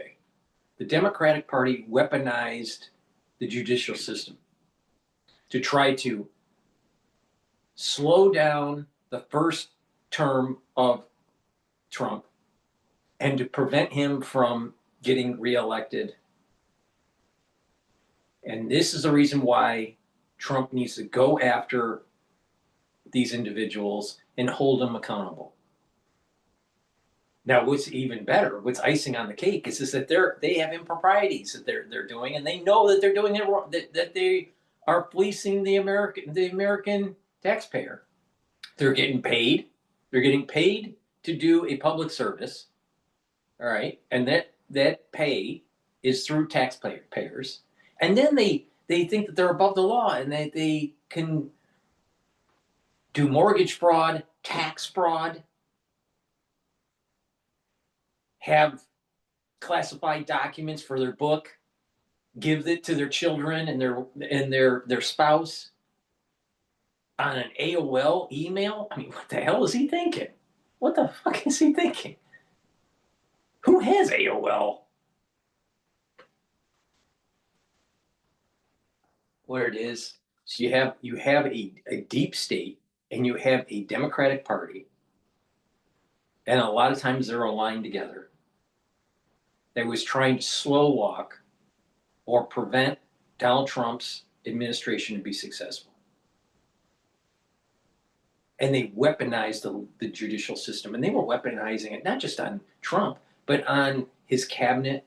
The Democratic Party weaponized the judicial system to try to slow down the first term of Trump and to prevent him from getting reelected. And this is the reason why Trump needs to go after these individuals and hold them accountable. Now, what's even better, what's icing on the cake, is that they have improprieties that they're doing, and they know that they're doing it wrong, that they are fleecing the American taxpayer. They're getting paid. They're getting paid to do a public service, all right, and that pay is through taxpayers. And then they think that they're above the law and that they can do mortgage fraud, tax fraud, have classified documents for their book, give it to their children and their spouse on an AOL email. I mean, what the hell is he thinking? What the fuck is he thinking? Who has AOL? Where it is, so you have a deep state and you have a Democratic Party, and a lot of times they're aligned together, that was trying to slow walk or prevent Donald Trump's administration to be successful. And they weaponized the judicial system, and they were weaponizing it not just on Trump, but on his cabinet,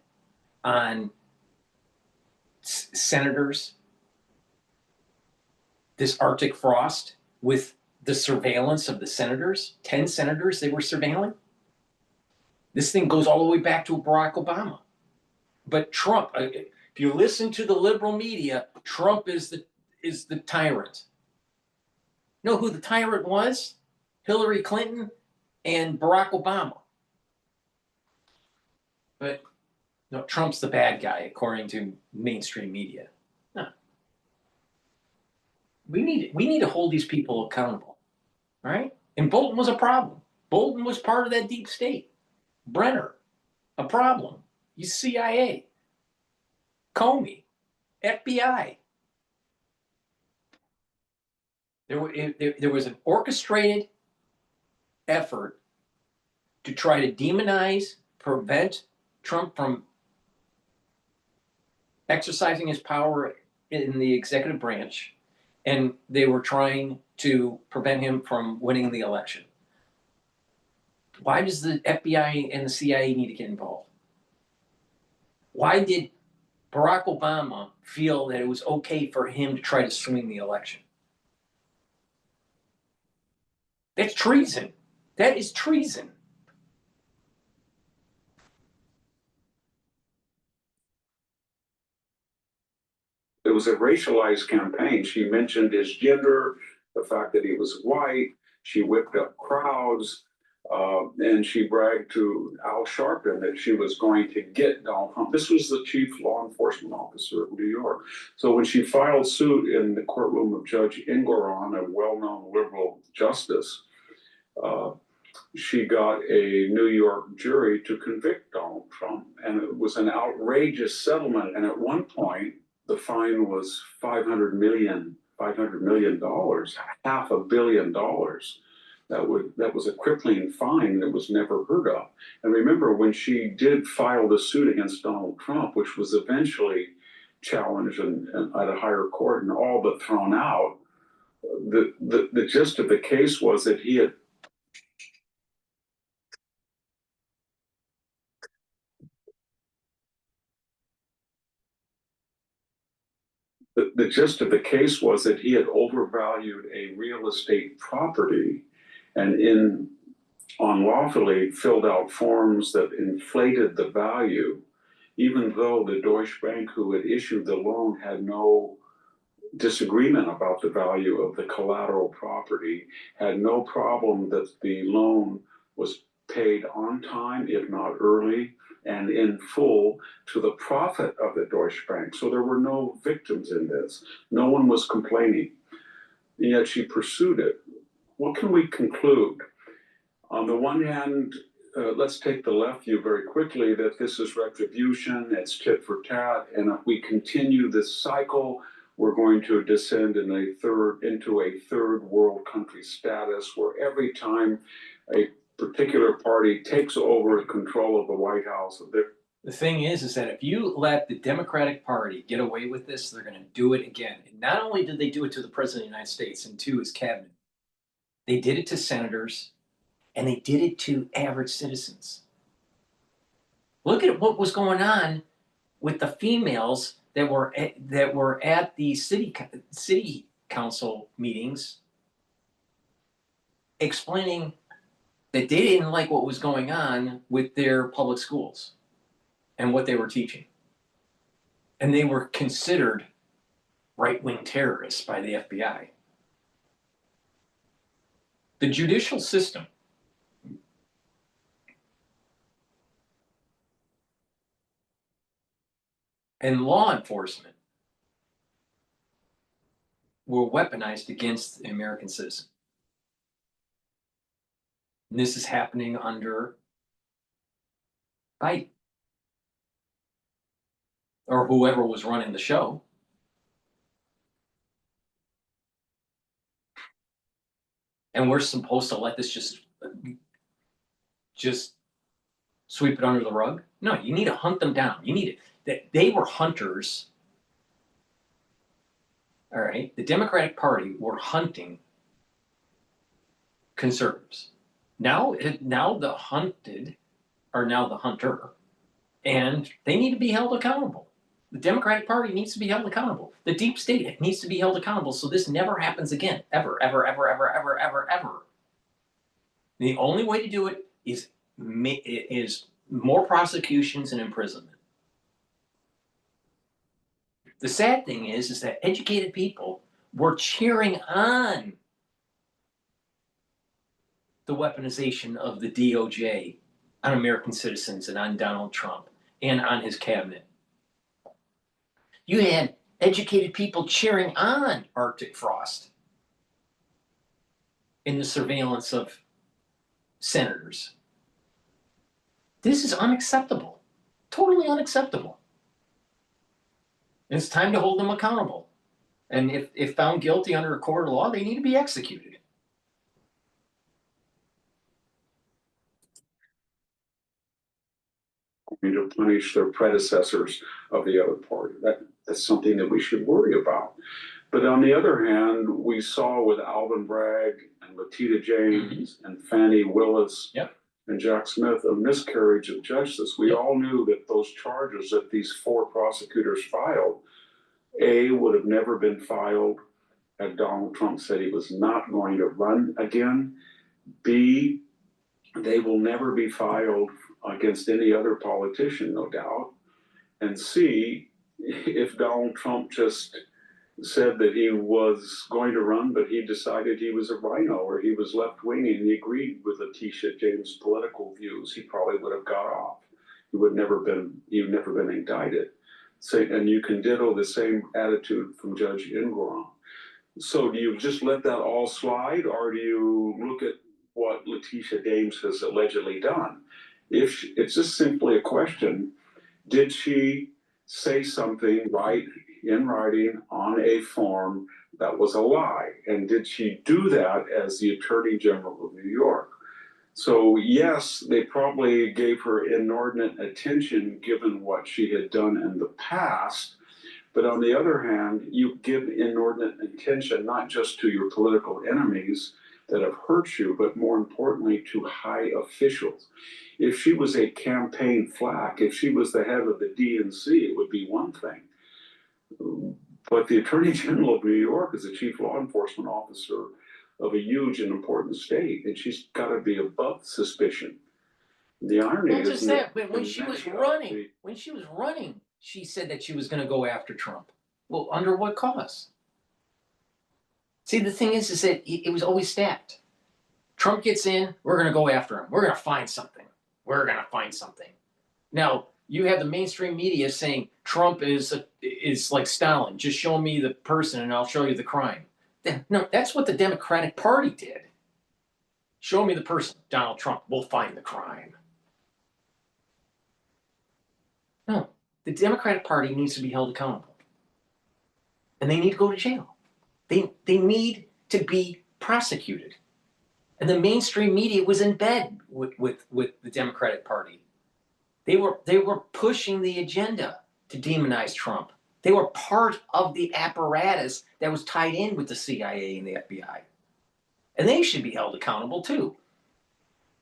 on senators. This Arctic frost with the surveillance of the senators, 10 senators they were surveilling. This thing goes all the way back to Barack Obama. But Trump, if you listen to the liberal media, Trump is the tyrant. You know who the tyrant was? Hillary Clinton and Barack Obama. But no, Trump's the bad guy, according to mainstream media. No. We need to hold these people accountable, right? And Bolton was a problem. Bolton was part of that deep state. Brenner, a problem. He's CIA. Comey, FBI. There was an orchestrated effort to try to demonize, prevent Trump from exercising his power in the executive branch, and they were trying to prevent him from winning the election. Why does the FBI and the CIA need to get involved? Why did Barack Obama feel that it was okay for him to try to swing the election? It's treason. That is treason. It was a racialized campaign. She mentioned his gender, the fact that he was white. She whipped up crowds, and she bragged to Al Sharpton that she was going to get Donald Trump. This was the chief law enforcement officer of New York. So when she filed suit in the courtroom of Judge Engoron, a well-known liberal justice, she got a New York jury to convict Donald Trump. And it was an outrageous settlement. And at one point, the fine was $500 million, $500 million, $500 million. That was a crippling fine that was never heard of. And remember, when she did file the suit against Donald Trump, which was eventually challenged at a higher court and all but thrown out, the gist of the case was that he had the gist of the case was that he had overvalued a real estate property and unlawfully filled out forms that inflated the value, even though the Deutsche Bank who had issued the loan had no disagreement about the value of the collateral property, had no problem that the loan was paid on time, if not early, and in full to the profit of the Deutsche Bank. So there were no victims in this. No one was complaining. And yet she pursued it. What can we conclude? On the one hand, let's take the left view very quickly, that this is retribution, it's tit for tat, and if we continue this cycle, we're going to descend into a third world country status, where every time a particular party takes over control of the White House. The thing is that if you let the Democratic Party get away with this, they're going to do it again. And not only did they do it to the President of the United States and to his cabinet, they did it to senators, and they did it to average citizens. Look at what was going on with the females that were at the city council meetings, explaining that they didn't like what was going on with their public schools and what they were teaching. And they were considered right-wing terrorists by the FBI. The judicial system and law enforcement were weaponized against the American citizen. And this is happening under Biden or whoever was running the show. And we're supposed to let this just sweep it under the rug? No, you need to hunt them down. You need that they were hunters. All right, the Democratic Party were hunting conservatives. Now the hunted are now the hunter, and they need to be held accountable. The Democratic Party needs to be held accountable. The deep state needs to be held accountable so this never happens again, ever, ever, ever, ever, ever, ever, ever. The only way to do it is more prosecutions and imprisonment. The sad thing is that educated people were cheering on the weaponization of the DOJ on American citizens and on Donald Trump and on his cabinet. You had educated people cheering on Arctic frost in the surveillance of senators. This is unacceptable, totally unacceptable. It's time to hold them accountable. And if found guilty under a court of law, they need to be executed. To punish their predecessors of the other party. That's something that we should worry about. But on the other hand, we saw with Alvin Bragg and Letitia James and Fannie Willis and Jack Smith a miscarriage of justice. We all knew that those charges that these four prosecutors filed, would have never been filed had Donald Trump said he was not going to run again. B, they will never be filed against any other politician, no doubt. And C, if Donald Trump just said that he was going to run, but he decided he was a rhino or he was left-wing and he agreed with Letitia James' political views, he probably would have got off. He would never been indicted. So, and you can ditto the same attitude from Judge Ingraham. So do you just let that all slide, or do you look at what Letitia James has allegedly done? If it's just simply a question, did she say something in writing on a form that was a lie? And did she do that as the Attorney General of New York? So yes, they probably gave her inordinate attention given what she had done in the past. But on the other hand, you give inordinate attention not just to your political enemies that have hurt you, but more importantly to high officials. If she was a campaign flack, if she was the head of the DNC, it would be one thing. But the Attorney General of New York is the chief law enforcement officer of a huge and important state, and she's got to be above suspicion. The irony Not is just that, but when she was running, she said that she was going to go after Trump. Well, under what cause? See, the thing is that it was always stacked. Trump gets in, we're going to go after him. We're going to find something. We're going to find something. Now, you have the mainstream media saying Trump is like Stalin. Just show me the person and I'll show you the crime. No, that's what the Democratic Party did. Show me the person, Donald Trump, we'll find the crime. No, the Democratic Party needs to be held accountable. And they need to go to jail. They need to be prosecuted. And the mainstream media was in bed with the Democratic Party. They were pushing the agenda to demonize Trump. They were part of the apparatus that was tied in with the CIA and the FBI. And they should be held accountable too.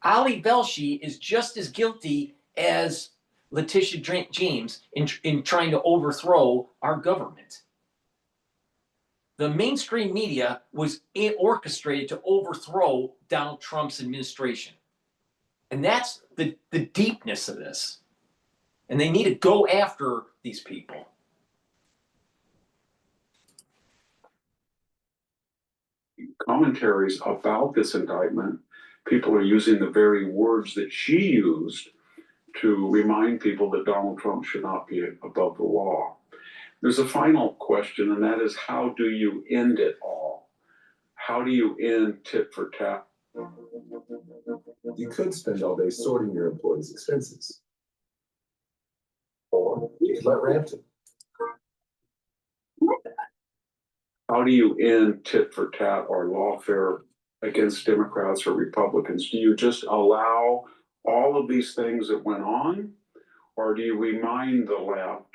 Ali Velshi is just as guilty as Letitia James in trying to overthrow our government. The mainstream media was orchestrated to overthrow Donald Trump's administration. And that's the deepness of this. And they need to go after these people. Commentaries about this indictment, people are using the very words that she used to remind people that Donald Trump should not be above the law. There's a final question, and that is, how do you end it all? How do you end tit for tat? You could spend all day sorting your employees' expenses. Or you could let Rampton. How do you end tit for tat or lawfare against Democrats or Republicans? Do you just allow all of these things that went on? Or do you remind the left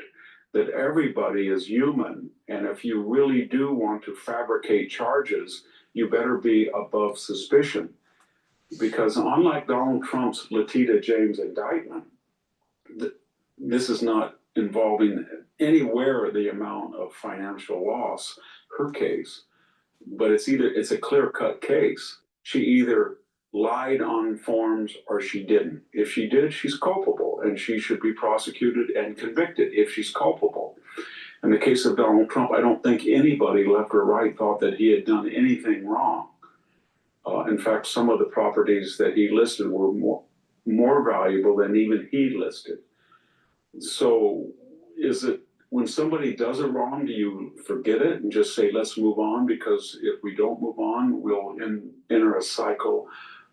that everybody is human, and if you really do want to fabricate charges, you better be above suspicion? Because unlike Donald Trump's Letitia James indictment, this is not involving anywhere the amount of financial loss, her case, but it's a clear-cut case. She either lied on forms or she didn't. If she did, she's culpable, and she should be prosecuted and convicted if she's culpable. In the case of Donald Trump, I don't think anybody, left or right, thought that he had done anything wrong. In fact, some of the properties that he listed were more valuable than even he listed. So is it, when somebody does it wrong, do you forget it and just say, let's move on? Because if we don't move on, we'll enter a cycle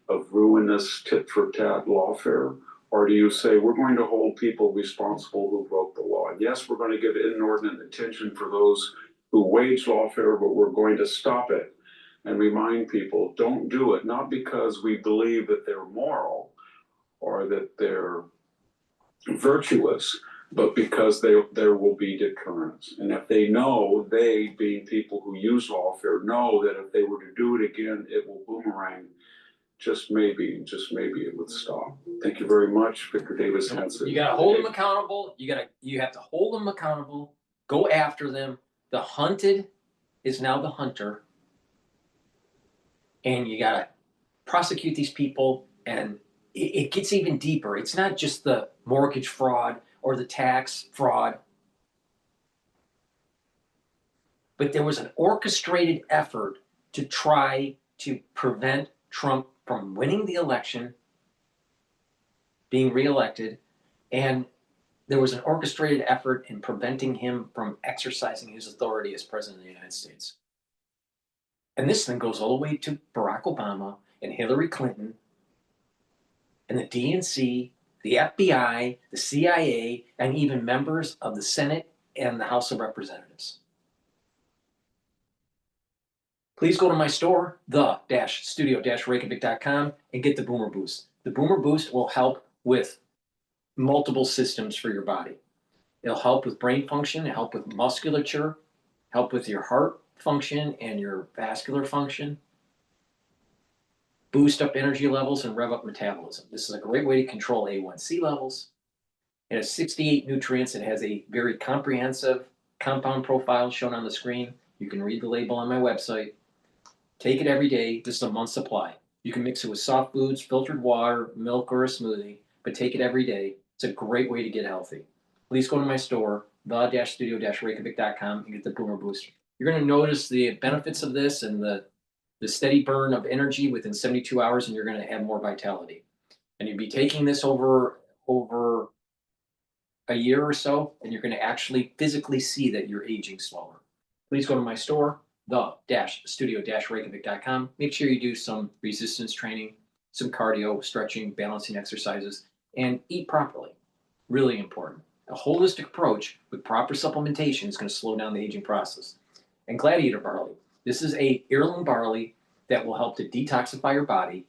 of ruinous tit-for-tat lawfare? Or do you say, we're going to hold people responsible who broke the law? And yes, we're going to give inordinate attention for those who wage lawfare, but we're going to stop it and remind people, don't do it, not because we believe that they're moral or that they're virtuous, but because there will be deterrence. And if they know, they being people who use lawfare, know that if they were to do it again, it will boomerang. Just maybe it would stop. Thank you very much, Victor Davis Hanson. You gotta hold them accountable. You have to hold them accountable. Go after them. The hunted is now the hunter. And you gotta prosecute these people, and it gets even deeper. It's not just the mortgage fraud or the tax fraud, but there was an orchestrated effort to try to prevent Trump from winning the election, being reelected, and there was an orchestrated effort in preventing him from exercising his authority as president of the United States. And this thing goes all the way to Barack Obama and Hillary Clinton and the DNC, the FBI, the CIA, and even members of the Senate and the House of Representatives. Please go to my store, the-studio-reykjavik.com, and get the Boomer Boost. The Boomer Boost will help with multiple systems for your body. It'll help with brain function, it'll help with musculature, help with your heart function and your vascular function, boost up energy levels and rev up metabolism. This is a great way to control A1C levels. It has 68 nutrients. It has a very comprehensive compound profile shown on the screen. You can read the label on my website. Take it every day. This is a month's supply. You can mix it with soft foods, filtered water, milk, or a smoothie, but take it every day. It's a great way to get healthy. Please go to my store, the-studio-reykjavik.com, and get the Boomer Boost. You're going to notice the benefits of this and the steady burn of energy within 72 hours, and you're going to have more vitality. And you'll be taking this over a year or so, and you're going to actually physically see that you're aging slower. Please go to my store, the-studio-reykjavik.com. Make sure you do some resistance training, some cardio, stretching, balancing exercises, and eat properly. Really important. A holistic approach with proper supplementation is going to slow down the aging process. And Gladiator barley. This is a heirloom barley that will help to detoxify your body,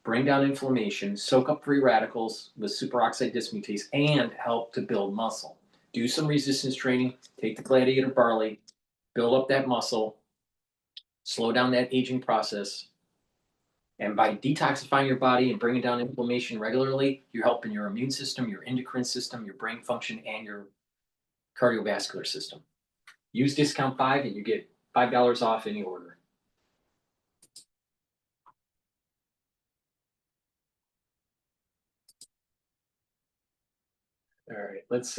bring down inflammation, soak up free radicals with superoxide dismutase, and help to build muscle. Do some resistance training, take the Gladiator barley, build up that muscle, slow down that aging process. And by detoxifying your body and bringing down inflammation regularly, you're helping your immune system, your endocrine system, your brain function, and your cardiovascular system. Use discount 5 and you get $5 off any order. All right, let's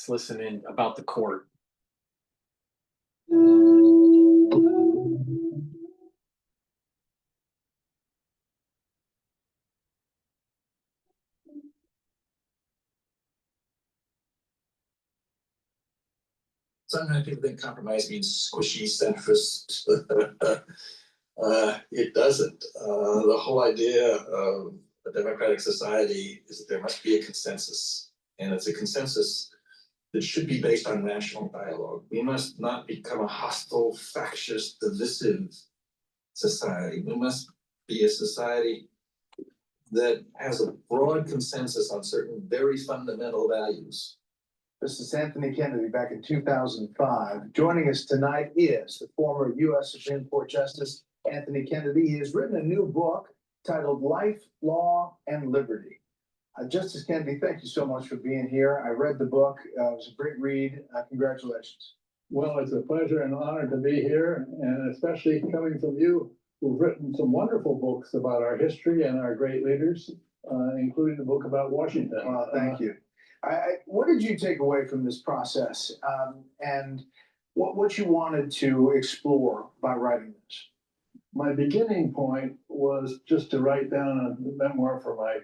listen in about the court. Sometimes people think compromise means squishy centrist. It doesn't. The whole idea of a democratic society is that there must be a consensus, and it's a consensus that should be based on national dialogue. We must not become a hostile, factious, divisive society. We must be a society that has a broad consensus on certain very fundamental values. This is Anthony Kennedy back in 2005. Joining us tonight is the former U.S. Supreme Court Justice Anthony Kennedy. He has written a new book titled Life, Law, and Liberty. Justice Kennedy, thank you so much for being here. I read the book. It was a great read. Congratulations. Well, it's a pleasure and honor to be here, and especially coming from you, who've written some wonderful books about our history and our great leaders, including the book about Washington. Thank you. What did you take away from this process, and what you wanted to explore by writing this? My beginning point was just to write down a memoir for my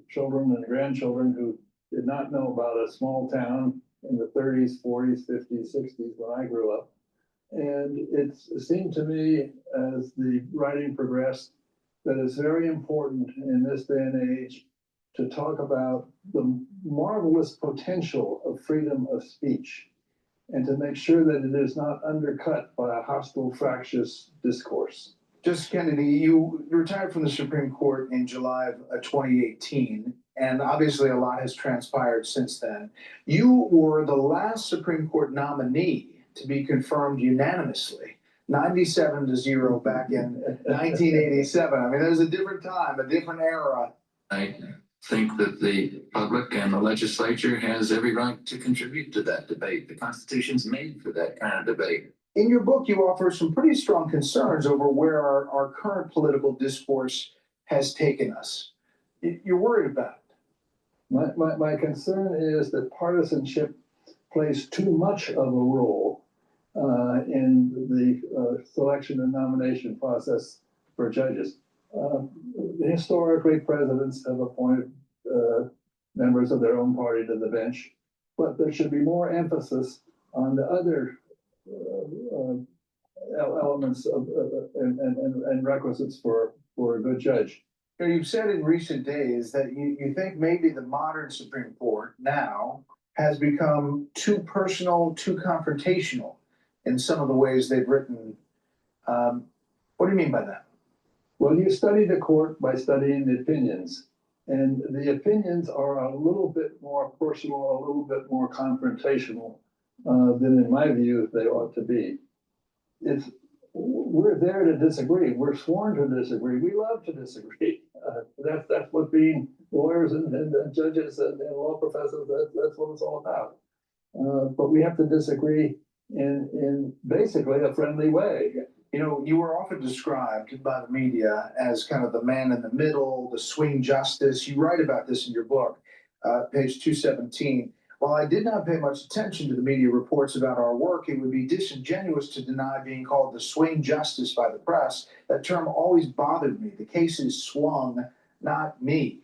children and grandchildren who did not know about a small town in the 30s, 40s, 50s, 60s when I grew up. And it seemed to me as the writing progressed that it's very important in this day and age to talk about the marvelous potential of freedom of speech and to make sure that it is not undercut by a hostile, fractious discourse. Justice Kennedy, you retired from the Supreme Court in July of 2018, and obviously a lot has transpired since then. You were the last Supreme Court nominee to be confirmed unanimously, 97-0 back in 1987. I mean, that was a different time, a different era. think that the public and the legislature has every right to contribute to that debate. The Constitution's made for that kind of debate. In your book, you offer some pretty strong concerns over where our current political discourse has taken us. You're worried about it. My concern is that partisanship plays too much of a role in the selection and nomination process for judges. Historically, presidents have appointed members of their own party to the bench, but there should be more emphasis on the other elements of and requisites for a good judge. You've said in recent days that you think maybe the modern Supreme Court now has become too personal, too confrontational in some of the ways they've written. What do you mean by that? Well, you study the court by studying the opinions, and the opinions are a little bit more personal, a little bit more confrontational than, in my view, they ought to be. We're there to disagree. We're sworn to disagree. We love to disagree. That's what being lawyers and judges and law professors, that's what it's all about. But we have to disagree in basically a friendly way. You know, you were often described by the media as kind of the man in the middle, the swing justice. You write about this in your book, page 217. While I did not pay much attention to the media reports about our work, it would be disingenuous to deny being called the swing justice by the press. That term always bothered me. The case is swung, not me.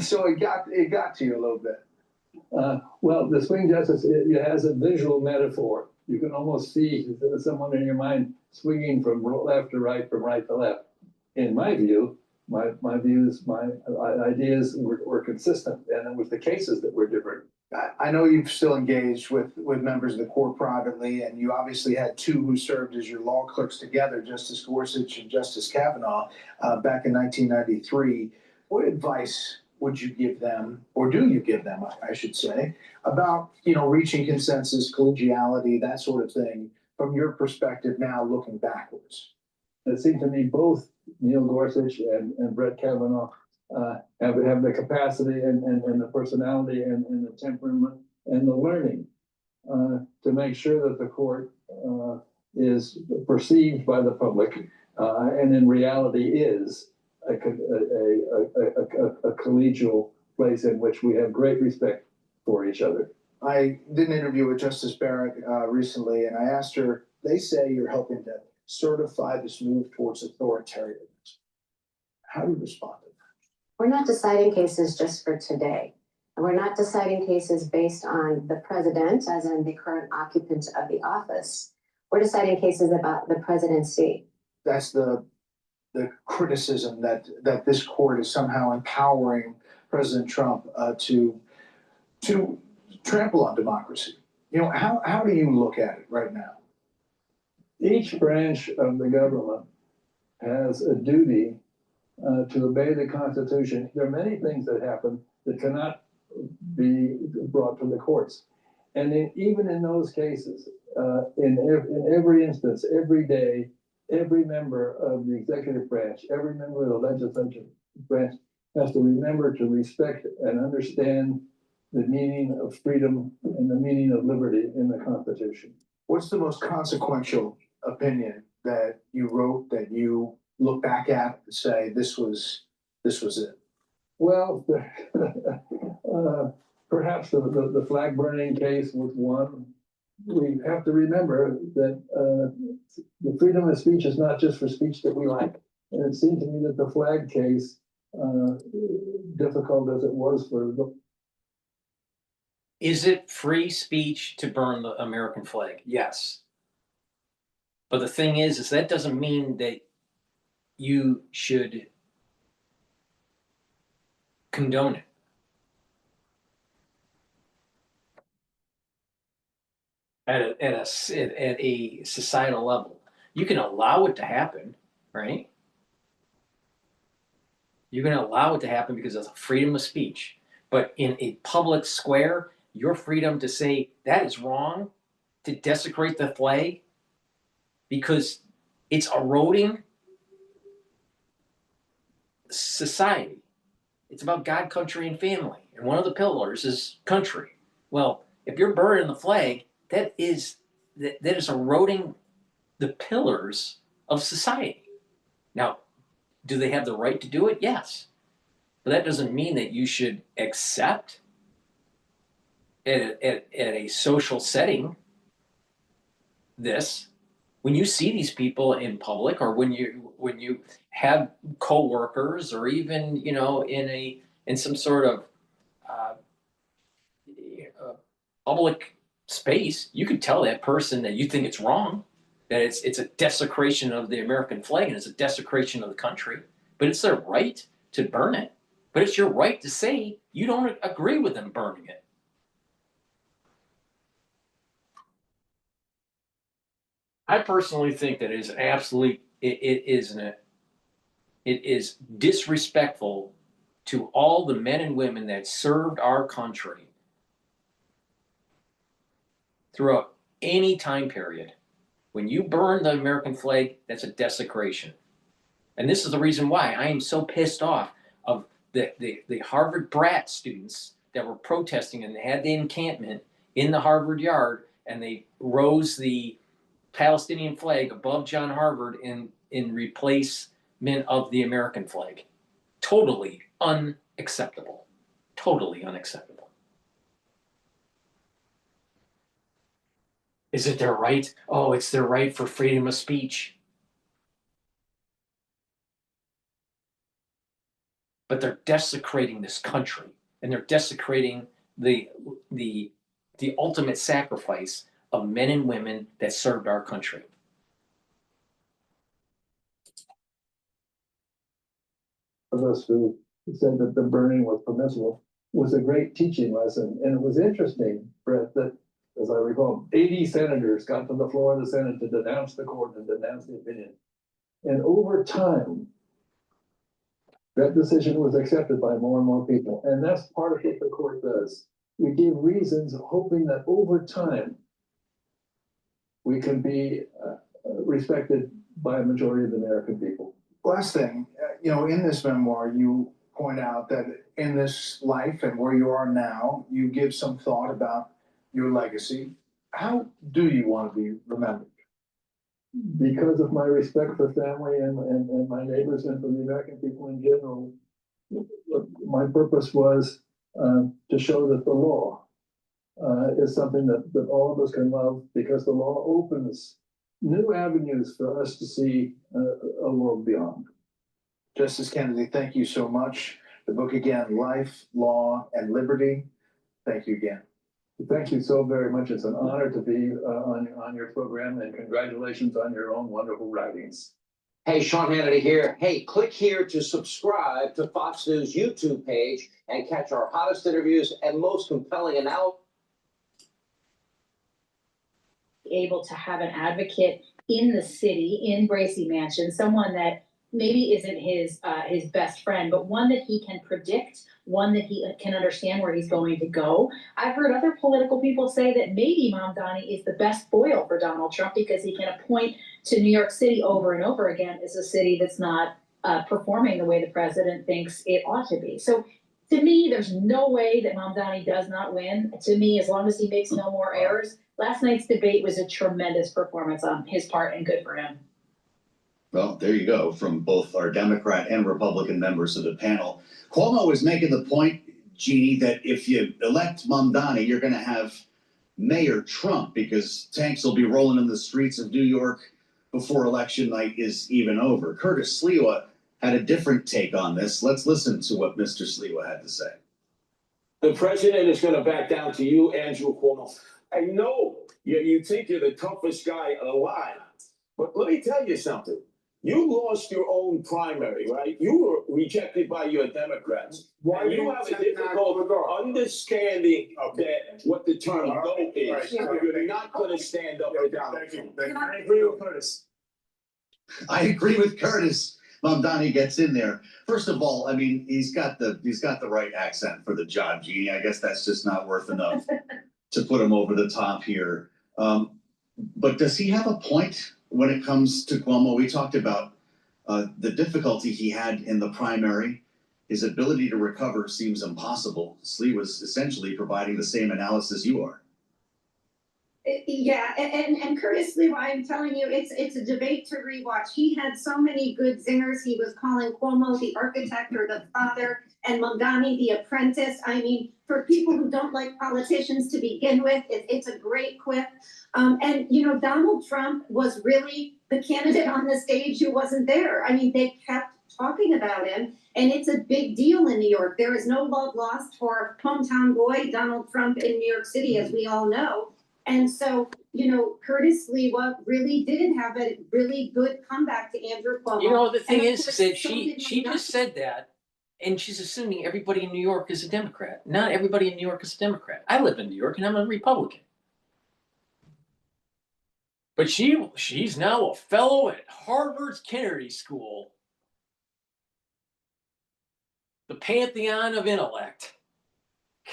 So it got to you a little bit. Well, the swing justice, it has a visual metaphor. You can almost see someone in your mind swinging from left to right, from right to left. In my view, my views, my ideas were consistent, and it was the cases that were different. I know you've still engaged with members of the court privately, and you obviously had two who served as your law clerks together, Justice Gorsuch and Justice Kavanaugh, back in 1993. What advice would you give them, or do you give them, I should say, about, reaching consensus, collegiality, that sort of thing, from your perspective now looking backwards? It seemed to me both Neil Gorsuch and Brett Kavanaugh have the capacity and the personality and the temperament and the learning to make sure that the court is perceived by the public and in reality is a collegial place in which we have great respect for each other. I did an interview with Justice Barrett recently, and I asked her, they say you're helping to certify this move towards authoritarianism. How do you respond to that? We're not deciding cases just for today. And we're not deciding cases based on the president, as in the current occupant of the office. We're deciding cases about the presidency. That's the criticism that this court is somehow empowering President Trump to trample on democracy. How do you look at it right now? Each branch of the government has a duty to obey the Constitution. There are many things that happen that cannot be brought to the courts. And even in those cases, in every instance, every day, every member of the executive branch, every member of the legislative branch has to remember to respect and understand the meaning of freedom and the meaning of liberty in the Constitution. What's the most consequential opinion that you wrote that you look back at and say this was it? Well, perhaps the flag burning case was one. We have to remember that the freedom of speech is not just for speech that we like. And it seemed to me that the flag case, difficult as it was for the. Is it free speech to burn the American flag? Yes. But the thing is that doesn't mean that you should condone it. At a societal level. You can allow it to happen, right? You can allow it to happen because of freedom of speech. But in a public square, your freedom to say that is wrong, to desecrate the flag, because it's eroding society. It's about God, country, and family. And one of the pillars is country. Well, if you're burning the flag, that is eroding the pillars of society. Now, do they have the right to do it? Yes. But that doesn't mean that you should accept at a social setting this. When you see these people in public, or when you have coworkers, or even in some sort of public space, you can tell that person that you think it's wrong, that it's a desecration of the American flag and it's a desecration of the country. But it's their right to burn it. But it's your right to say you don't agree with them burning it. I personally think that it is disrespectful to all the men and women that served our country throughout any time period. When you burn the American flag, that's a desecration. And this is the reason why I am so pissed off of the Harvard brat students that were protesting, and they had the encampment in the Harvard yard, and they rose the Palestinian flag above John Harvard in replacement of the American flag. Totally unacceptable. Totally unacceptable. Is it their right? Oh, it's their right for freedom of speech. But they're desecrating this country, and they're desecrating the ultimate sacrifice of men and women that served our country. Of us who said that the burning was permissible was a great teaching lesson. And it was interesting, Brett, that, as I recall, 80 senators got to the floor of the Senate to denounce the court and denounce the opinion. And over time, that decision was accepted by more and more people. And that's part of what the court does. We give reasons, hoping that over time, we can be respected by a majority of the American people. Last thing, in this memoir, you point out that in this life and where you are now, you give some thought about your legacy. How do you want to be remembered? Because of my respect for family and my neighbors and for the American people in general, my purpose was to show that the law is something that all of us can love, because the law opens new avenues for us to see a world beyond. Justice Kennedy, thank you so much. The book again, Life, Law, and Liberty. Thank you again. Thank you so very much. It's an honor to be on your program, and congratulations on your own wonderful writings. Hey, Sean Hannity here. Hey, click here to subscribe to Fox News YouTube page and catch our hottest interviews and most compelling analysis. Able to have an advocate in the city, in Bracy Mansion, someone that maybe isn't his best friend, but one that he can predict, one that he can understand where he's going to go. I've heard other political people say that maybe Mamdani is the best foil for Donald Trump, because he can point to New York City over and over again as a city that's not performing the way the president thinks it ought to be. So to me, there's no way that Mamdani does not win. To me, as long as he makes no more errors. Last night's debate was a tremendous performance on his part, and good for him. Well, there you go, from both our Democrat and Republican members of the panel. Cuomo was making the point, Jeannie, that if you elect Mamdani, you're going to have Mayor Trump, because tanks will be rolling in the streets of New York before election night is even over. Curtis Sliwa had a different take on this. Let's listen to what Mr. Sliwa had to say. The president is going to back down to you, Andrew Cuomo. I know you think you're the toughest guy alive, but let me tell you something. You lost your own primary, right? You were rejected by your Democrats. Why and do you you have a accept that difficult regard? understanding that what the term vote is. Right. You're not going to stand up for Donald Trump. I agree with Curtis. I agree with Curtis. Mamdani gets in there. First of all, I mean, he's got the right accent for the job, Jeannie. I guess that's just not worth enough to put him over the top here. But does he have a point when it comes to Cuomo? We talked about the difficulty he had in the primary. his ability to recover seems impossible. Slee was essentially providing the same analysis you are. Yeah, and Curtis Lee, I'm telling you, it's a debate to rewatch. He had so many good zingers. He was calling Cuomo the architect or the father, and Mamdani the apprentice. I mean, for people who don't like politicians to begin with, it's a great quip. And you know, Donald Trump was really the candidate on the stage who wasn't there. I mean, they kept talking about him, and it's a big deal in New York. There is no love lost for hometown boy Donald Trump in New York City, as we all know. And so, you know, Curtis Lewa really did have a really good comeback to Andrew Cuomo. You know, the thing is course, that so she did just said that, and she's assuming everybody in New York is a Democrat. Not everybody in New York is a Democrat. I live in New York, and I'm a Republican. But she's now a fellow at Harvard's Kennedy School, the pantheon of intellect.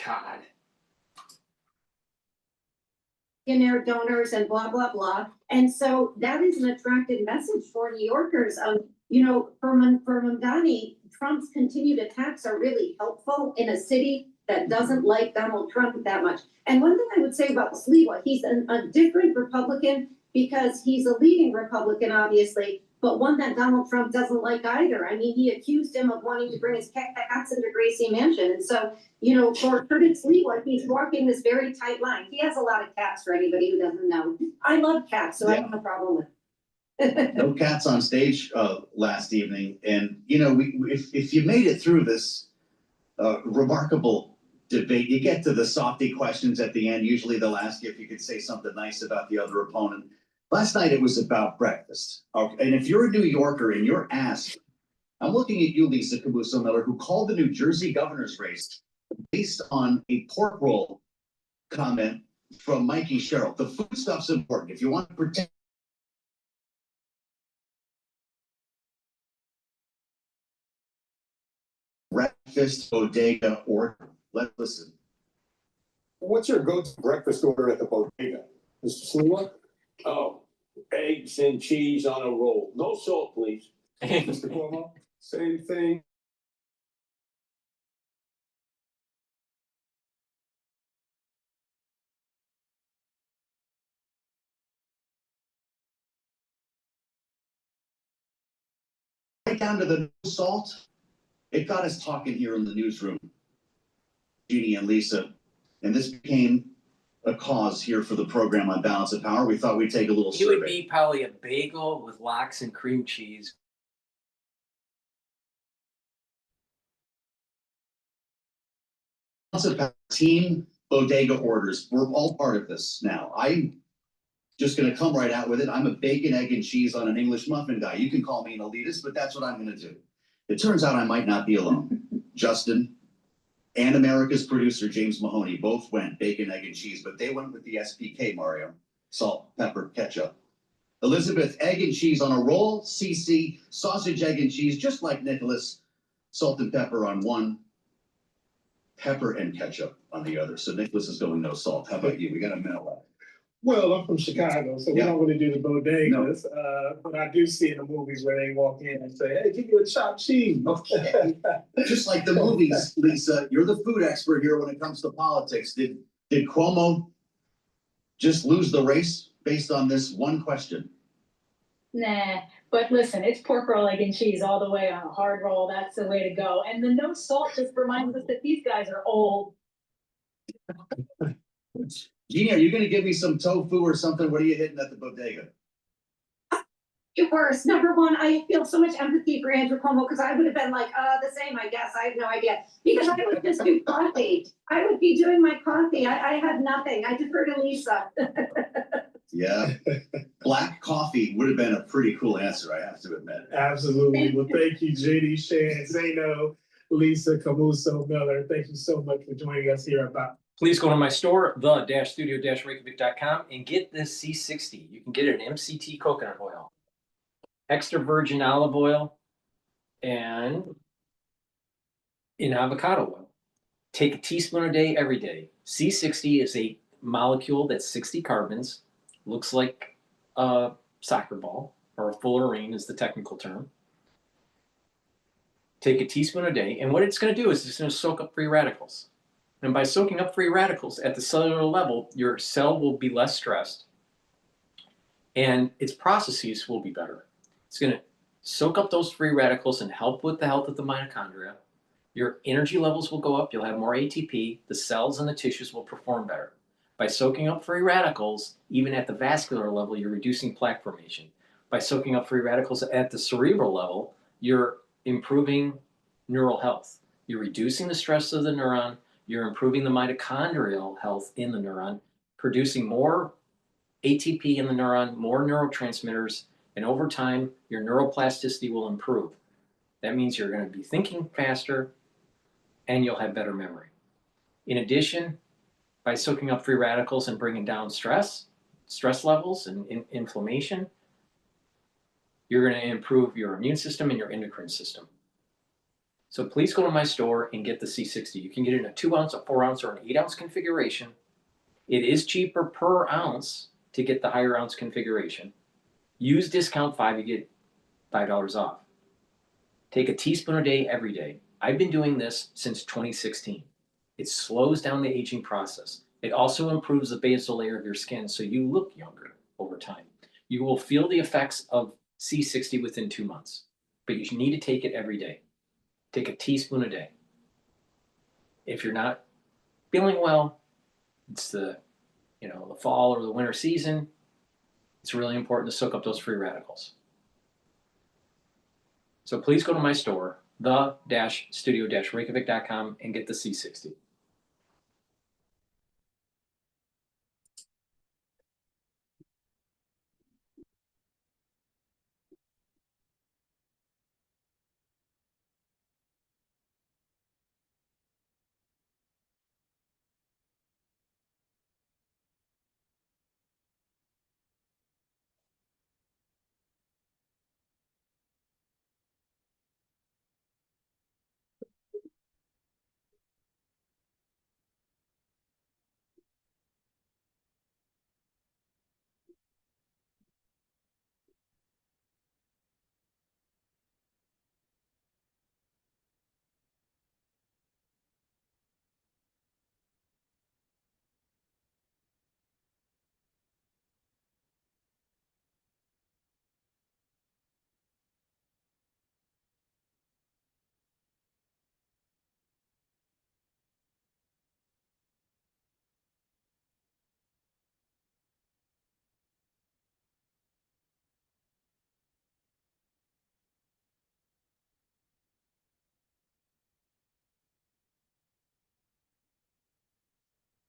God. Millionaire donors and blah, blah, blah. And so that is an attractive message for New Yorkers. You know, for Mamdani, Trump's continued attacks are really helpful in a city that doesn't like Donald Trump that much. And one thing I would say about Sliwa, he's a different Republican because he's a leading Republican, obviously, but one that Donald Trump doesn't like either. I mean, he accused him of wanting to bring his cats into Gracie Mansion. And so, you know, for Curtis Lewa, he's walking this very tight line. He has a lot of cats for anybody who doesn't know. I love cats, so I have no problem with it. No cats on stage last evening. And, you know, if you made it through this remarkable debate, you get to the softy questions at the end. Usually they'll ask you if you could say something nice about the other opponent. Last night it was about breakfast. Okay. And if you're a New Yorker and you're asked, I'm looking at you, Lisa Camuso Miller, who called the New Jersey governor's race based on a pork roll comment from Mikey Sherrill. The food stuff's important. If you want to protect breakfast bodega order, let's listen. What's your go-to breakfast order at the bodega, Mr. Sliwa? Oh, eggs and cheese on a roll. No salt, please. Mr. Cuomo, same thing. Right down to the no salt. It got us talking here in the newsroom, Jeannie and Lisa, and this became a cause here for the program on Balance of Power. We thought we'd take a little It would survey. be probably a bagel with lox and cream cheese. Balance of Power team bodega orders. We're all part of this now. I'm just going to come right out with it. I'm a bacon, egg, and cheese on an English muffin guy. You can call me an elitist, but that's what I'm going to do. It turns out I might not be alone. Justin and America's producer, James Mahoney, both went bacon, egg, and cheese, but they went with the SPK, Mario. Salt, pepper, ketchup. Elizabeth, egg and cheese on a roll. CC, sausage, egg, and cheese, just like Nicholas. Salt and pepper on one. Pepper and ketchup on the other. So Nicholas is going no salt. How about you? We got a minute left. Well, I'm from Chicago, so we don't really do the bodegas, but I do see in the movies where they walk in and say, hey, give me a chopped cheese. Okay. Just like the movies, Lisa, you're the food expert here when it comes to politics. Did Cuomo just lose the race based on this one question? Nah, but listen, it's pork roll, egg, and cheese all the way on a hard roll. That's the way to go. And the no salt just reminds us that these guys are old. Jeannie, are you going to give me some tofu or something? What are you hitting at the bodega? Worse. Number one, I feel so much empathy for Andrew Cuomo because I would have been like, the same, I guess. I have no idea. Because I would just do coffee. I would be doing my coffee. I have nothing. I defer to Lisa. Yeah. Black coffee would have been a pretty cool answer, I have to admit. Absolutely. Well, thank you, JD, Shan, Zeno, Lisa Camuso Miller. Thank you so much for joining us here about. Please go to my store, the-studio-reykjavik.com, and get this C60. You can get it in MCT coconut oil, extra virgin olive oil, and in avocado oil. Take a teaspoon a day, every day. C60 is a molecule that's 60 carbons, looks like a soccer ball, or a fullerene is the technical term. Take a teaspoon a day, and what it's going to do is it's going to soak up free radicals. And by soaking up free radicals at the cellular level, your cell will be less stressed and its processes will be better. It's going to soak up those free radicals and help with the health of the mitochondria. Your energy levels will go up. You'll have more ATP. The cells and the tissues will perform better. By soaking up free radicals, even at the vascular level, you're reducing plaque formation. By soaking up free radicals at the cerebral level, you're improving neural health. You're reducing the stress of the neuron. You're improving the mitochondrial health in the neuron, producing more ATP in the neuron, more neurotransmitters, and over time, your neuroplasticity will improve. That means you're going to be thinking faster and you'll have better memory. In addition, by soaking up free radicals and bringing down stress levels and inflammation, you're going to improve your immune system and your endocrine system. So please go to my store and get the C60. You can get it in a 2 ounce, a 4 ounce, or an 8 ounce configuration. It is cheaper per ounce to get the higher ounce configuration. Use discount 5, you get $5 off. Take a teaspoon a day every day. I've been doing this since 2016. It slows down the aging process. It also improves the basal layer of your skin so you look younger over time. You will feel the effects of C60 within 2 months, but you need to take it every day. Take a teaspoon a day. If you're not feeling well, it's the fall or the winter season, it's really important to soak up those free radicals. So please go to my store, the-studio-reykjavik.com, and get the C60.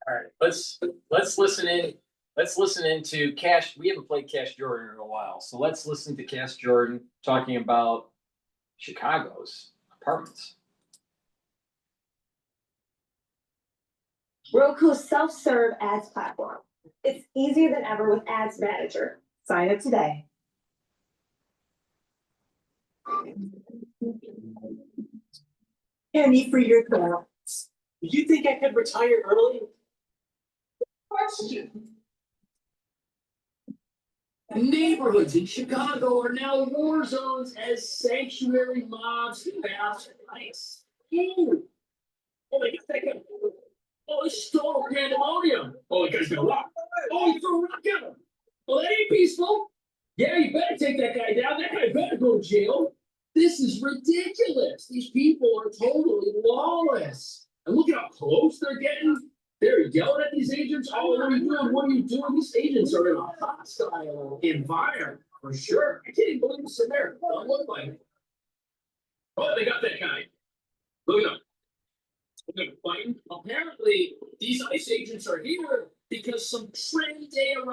All right, let's listen in. Let's listen into Cash. We haven't played Cash Jordan in a while, so let's listen to Cash Jordan talking about Chicago's apartments. Roku's self-serve ads platform. It's easier than ever with Ads Manager. Sign up today. Penny for your thoughts. You think I could retire early? Question. Neighborhoods in Chicago are now war zones as sanctuary mobs pass ice. Ooh. Oh, they got that guy. Oh, he stole pandemonium. Oh, the guy's gonna rock. Oh, he threw a rock at him. Well, that ain't peaceful. Yeah, you better take that guy down. That guy better go to jail. This is ridiculous. These people are totally lawless. And look at how close they're getting. They're yelling at these agents. Oh, what are you doing? What are you doing? These agents are in a hostile environment for sure. I can't even believe it's in there. Don't look like it. Oh, they got that guy. Look at him. Look at him fighting. Apparently, these ICE agents are here because some Trinidad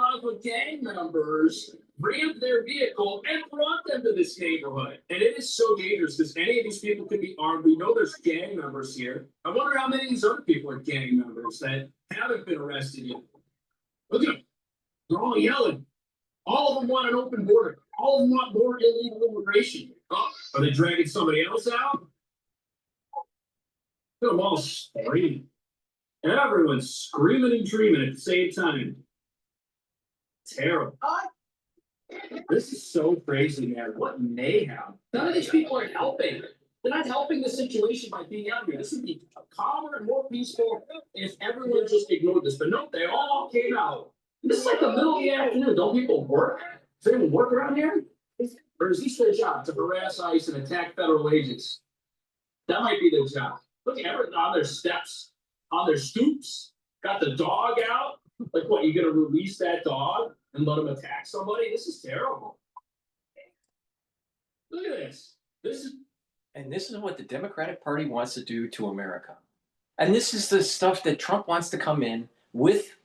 gang members rammed their vehicle and brought them to this neighborhood. And it is so dangerous because any of these people could be armed. We know there's gang members here. I wonder how many of these other people are gang members that haven't been arrested yet. Look at them. They're all yelling. All of them want an open border. All of them want more illegal immigration. Oh, are they dragging somebody else out? Look at them all screaming. Everyone's screaming and dreaming at the same time. Terrible. This is so crazy, man. What mayhem. None of these people are helping. They're not helping the situation by being out here. This would be calmer and more peaceful if everyone just ignored this. But no, they all came out. This is like the middle of the afternoon. Don't people work? Does anyone work around here? Or is this their job to harass ICE and attack federal agents? That might be their job. Look at everything on their steps, on their stoops, got the dog out. Like what, you gonna release that dog and let him attack somebody? This is terrible. Look at this. This is what the Democratic Party wants to do to America. And this is the stuff that Trump wants to come in with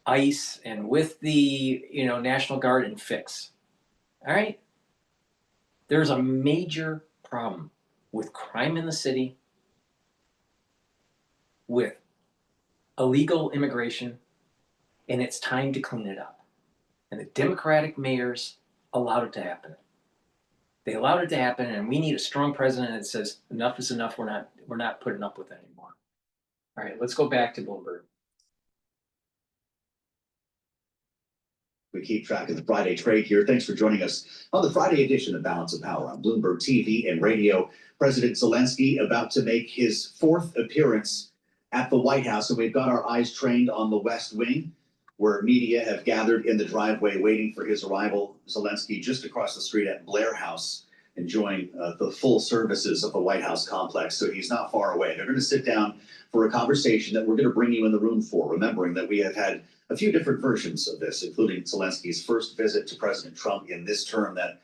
ICE and with the National Guard and fix. All right? There's a major problem with crime in the city, with illegal immigration, and it's time to clean it up. And the Democratic mayors allowed it to happen. They allowed it to happen, and we need a strong president that says enough is enough. We're not putting up with it anymore. All right, let's go back to Bloomberg. We keep track of the Friday trade here. Thanks for joining us on the Friday edition of Balance of Power on Bloomberg TV and radio. President Zelensky about to make his fourth appearance at the White House, and we've got our eyes trained on the West Wing, where media have gathered in the driveway waiting for his arrival. Zelensky just across the street at Blair House, enjoying the full services of the White House complex, so he's not far away. They're going to sit down for a conversation that we're going to bring you in the room for, remembering that we have had a few different versions of this, including Zelensky's first visit to President Trump in this term that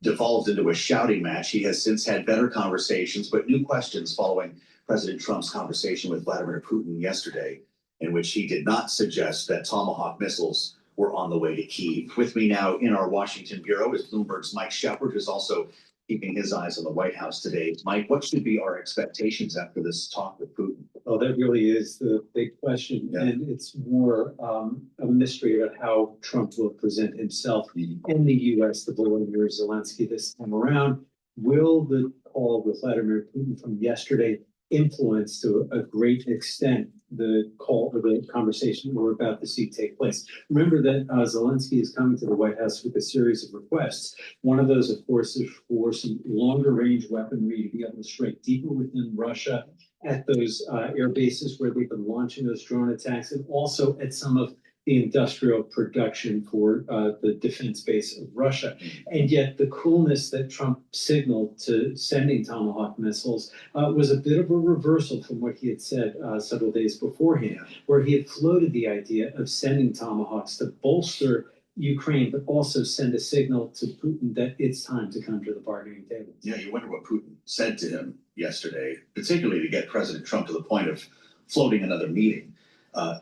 devolved into a shouting match. He has since had better conversations, but new questions following President Trump's conversation with Vladimir Putin yesterday, in which he did not suggest that Tomahawk missiles were on the way to Kyiv. With me now in our Washington bureau is Bloomberg's Mike Shepard, who's also keeping his eyes on the White House today. Mike, what should be our expectations after this talk with Putin? Oh, that really is the big question. Yeah. And it's more a mystery about how Trump will present himself in the U.S. to Volodymyr Zelensky this time around. Will the call with Vladimir Putin from yesterday influence to a great extent the call or the conversation we're about to see take place? Remember that Zelensky is coming to the White House with a series of requests. One of those, of course, is for some longer range weaponry to be able to strike deeper within Russia at those air bases where they've been launching those drone attacks, and also at some of the industrial production for the defense base of Russia. And yet the coolness that Trump signaled to sending Tomahawk missiles was a bit of a reversal from what he had said several days beforehand, where he had floated the idea of sending Tomahawks to bolster Ukraine, but also send a signal to Putin that it's time to come to the bargaining table. Yeah, you wonder what Putin said to him yesterday, particularly to get President Trump to the point of floating another meeting.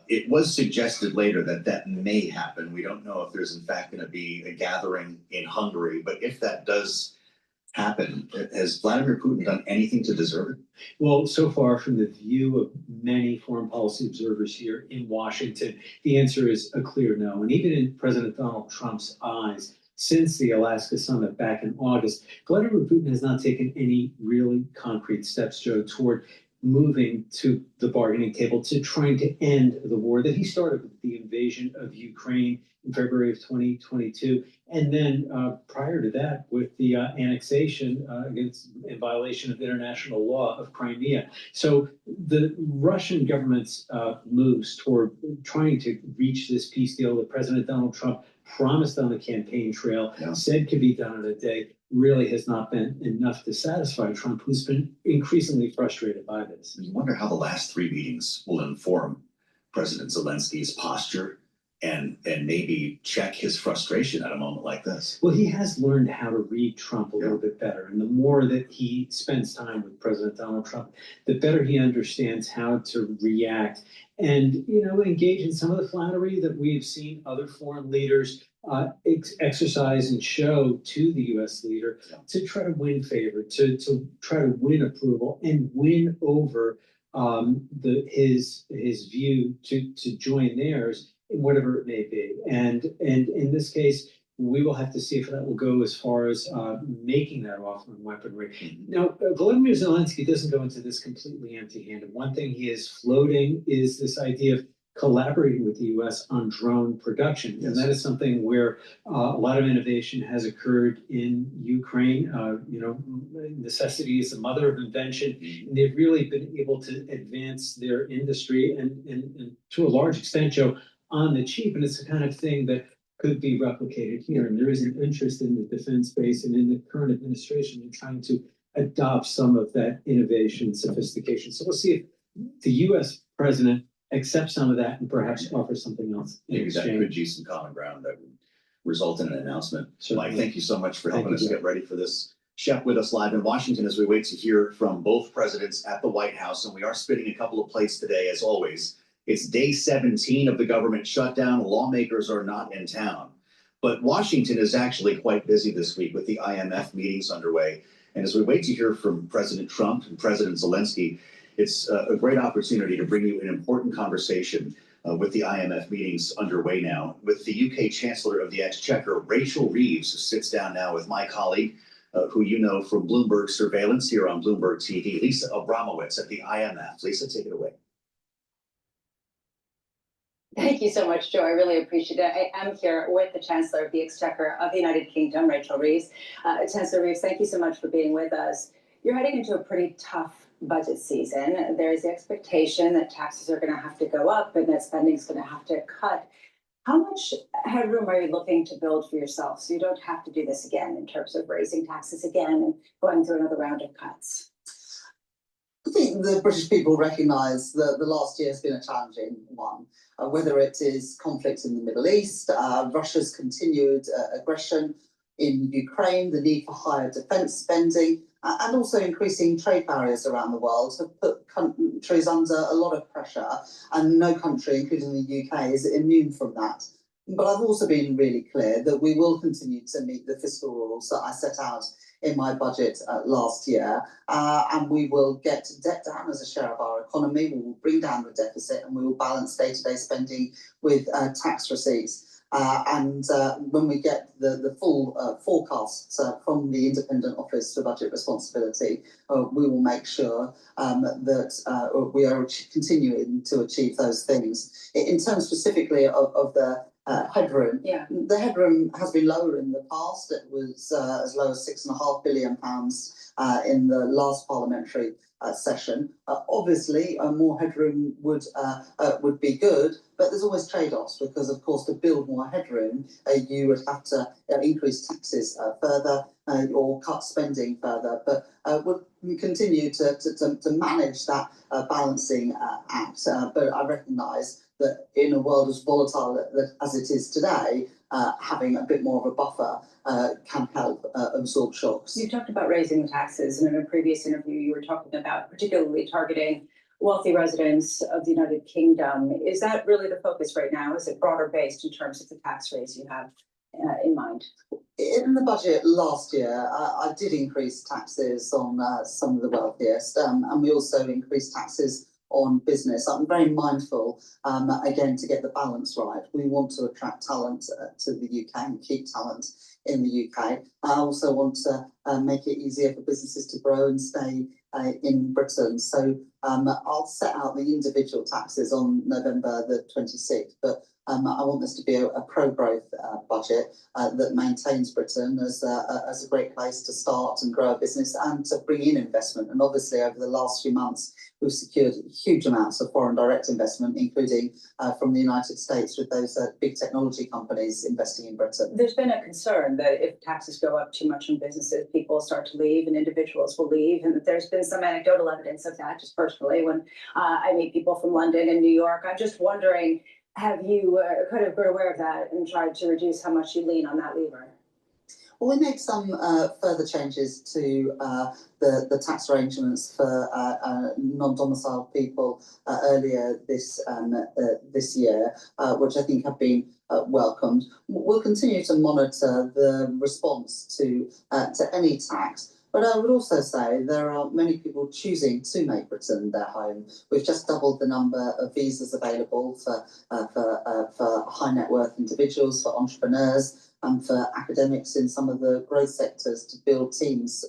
It was suggested later that that may happen. We don't know if there's in fact going to be a gathering in Hungary, but if that does happen, has Vladimir Putin done anything to deserve it? Well, so far from the view of many foreign policy observers here in Washington, the answer is a clear no. And even in President Donald Trump's eyes, since the Alaska summit back in August, Vladimir Putin has not taken any really concrete steps, Joe, toward moving to the bargaining table to trying to end the war that he started with the invasion of Ukraine in February of 2022. And then prior to that, with the annexation in violation of international law of Crimea. So the Russian government's moves toward trying to reach this peace deal that President Donald Trump promised on the campaign trail, said could be done in a day, really has not been enough to satisfy Trump, who's been increasingly frustrated by this. You wonder how the last three meetings will inform President Zelensky's posture and maybe check his frustration at a moment like this. Well, he has learned how to read Trump a little bit better. And the more that he spends time with President Donald Trump, the better he understands how to react and, engage in some of the flattery that we have seen other foreign leaders exercise and show to the U.S. leader to try to win favor, to try to win approval and win over his view to join theirs, whatever it may be. And in this case, we will have to see if that will go as far as making that offer on weaponry. Now, Volodymyr Zelensky doesn't go into this completely empty-handed. One thing he is floating is this idea of collaborating with the US on drone production. And that is something where a lot of innovation has occurred in Ukraine. Necessity is the mother of invention. And they've really been able to advance their industry and to a large extent, Joe, on the cheap. And it's the kind of thing that could be replicated here. And there is an interest in the defense space and in the current administration in trying to adopt some of that innovation and sophistication. So we'll see if the US president accept some of that and perhaps offer something else. Maybe that could be some common ground that would result in an announcement. Mike, thank you so much for helping us get ready for this. Shep with us live in Washington as we wait to hear from both presidents at the White House. And we are spinning a couple of plates today, as always. It's day 17 of the government shutdown. Lawmakers are not in town. But Washington is actually quite busy this week with the IMF meetings underway. And as we wait to hear from President Trump and President Zelensky, it's a great opportunity to bring you an important conversation with the IMF meetings underway now, with the UK Chancellor of the Exchequer, Rachel Reeves, who sits down now with my colleague, who you know from Bloomberg Surveillance here on Bloomberg TV, Lisa Abramowitz at the IMF. Lisa, take it away. Thank you so much, Joe. I really appreciate it. I am here with the Chancellor of the Exchequer of the United Kingdom, Rachel Reeves. Chancellor Reeves, thank you so much for being with us. You're heading into a pretty tough budget season. There's the expectation that taxes are going to have to go up and that spending is going to have to cut. How much headroom are you looking to build for yourself so you don't have to do this again in terms of raising taxes again and going through another round of cuts? I think the British people recognise that the last year has been a challenging one, whether it is conflict in the Middle East, Russia's continued aggression in Ukraine, the need for higher defence spending, and also increasing trade barriers around the world have put countries under a lot of pressure, and no country, including the UK, is immune from that. But I've also been really clear that we will continue to meet the fiscal rules that I set out in my budget last year, and we will get debt down as a share of our economy, we will bring down the deficit, and we will balance day-to-day spending with tax receipts. When we get the full forecasts from the Independent Office for Budget Responsibility, we will make sure that we are continuing to achieve those things. In terms specifically of the headroom, the headroom has been lower in the past. It was as low as £6.5 billion in the last parliamentary session. Obviously, more headroom would be good, but there's always trade-offs because, of course, to build more headroom, you would have to increase taxes further or cut spending further. But we'll continue to manage that balancing act. But I recognise that in a world as volatile as it is today, having a bit more of a buffer can help absorb shocks. You talked about raising the taxes, and in a previous interview, you were talking about particularly targeting wealthy residents of the United Kingdom. Is that really the focus right now? Is it broader based in terms of the tax raise you have in mind? In the budget last year, I did increase taxes on some of the wealthiest, and we also increased taxes on business. I'm very mindful, again, to get the balance right. We want to attract talent to the UK and keep talent in the UK. I also want to make it easier for businesses to grow and stay in Britain. So I'll set out the individual taxes on November the 26th, but I want this to be a pro-growth budget that maintains Britain as a great place to start and grow a business and to bring in investment. And obviously, over the last few months, we've secured huge amounts of foreign direct investment, including from the United States with those big technology companies investing in Britain. There's been a concern that if taxes go up too much on businesses, people will start to leave and individuals will leave. And there's been some anecdotal evidence of that, just personally, when I meet people from London and New York. I'm just wondering, have you kind of been aware of that and tried to reduce how much you lean on that lever? Well, we made some further changes to the tax arrangements for non-domiciled people earlier this year, which I think have been welcomed. We'll continue to monitor the response to any tax. But I would also say there are many people choosing to make Britain their home. We've just doubled the number of visas available for high net worth individuals, for entrepreneurs, and for academics in some of the growth sectors to build teams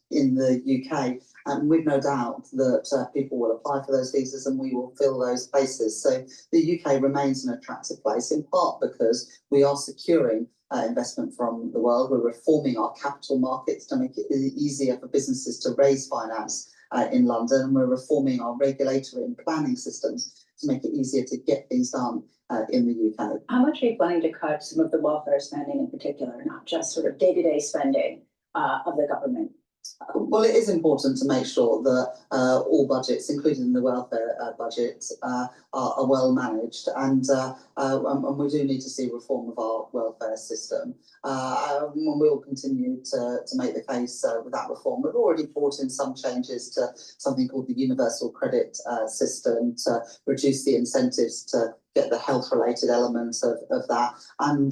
in the UK. And we've no doubt that people will apply for those visas and we will fill those places. So the UK remains an attractive place, in part because we are securing investment from the world. We're reforming our capital markets to make it easier for businesses to raise finance in London. And we're reforming our regulatory and planning systems to make it easier to get things done in the UK. How much are you planning to cut some of the welfare spending in particular, not just sort of day-to-day spending of the government? Well, it is important to make sure that all budgets, including the welfare budget, are well managed, and we do need to see reform of our welfare system. We'll continue to make the case with that reform. We've already brought in some changes to something called the universal credit system to reduce the incentives to get the health-related elements of that. And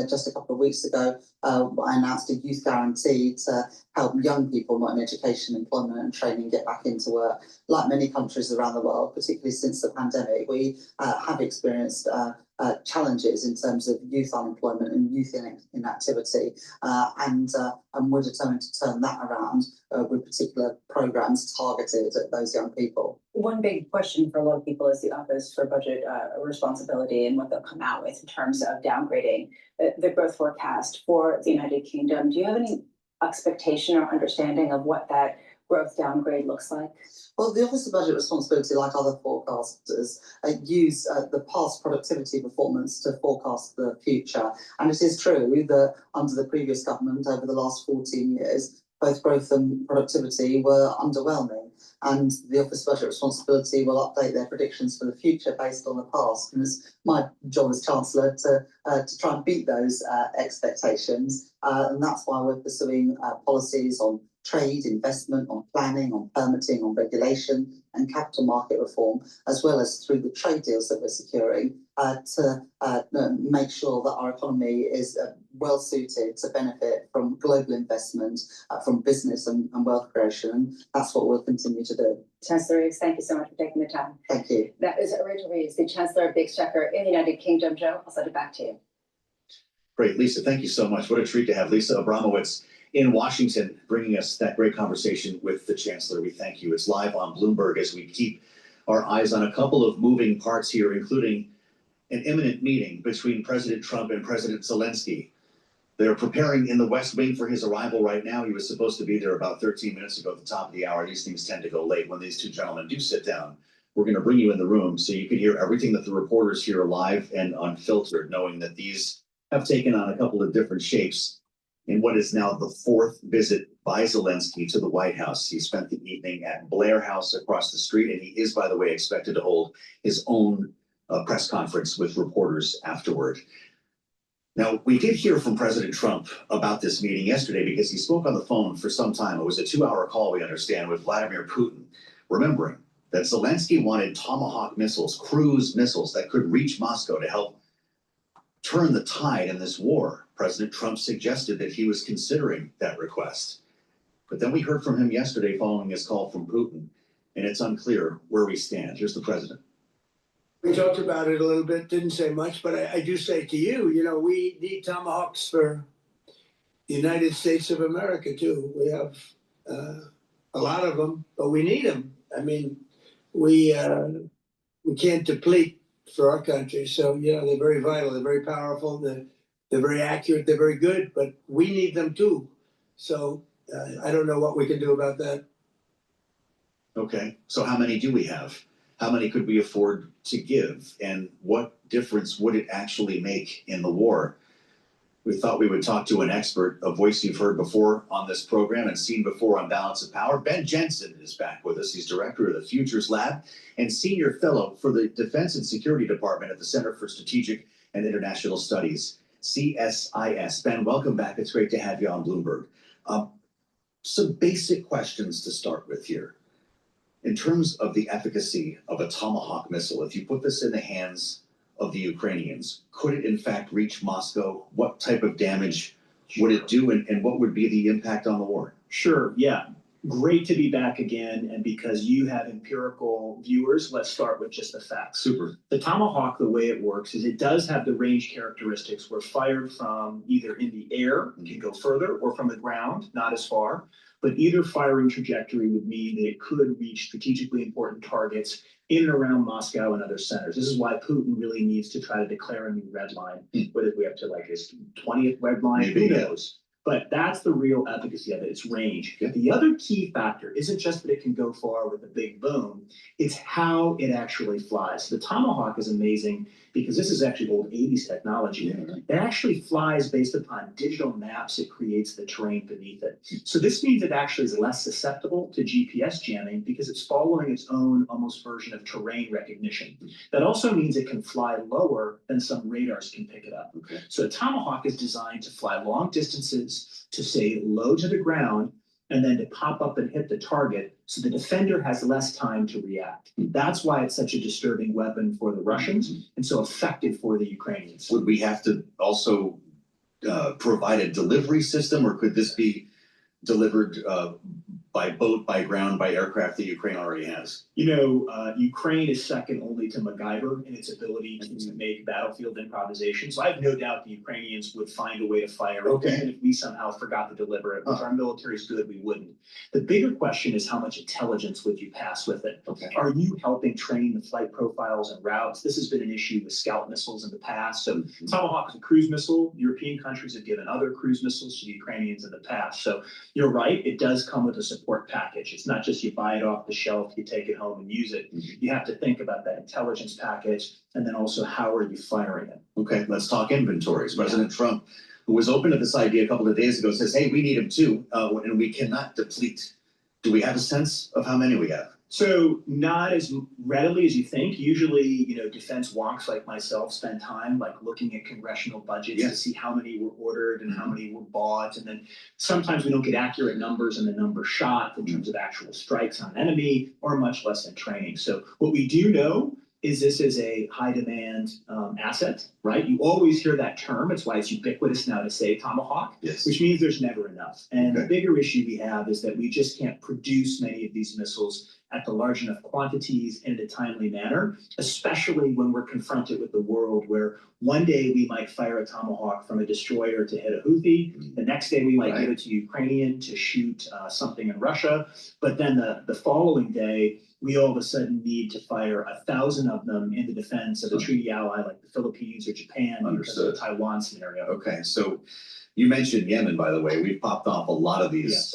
just a couple of weeks ago, I announced a youth guarantee to help young people, not in education, employment and training, get back into work. Like many countries around the world, particularly since the pandemic, we have experienced challenges in terms of youth unemployment and youth inactivity, and we're determined to turn that around with particular programs targeted at those young people. One big question for a lot of people is the Office for Budget Responsibility and what they'll come out with in terms of downgrading the growth forecast for the United Kingdom. Do you have any expectation or understanding of what that growth downgrade looks like? Well, the Office of Budget Responsibility, like other forecasters, use the past productivity performance to forecast the future. And it is true that under the previous government, over the last 14 years, both growth and productivity were underwhelming. And the Office of Budget Responsibility will update their predictions for the future based on the past. And it's my job as Chancellor to try and beat those expectations. And that's why we're pursuing policies on trade, investment, on planning, on permitting, on regulation and capital market reform, as well as through the trade deals that we're securing to make sure that our economy is well suited to benefit from global investment, from business and wealth creation. That's what we'll continue to do. Chancellor Reeves, thank you so much for taking the time. Thank you. That is Rachel Reeves, the Chancellor of the Exchequer in the United Kingdom. Joe, I'll send it back to you. Great, Lisa, thank you so much. What a treat to have Lisa Abramowitz in Washington, bringing us that great conversation with the Chancellor. We thank you. It's live on Bloomberg as we keep our eyes on a couple of moving parts here, including an imminent meeting between President Trump and President Zelensky. They're preparing in the West Wing for his arrival right now. He was supposed to be there about 13 minutes ago at the top of the hour. These things tend to go late when these two gentlemen do sit down. We're going to bring you in the room so you can hear everything that the reporters hear live and unfiltered, knowing that these have taken on a couple of different shapes in what is now the fourth visit by Zelensky to the White House. He spent the evening at Blair House across the street, and he is, by the way, expected to hold his own press conference with reporters afterward. Now, we did hear from President Trump about this meeting yesterday because he spoke on the phone for some time. It was a 2-hour call, we understand, with Vladimir Putin, remembering that Zelensky wanted Tomahawk missiles, cruise missiles that could reach Moscow to help turn the tide in this war. President Trump suggested that he was considering that request. But then we heard from him yesterday following his call from Putin, and it's unclear where we stand. Here's the president. We talked about it a little bit, didn't say much, but I do say to you, you know, we need Tomahawks for the United States of America too. We have a lot of them, but we need them. I mean, we can't deplete for our country. So, you know, they're very vital, they're very powerful, they're very accurate, they're very good, but we need them too. So I don't know what we can do about that. Okay, so how many do we have? How many could we afford to give? And what difference would it actually make in the war? We thought we would talk to an expert, a voice you've heard before on this program and seen before on Balance of Power. Ben Jensen is back with us. He's director of the Futures Lab and senior fellow for the Defense and Security Department at the Center for Strategic and International Studies, CSIS. Ben, welcome back. It's great to have you on Bloomberg. Some basic questions to start with here. In terms of the efficacy of a Tomahawk missile, if you put this in the hands of the Ukrainians, could it in fact reach Moscow? What type of damage would it do, and what would be the impact on the war? Sure, yeah. Great to be back again, and because you have empirical viewers, let's start with just the facts. Super. The Tomahawk, the way it works is it does have the range characteristics where fired from either in the air, can go further, or from the ground, not as far. but either firing trajectory would mean that it could reach strategically important targets in and around Moscow and other centers. This is why Putin really needs to try to declare a new red line, whether we up to like his 20th red line, who knows? But that's the real efficacy of it, its range. The other key factor isn't just that it can go far with a big boom, it's how it actually flies. The Tomahawk is amazing because this is actually old 80s technology. It actually flies based upon digital maps it creates the terrain beneath it. So this means it actually is less susceptible to GPS jamming because it's following its own almost version of terrain recognition. That also means it can fly lower than some radars can pick it up. So a Tomahawk is designed to fly long distances, to stay low to the ground, and then to pop up and hit the target so the defender has less time to react. That's why it's such a disturbing weapon for the Russians and so effective for the Ukrainians. Would we have to also provide a delivery system, or could this be delivered by boat, by ground, by aircraft that Ukraine already has? You know, Ukraine is second only to MacGyver in its ability to make battlefield improvisation. So I have no doubt the Ukrainians would find a way to fire it, even if we somehow forgot to deliver it. Which our military is good, we wouldn't. The bigger question is how much intelligence would you pass with it? Are you helping train the flight profiles and routes? This has been an issue with Scout missiles in the past. So Tomahawk is a cruise missile. European countries have given other cruise missiles to the Ukrainians in the past. So you're right, it does come with a support package. It's not just you buy it off the shelf, you take it home and use it. You have to think about that intelligence package and then also how are you firing it. Okay, let's talk inventories. President Trump, who was open to this idea a couple of days ago, says, hey, we need them too, and we cannot deplete. Do we have a sense of how many we have? So not as readily as you think. Usually, you know, defense wonks like myself spend time like looking at congressional budgets to see how many were ordered and how many were bought. And then sometimes we don't get accurate numbers and the number shot in terms of actual strikes on enemy or much less in training. So what we do know is this is a high demand asset, right? You always hear that term. It's why it's ubiquitous now to say Tomahawk, which means there's never enough. And the bigger issue we have is that we just can't produce many of these missiles at the large enough quantities in a timely manner, especially when we're confronted with the world where one day we might fire a Tomahawk from a destroyer to hit a Houthi. The next day we might give it to Ukrainian to shoot something in Russia. But then the following day, we all of a sudden need to fire 1,000 of them in the defense of a treaty ally like the Philippines or Japan because of the Taiwan scenario. Okay, so you mentioned Yemen, by the way. We've popped off a lot of these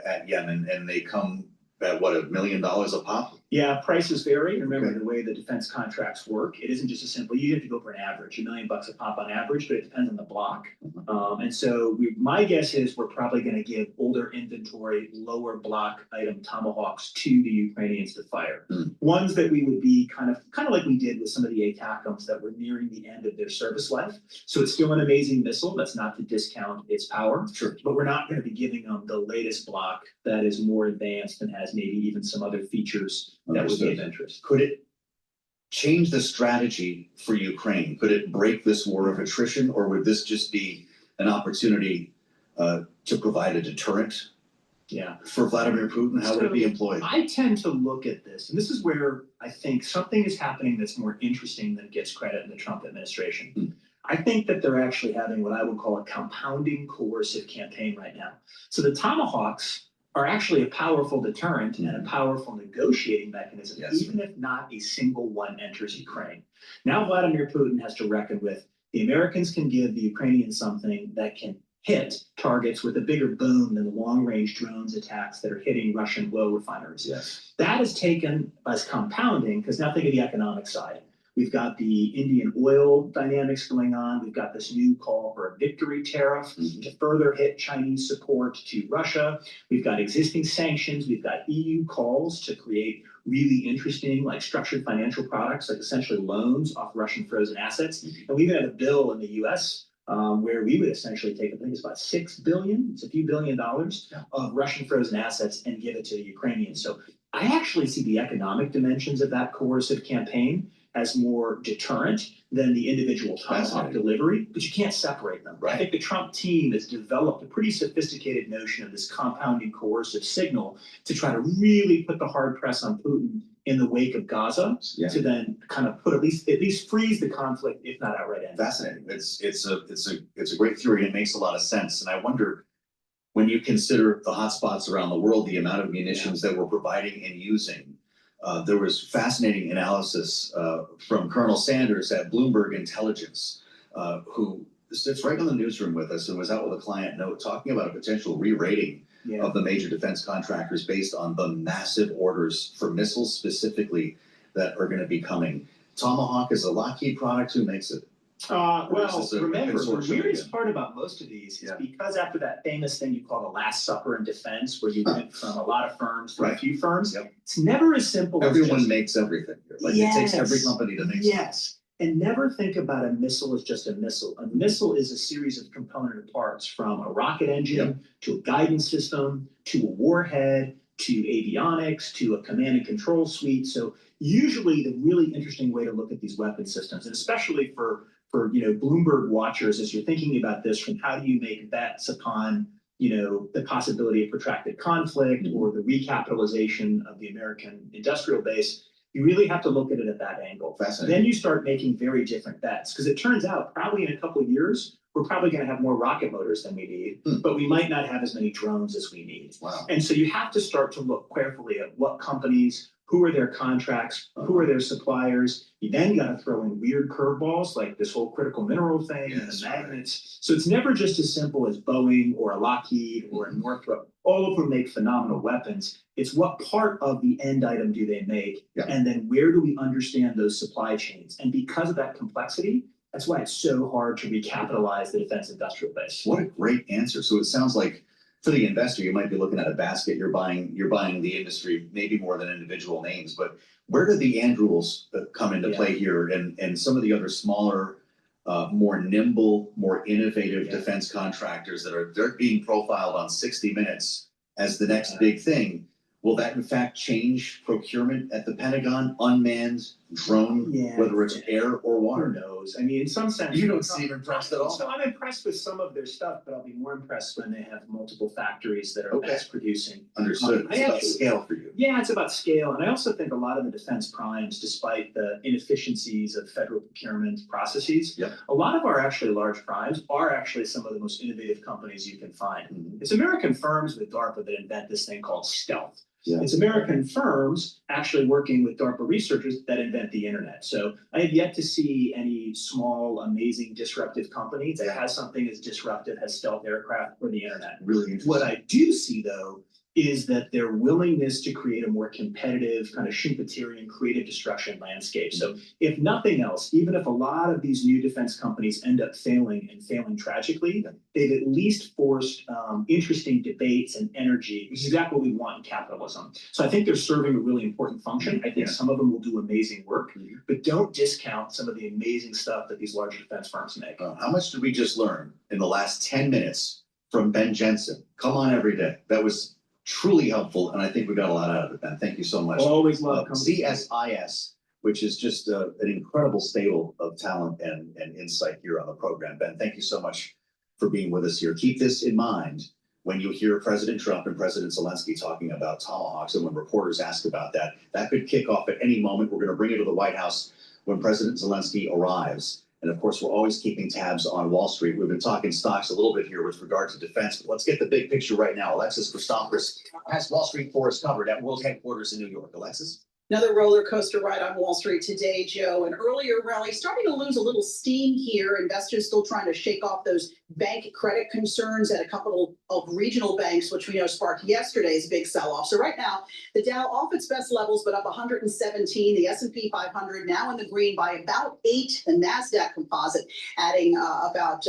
at Yemen, and they come at what, $1 million a pop? Yeah, prices vary. Remember the way the defense contracts work, it isn't just a simple, you have to go for an average, $1 million a pop on average, but it depends on the block. And so my guess is we're probably going to give older inventory, lower block item Tomahawks to the Ukrainians to fire. Ones that we would be kind of like we did with some of the ATACMs that were nearing the end of their service life. So it's still an amazing missile. That's not to discount its power, but we're not going to be giving them the latest block that is more advanced and has maybe even some other features that would be of interest. Could it change the strategy for Ukraine? Could it break this war of attrition, or would this just be an opportunity to provide a deterrent for Vladimir Putin? How would it be employed? I tend to look at this, and this is where I think something is happening that's more interesting than gets credit in the Trump administration. I think that they're actually having what I would call a compounding coercive campaign right now. So the Tomahawks are actually a powerful deterrent and a powerful negotiating mechanism, even if not a single one enters Ukraine. Now Vladimir Putin has to reckon with the Americans can give the Ukrainians something that can hit targets with a bigger boom than the long-range drones attacks that are hitting Russian oil refineries. That is taken as compounding, because now think of the economic side. We've got the Indian oil dynamics going on. We've got this new call for a victory tariff to further hit Chinese support to Russia. We've got existing sanctions. We've got EU calls to create really interesting, like structured financial products, like essentially loans off Russian frozen assets. And we even have a bill in the US where we would essentially take, I think it's about $6 billion, it's a few $1 billion of Russian frozen assets and give it to the Ukrainians. So I actually see the economic dimensions of that coercive campaign as more deterrent than the individual Tomahawk delivery, but you can't separate them. I think the Trump team has developed a pretty sophisticated notion of this compounding coercive signal to try to really put the hard press on Putin in the wake of Gaza to then kind of put at least freeze the conflict, if not outright end. Fascinating. It's a great theory. It makes a lot of sense. And I wonder, when you consider the hotspots around the world, the amount of munitions that we're providing and using. There was fascinating analysis from Colonel Sanders at Bloomberg Intelligence, who sits right in the newsroom with us and was out with a client note talking about a potential re-rating of the major defense contractors based on the massive orders for missiles specifically that are going to be coming. Tomahawk is a Lockheed product. Who makes it? Well, remember, the weirdest part about most of these is because after that famous thing you call the Last Supper in defense, where you went from a lot of firms to a few firms, it's never as simple as everyone makes everything. Like it takes every company to make something. And never think about a missile as just a missile. A missile is a series of component parts, from a rocket engine to a guidance system to a warhead to avionics to a command and control suite. So usually the really interesting way to look at these weapon systems, and especially for Bloomberg watchers, as you're thinking about this, from how do you make bets upon the possibility of protracted conflict or the recapitalization of the American industrial base, you really have to look at it at that angle. Then you start making very different bets, because it turns out probably in a couple of years, we're probably going to have more rocket motors than we need, but we might not have as many drones as we need. And so you have to start to look carefully at what companies, who are their contracts, who are their suppliers. You then got to throw in weird curveballs like this whole critical mineral thing and the magnets. So it's never just as simple as Boeing or a Lockheed or a Northrop. All of them make phenomenal weapons. It's what part of the end item do they make? And then where do we understand those supply chains? And because of that complexity, that's why it's so hard to recapitalize the defense industrial base. What a great answer. So it sounds like for the investor, you might be looking at a basket. You're buying the industry, maybe more than individual names. But where do the Andurils come into play here, and some of the other smaller, more nimble, more innovative defense contractors they're being profiled on 60 Minutes as the next big thing? Will that in fact change procurement at the Pentagon? Unmanned drone, whether it's air or water? Who knows? I mean, in some sense, you don't seem impressed at all. So I'm impressed with some of their stuff, but I'll be more impressed when they have multiple factories that are mass producing. Understood. It's about scale for you. Yeah, it's about scale. And I also think a lot of the defense primes, despite the inefficiencies of federal procurement processes, a lot of our actually large primes are actually some of the most innovative companies you can find. It's American firms with DARPA that invent this thing called stealth. It's American firms actually working with DARPA researchers that invent the internet. So I have yet to see any small, amazing, disruptive company that has something as disruptive as stealth aircraft or the internet. Really interesting. What I do see, though, is that their willingness to create a more competitive, kind of Schumpeterian creative destruction landscape. So if nothing else, even if a lot of these new defense companies end up failing and failing tragically, they've at least forced interesting debates and energy, which is exactly what we want in capitalism. So I think they're serving a really important function. I think some of them will do amazing work, but don't discount some of the amazing stuff that these larger defense firms make. How much did we just learn in the last 10 minutes from Ben Jensen? Come on every day. That was truly helpful, and I think we got a lot out of it, Ben. Thank you so much. Always love CSIS, which is just an incredible stable of talent and insight here on the program. Ben, thank you so much for being with us here. Keep this in mind when you hear President Trump and President Zelensky talking about Tomahawks, and when reporters ask about that. That could kick off at any moment. We're going to bring it to the White House when President Zelensky arrives. And of course, we're always keeping tabs on Wall Street. We've been talking stocks a little bit here with regard to defense, but let's get the big picture right now. Alexis Christophorus has Wall Street for us covered at World Headquarters in New York. Alexis? Another roller coaster ride on Wall Street today, Joe. An earlier rally starting to lose a little steam here. Investors still trying to shake off those bank credit concerns at a couple of regional banks, which we know sparked yesterday's big sell-off. So right now, the Dow off its best levels, but up 117. The S&P 500 now in the green by about 8. The NASDAQ composite adding about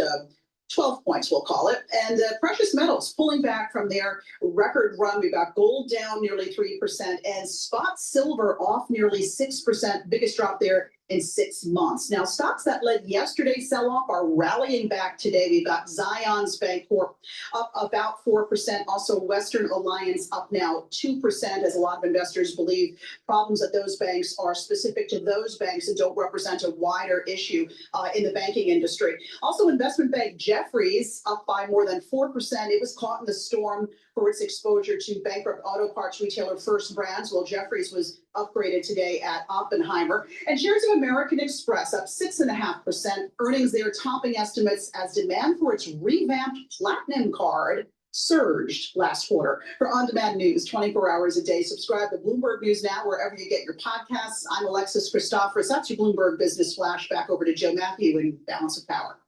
12 points, we'll call it. And precious metals pulling back from their record run. We've got gold down nearly 3% and spot silver off nearly 6%. Biggest drop there in 6 months. Now, stocks that led yesterday's sell-off are rallying back today. We've got Zions Bancorp up about 4%. Also, Western Alliance up now 2%, as a lot of investors believe problems at those banks are specific to those banks and don't represent a wider issue in the banking industry. Also, investment bank Jefferies up by more than 4%. It was caught in the storm for its exposure to bankrupt auto parts retailer First Brands. Well, Jefferies was upgraded today at Oppenheimer. And shares of American Express up 6.5%. Earnings there topping estimates as demand for its revamped Platinum card surged last quarter. For on-demand news 24 hours a day, subscribe to Bloomberg News Now wherever you get your podcasts. I'm Alexis Christophorous. That's your Bloomberg Business Flash. Back over to Joe Matthew in Balance of Power.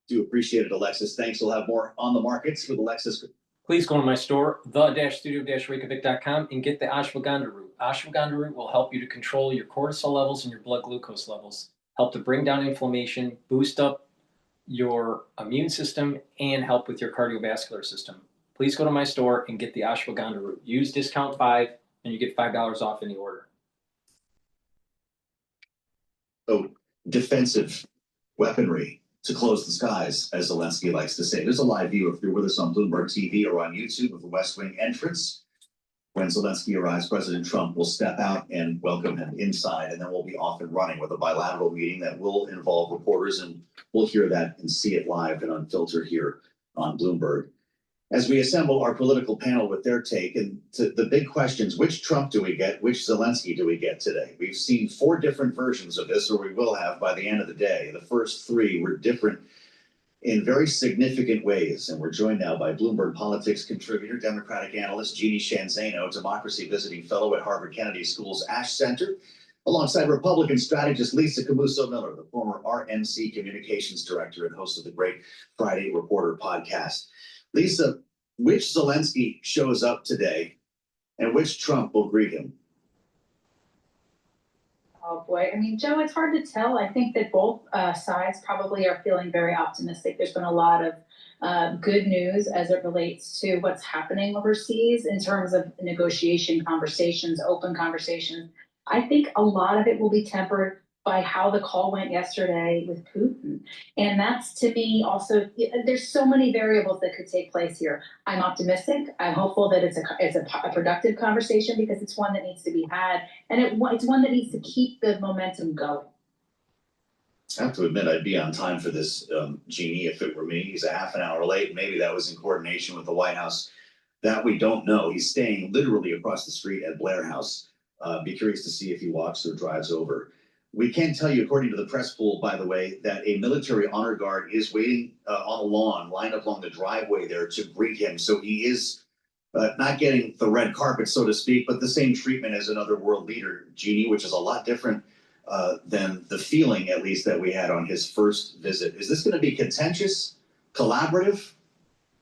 Do appreciate it, Alexis. Thanks. We'll have more on the markets with Alexis. Please go to my store, the-studio-reykjavik.com, and get the ashwagandha root. Ashwagandha root will help you to control your cortisol levels and your blood glucose levels, help to bring down inflammation, boost up your immune system, and help with your cardiovascular system. Please go to my store and get the ashwagandha root. Use discount 5 and you get $5 off any order. Oh, defensive weaponry to close the skies, as Zelensky likes to say. There's a live view if you're with us on Bloomberg TV or on YouTube of the West Wing entrance. When Zelensky arrives, President Trump will step out and welcome him inside, and then we'll be off and running with a bilateral meeting that will involve reporters, and we'll hear that and see it live and unfiltered here on Bloomberg. As we assemble our political panel with their take, and to the big questions, which Trump do we get? Which Zelensky do we get today? We've seen 4 different versions of this, or we will have by the end of the day. The first 3 were different in very significant ways. And we're joined now by Bloomberg Politics contributor, Democratic analyst Jeannie Sheehan Zaino, democracy visiting fellow at Harvard Kennedy School's Ash Center, alongside Republican strategist Lisa Camuso-Miller, the former RNC communications director and host of the great Friday Reporter podcast. Lisa, which Zelensky shows up today and which Trump will greet him? Oh boy, I mean, Joe, it's hard to tell. I think that both sides probably are feeling very optimistic. There's been a lot of good news as it relates to what's happening overseas in terms of negotiation conversations, open conversations. I think a lot of it will be tempered by how the call went yesterday with Putin. And that's, to me, also, there's so many variables that could take place here. I'm optimistic. I'm hopeful that it's a productive conversation because it's one that needs to be had. And it's one that needs to keep the momentum going. I have to admit, I'd be on time for this, Jeannie, if it were me. He's a half an hour late. Maybe that was in coordination with the White House. That we don't know. He's staying literally across the street at Blair House. Be curious to see if he walks or drives over. We can tell you, according to the press pool, by the way, that a military honor guard is waiting on the lawn, lined up along the driveway there to greet him. So he is not getting the red carpet, so to speak, but the same treatment as another world leader, Jeannie, which is a lot different than the feeling, at least, that we had on his first visit. Is this going to be contentious, collaborative?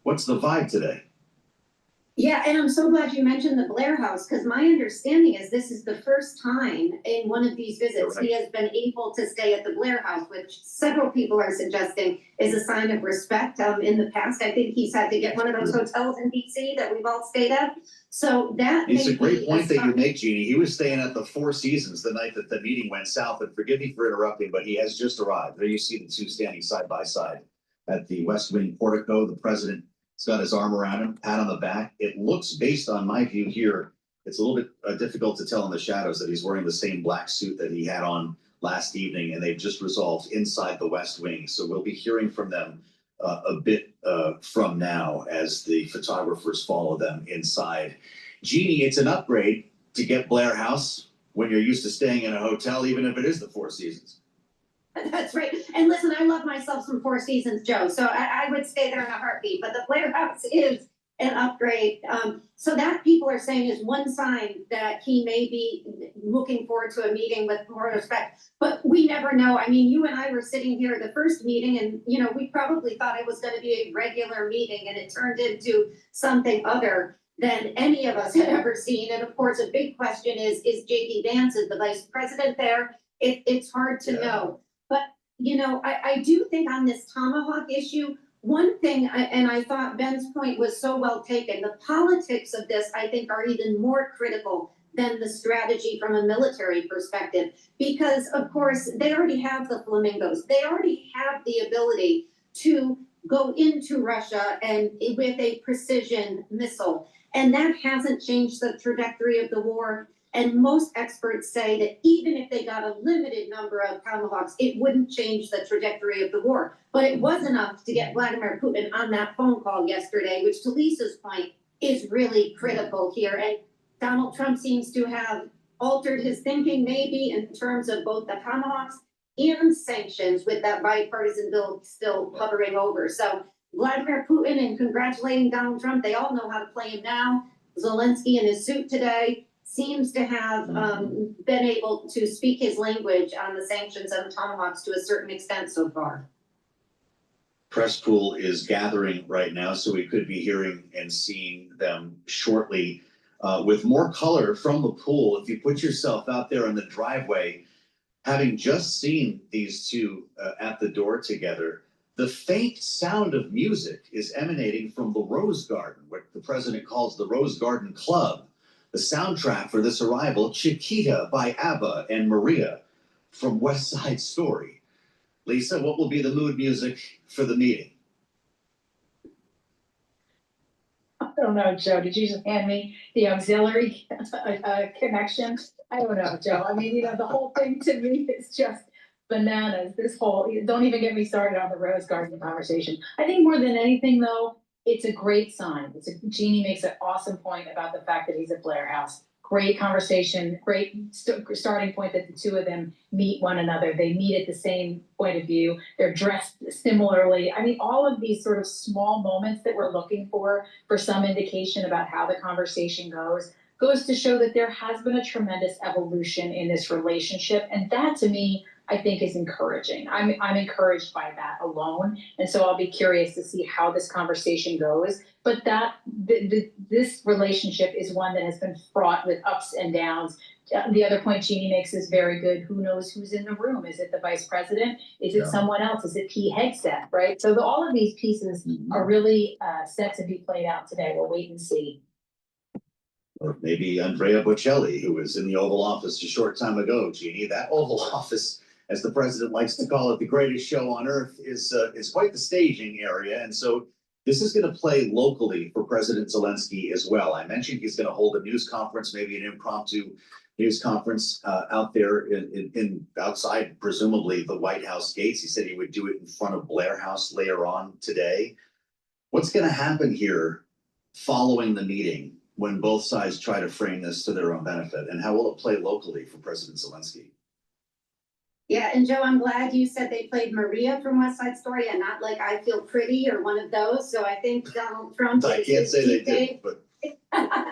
What's the vibe today? Yeah, and I'm so glad you mentioned the Blair House, because my understanding is this is the first time in one of these visits he has been able to stay at the Blair House, which several people are suggesting is a sign of respect. In the past, I think he's had to get one of those hotels in DC that we've all stayed at. So that It's a great point that you make, Jeannie. He was staying at the Four Seasons the night that the meeting went south, and forgive me for interrupting, but he has just arrived. There you see the two standing side by side at the West Wing portico. The president has got his arm around him, pat on the back. It looks, based on my view here, it's a little bit difficult to tell in the shadows that he's wearing the same black suit that he had on last evening, and they've just resolved inside the West Wing. So we'll be hearing from them a bit from now as the photographers follow them inside. Jeannie, it's an upgrade to get Blair House when you're used to staying in a hotel, even if it is the Four Seasons. That's right. And listen, I love myself some Four Seasons, Joe, so I would stay there in a heartbeat, but the Blair House is an upgrade. So that people are saying is one sign that he may be looking forward to a meeting with more respect, but we never know. I mean, you and I were sitting here at the first meeting and, you know, we probably thought it was going to be a regular meeting, and it turned into something other than any of us had ever seen. And of course, a big question is J.D. Vance, is the vice president there? It's hard to know. But, you know, I do think on this tomahawk issue, one thing, and I thought Ben's point was so well taken, the politics of this, I think, are even more critical than the strategy from a military perspective. Because, of course, they already have the flamingos. They already have the ability to go into Russia and with a precision missile. And that hasn't changed the trajectory of the war. And most experts say that even if they got a limited number of tomahawks, it wouldn't change the trajectory of the war. But it was enough to get Vladimir Putin on that phone call yesterday, which, to Lisa's point, is really critical here. And Donald Trump seems to have altered his thinking, maybe, in terms of both the tomahawks and sanctions, with that bipartisan bill still hovering over. So Vladimir Putin and congratulating Donald Trump. They all know how to play him now. Zelensky in his suit today seems to have been able to speak his language on the sanctions and the tomahawks to a certain extent so far. Press pool is gathering right now, so we could be hearing and seeing them shortly with more color from the pool. If you put yourself out there in the driveway, having just seen these two at the door together, the faint sound of music is emanating from the Rose Garden, what the president calls the Rose Garden Club. The soundtrack for this arrival, Chiquita by ABBA and Maria from West Side Story. Lisa, what will be the mood music for the meeting? I don't know, Joe. Did you just hand me the auxiliary connection? I don't know, Joe. I mean, the whole thing to me is just bananas. This whole, don't even get me started on the Rose Garden conversation. I think more than anything, though, it's a great sign. Jeannie makes an awesome point about the fact that he's at Blair House. Great conversation, great starting point that the two of them meet one another. They meet at the same point of view. They're dressed similarly. I mean, all of these sort of small moments that we're looking for some indication about how the conversation goes to show that there has been a tremendous evolution in this relationship. And that, to me, I think is encouraging. I'm encouraged by that alone. And so I'll be curious to see how this conversation goes. But this relationship is one that has been fraught with ups and downs. The other point Jeannie makes is very good. Who knows who's in the room? Is it the vice president? Is it someone else? Is it Pete Hegseth, right? So all of these pieces are really set to be played out today. We'll wait and see. Or maybe Andrea Bocelli, who was in the Oval Office a short time ago, Jeannie. That Oval Office, as the president likes to call it, the greatest show on earth, is quite the staging area. And so this is going to play locally for President Zelensky as well. I mentioned he's going to hold a news conference, maybe an impromptu news conference out there in outside, presumably the White House gates. He said he would do it in front of Blair House later on today. What's going to happen here following the meeting when both sides try to frame this to their own benefit? And how will it play locally for President Zelensky? Yeah, and Joe, I'm glad you said they played Maria from West Side Story and not like I Feel Pretty or one of those. So I think Donald Trump. I can't say they did, but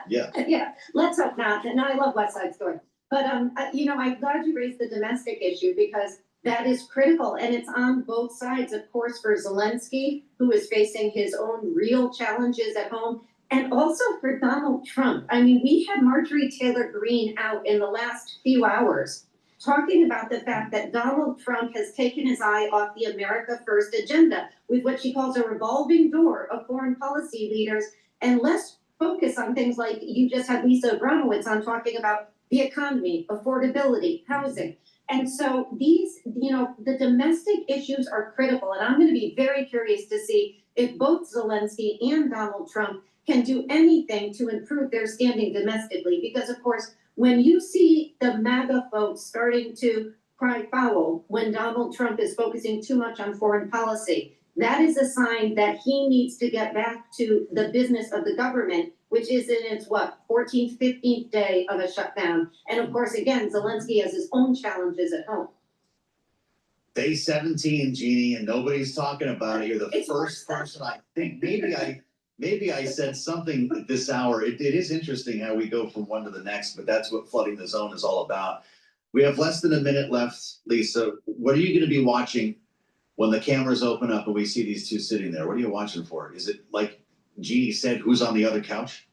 yeah. Yeah, let's hope not. And I love West Side Story. But, I'm glad you raised the domestic issue because that is critical. And it's on both sides, of course, for Zelensky, who is facing his own real challenges at home. And also for Donald Trump. I mean, we had Marjorie Taylor Greene out in the last few hours talking about the fact that Donald Trump has taken his eye off the America First agenda with what she calls a revolving door of foreign policy leaders and less focus on things like you just had Lisa Abramowitz on talking about the economy, affordability, housing. And so these, the domestic issues are critical. And I'm going to be very curious to see if both Zelensky and Donald Trump can do anything to improve their standing domestically. Because, of course, when you see the MAGA folks starting to cry foul when Donald Trump is focusing too much on foreign policy, that is a sign that he needs to get back to the business of the government, which is in its, 14th, 15th day of a shutdown. And of course, again, Zelensky has his own challenges at home. Day 17, Jeannie, and nobody's talking about it. You're the first person I think maybe I said something at this hour. It is interesting how we go from one to the next, but that's what Flooding the Zone is all about. We have less than a minute left, Lisa. What are you going to be watching when the cameras open up and we see these two sitting there? What are you watching for? Is it like Jeannie said, who's on the other couch?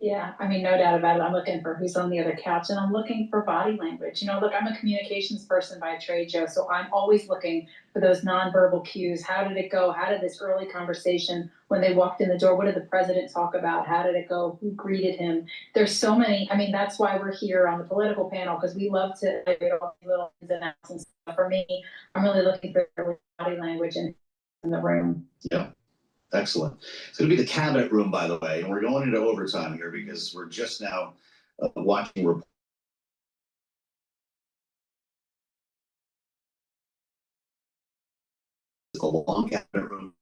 Yeah, I mean, no doubt about it. I'm looking for who's on the other couch and I'm looking for body language. Look, I'm a communications person by trade, Joe, so I'm always looking for those nonverbal cues. How did it go? How did this early conversation when they walked in the door? What did the president talk about? How did it go? Who greeted him? There's so many. I mean, that's why we're here on the political panel because we love to little ins and outs and stuff. For me, I'm really looking for body language in the room. Yeah. Excellent. It's going to be the cabinet room, by the way, and we're going into overtime here because we're just now watching the long cabinet room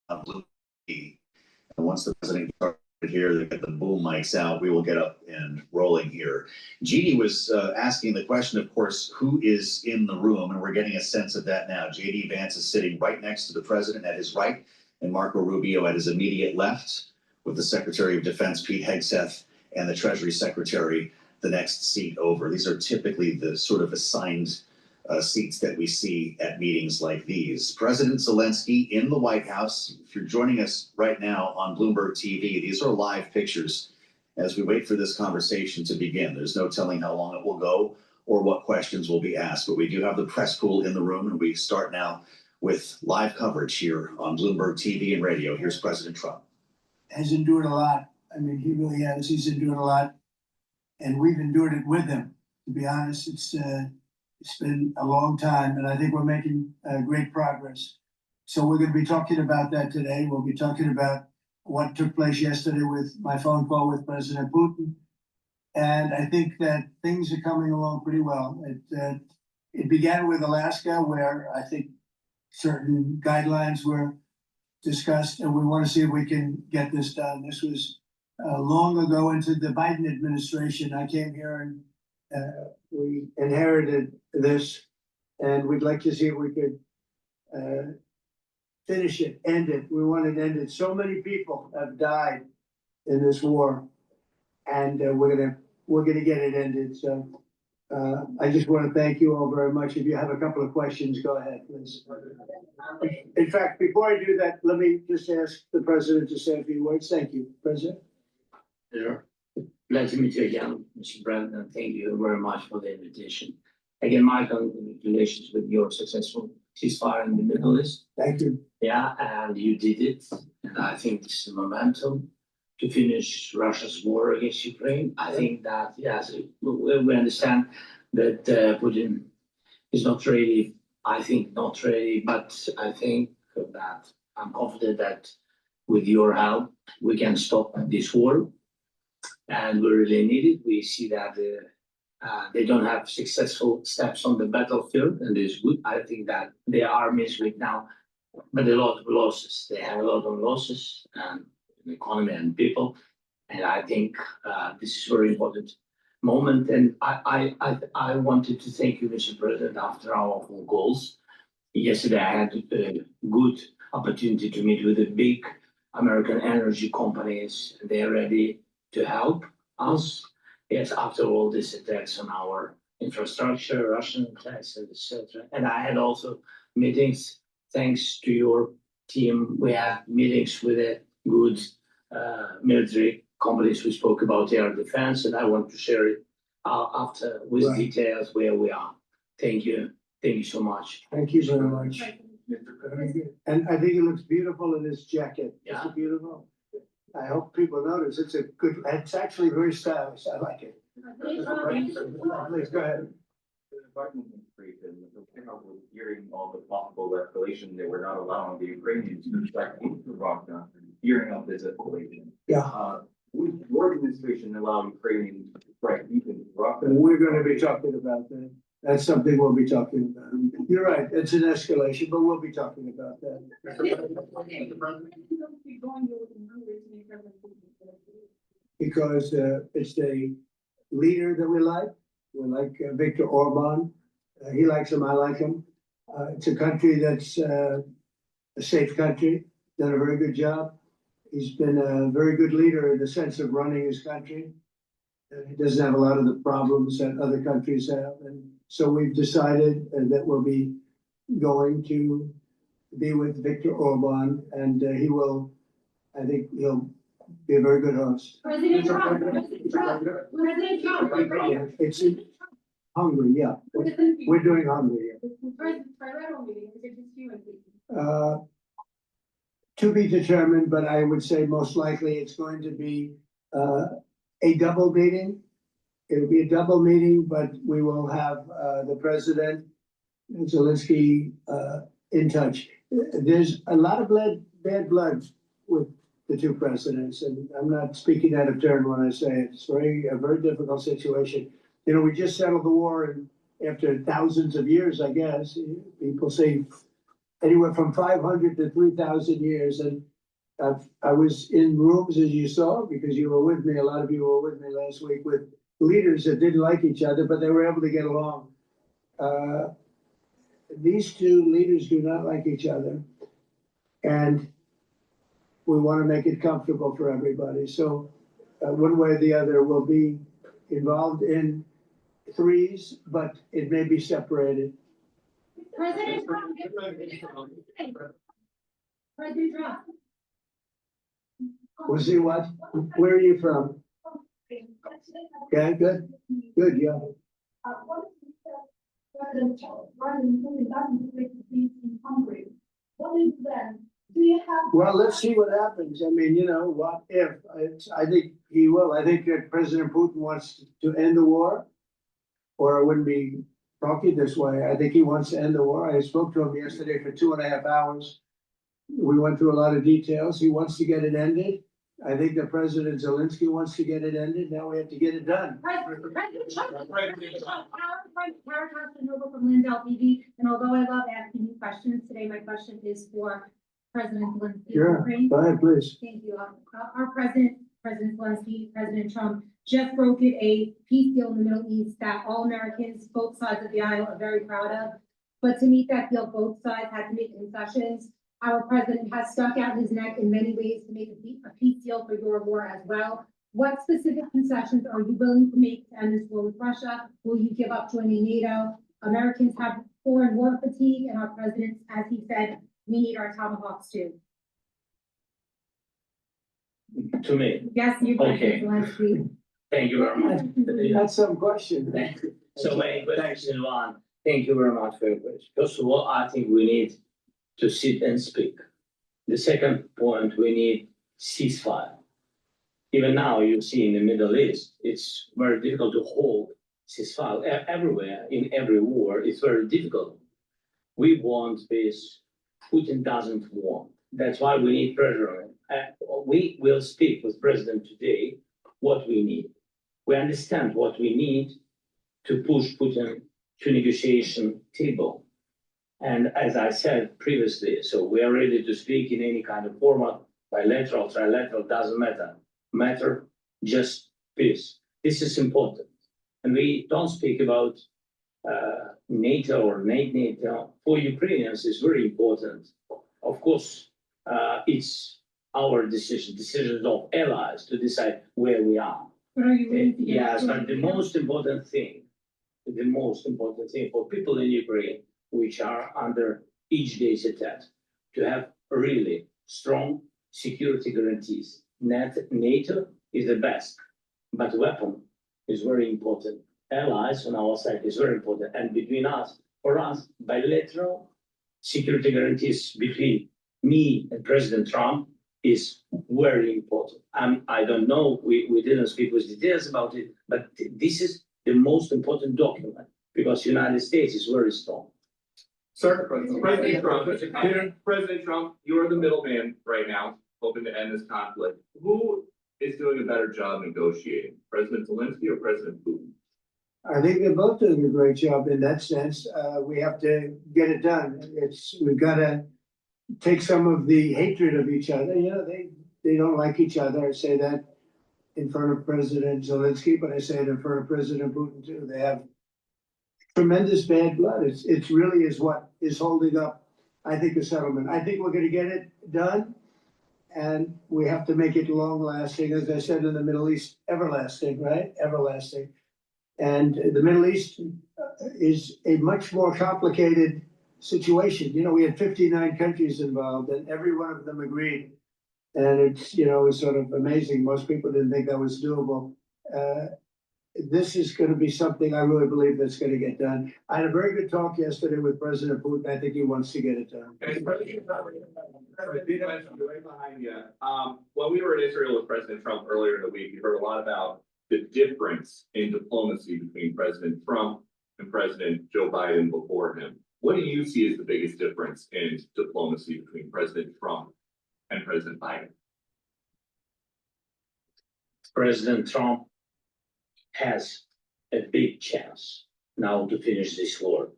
on Blue TV. And once the president here, they get the boom mics out, we will get up and rolling here. JD was asking the question, of course, who is in the room, and we're getting a sense of that now. JD Vance is sitting right next to the president at his right, and Marco Rubio at his immediate left, with the Secretary of Defense, Pete Hegseth, and the Treasury Secretary, the next seat over. These are typically the sort of assigned seats that we see at meetings like these. President Zelensky in the White House. If you're joining us right now on Bloomberg TV, these are live pictures as we wait for this conversation to begin. There's no telling how long it will go or what questions will be asked, but we do have the press pool in the room, and we start now with live coverage here on Bloomberg TV and radio. Here's President Trump. Has endured a lot. I mean, he really has. He's endured a lot, and we've endured it with him. To be honest, it's been a long time, and I think we're making great progress. So we're going to be talking about that today. We'll be talking about what took place yesterday with my phone call with President Putin, and I think that things are coming along pretty well. It began with Alaska, where I think certain guidelines were discussed, and we want to see if we can get this done. This was long ago into the Biden administration. I came here and we inherited this, and we'd like to see if we could finish it, end it. We want it ended. So many people have died in this war, and we're gonna get it ended. So I just want to thank you all very much. If you have a couple of questions, go ahead, please. In fact, before I do that, let me just ask the president to say a few words. Thank you, President. Sure. Glad to meet you again, Mr. President. Thank you very much for the invitation. Again, my congratulations with your successful ceasefire in the Middle East. Thank you. Yeah, and you did it. And I think it's a momentum to finish Russia's war against Ukraine. I think that, yes, we understand that Putin is not ready. I think not ready, but I think that I'm confident that with your help, we can stop this war. And we really need it. We see that they don't have successful steps on the battlefield, and it's good. I think that their army is weak now, but a lot of losses. They have a lot of losses, and the economy and people. And I think this is a very important moment. And I wanted to thank you, Mr. President, after our phone calls. Yesterday, I had a good opportunity to meet with the big American energy companies. They're ready to help us. Yes, after all these attacks on our infrastructure, Russian attacks, etc. And I had also meetings, thanks to your team. We had meetings with the good military companies. We spoke about air defense, and I want to share it after with details where we are. Thank you. Thank you so much. Thank you very much. And I think it looks beautiful in this jacket. Yeah. It's beautiful. I hope people notice. It's actually very stylish. I like it. Please go ahead. The Department of State and was hearing all the possible escalation, they were not allowing the Ukrainians to strike into Russia, hearing of this escalation. Yeah. Would your administration allow Ukrainians to strike into Russia? We're going to be talking about that. That's something we'll be talking about. You're right. It's an escalation, but we'll be talking about that. Because it's the leader that we like. We like Viktor Orban. He likes him. I like him. It's a country that's a safe country. Done a very good job. He's been a very good leader in the sense of running his country. He doesn't have a lot of the problems that other countries have. And so we've decided that we'll be going to be with Viktor Orban, and he will, I think he'll be a very good host. President Trump. It's in Hungary, yeah. We're doing Hungary. To be determined, but I would say most likely it's going to be a double meeting. It'll be a double meeting, but we will have the president, Zelensky, in touch. There's a lot of bad blood with the two presidents, and I'm not speaking out of turn when I say it. It's a very difficult situation. You know, we just settled the war, and after thousands of years, I guess, people say anywhere from 500 to 3,000 years, and I was in rooms, as you saw, because you were with me, a lot of you were with me last week, with leaders that didn't like each other, but they were able to get along. These two leaders do not like each other, and we want to make it comfortable for everybody. So one way or the other, we'll be involved in threes, but it may be separated. President Trump. President Trump. We'll see what, where are you from? Okay, good, good, yeah. President Putin doesn't make the peace in Hungary. What is then? Do you have? Well, let's see what happens. I mean, you know, what if? I think he will. I think that President Putin wants to end the war, or I wouldn't be talking this way. I think he wants to end the war. I spoke to him yesterday for 2.5 hours. We went through a lot of details. He wants to get it ended. I think that President Zelensky wants to get it ended. Now we have to get it done. President Trump, Tara Casanova from Lindell TV, and although I love asking you questions, today my question is for President Zelensky. Sure, go ahead, please. Thank you. Our President Zelensky, President Trump, just brokered a peace deal in the Middle East that all Americans, both sides of the aisle, are very proud of. But to meet that deal, both sides had to make concessions. Our president has stuck out his neck in many ways to make a peace deal for your war as well. What specific concessions are you willing to make to end this war with Russia? Will you give up joining NATO? Americans have foreign war fatigue, and our president, as he said, we need our tomahawks too. To me. Yes, you Okay. Zelensky. Thank you very much. That's some question. Thank you. So many questions in one. Thank you very much for your question. First of all, I think we need to sit and speak. The second point, we need ceasefire. Even now, you see in the Middle East, it's very difficult to hold ceasefire everywhere. In every war, it's very difficult. We want peace. Putin doesn't want. That's why we need pressure on him. We will speak with President today what we need. We understand what we need to push Putin to negotiation table. And as I said previously, so we are ready to speak in any kind of format, bilateral, trilateral, doesn't matter, just peace. This is important. And we don't speak about NATO or NATO. For Ukrainians, it's very important. Of course, it's our decisions of allies to decide where we are. But are you willing to get Yes, but the most important thing for people in Ukraine, which are under each day's attack, to have really strong security guarantees. NATO is the best, but weapon is very important. Allies on our side is very important. And between us, for us, bilateral security guarantees between me and President Trump is very important. I don't know, we didn't speak with details about it, but this is the most important document because United States is very strong. Sir, President Trump, you're the middleman right now, hoping to end this conflict. Who is doing a better job negotiating, President Zelensky or President Putin? I think they're both doing a great job in that sense. We have to get it done. We've got to take some of the hatred of each other. You know, they don't like each other. I say that in front of President Zelensky, but I say it in front of President Putin too. They have tremendous bad blood. It's really is what is holding up, I think, the settlement. I think we're going to get it done, and we have to make it long lasting. As I said in the Middle East, everlasting, right? Everlasting. And the Middle East is a much more complicated situation. You know, we had 59 countries involved, and every one of them agreed. And it's, you know, it's sort of amazing. Most people didn't think that was doable. This is going to be something I really believe that's going to get done. I had a very good talk yesterday with President Putin. I think he wants to get it done. Right behind you. When we were in Israel with President Trump earlier in the week, we heard a lot about the difference in diplomacy between President Trump and President Joe Biden before him. What do you see as the biggest difference in diplomacy between President Trump and President Biden? President Trump has a big chance now to finish this war.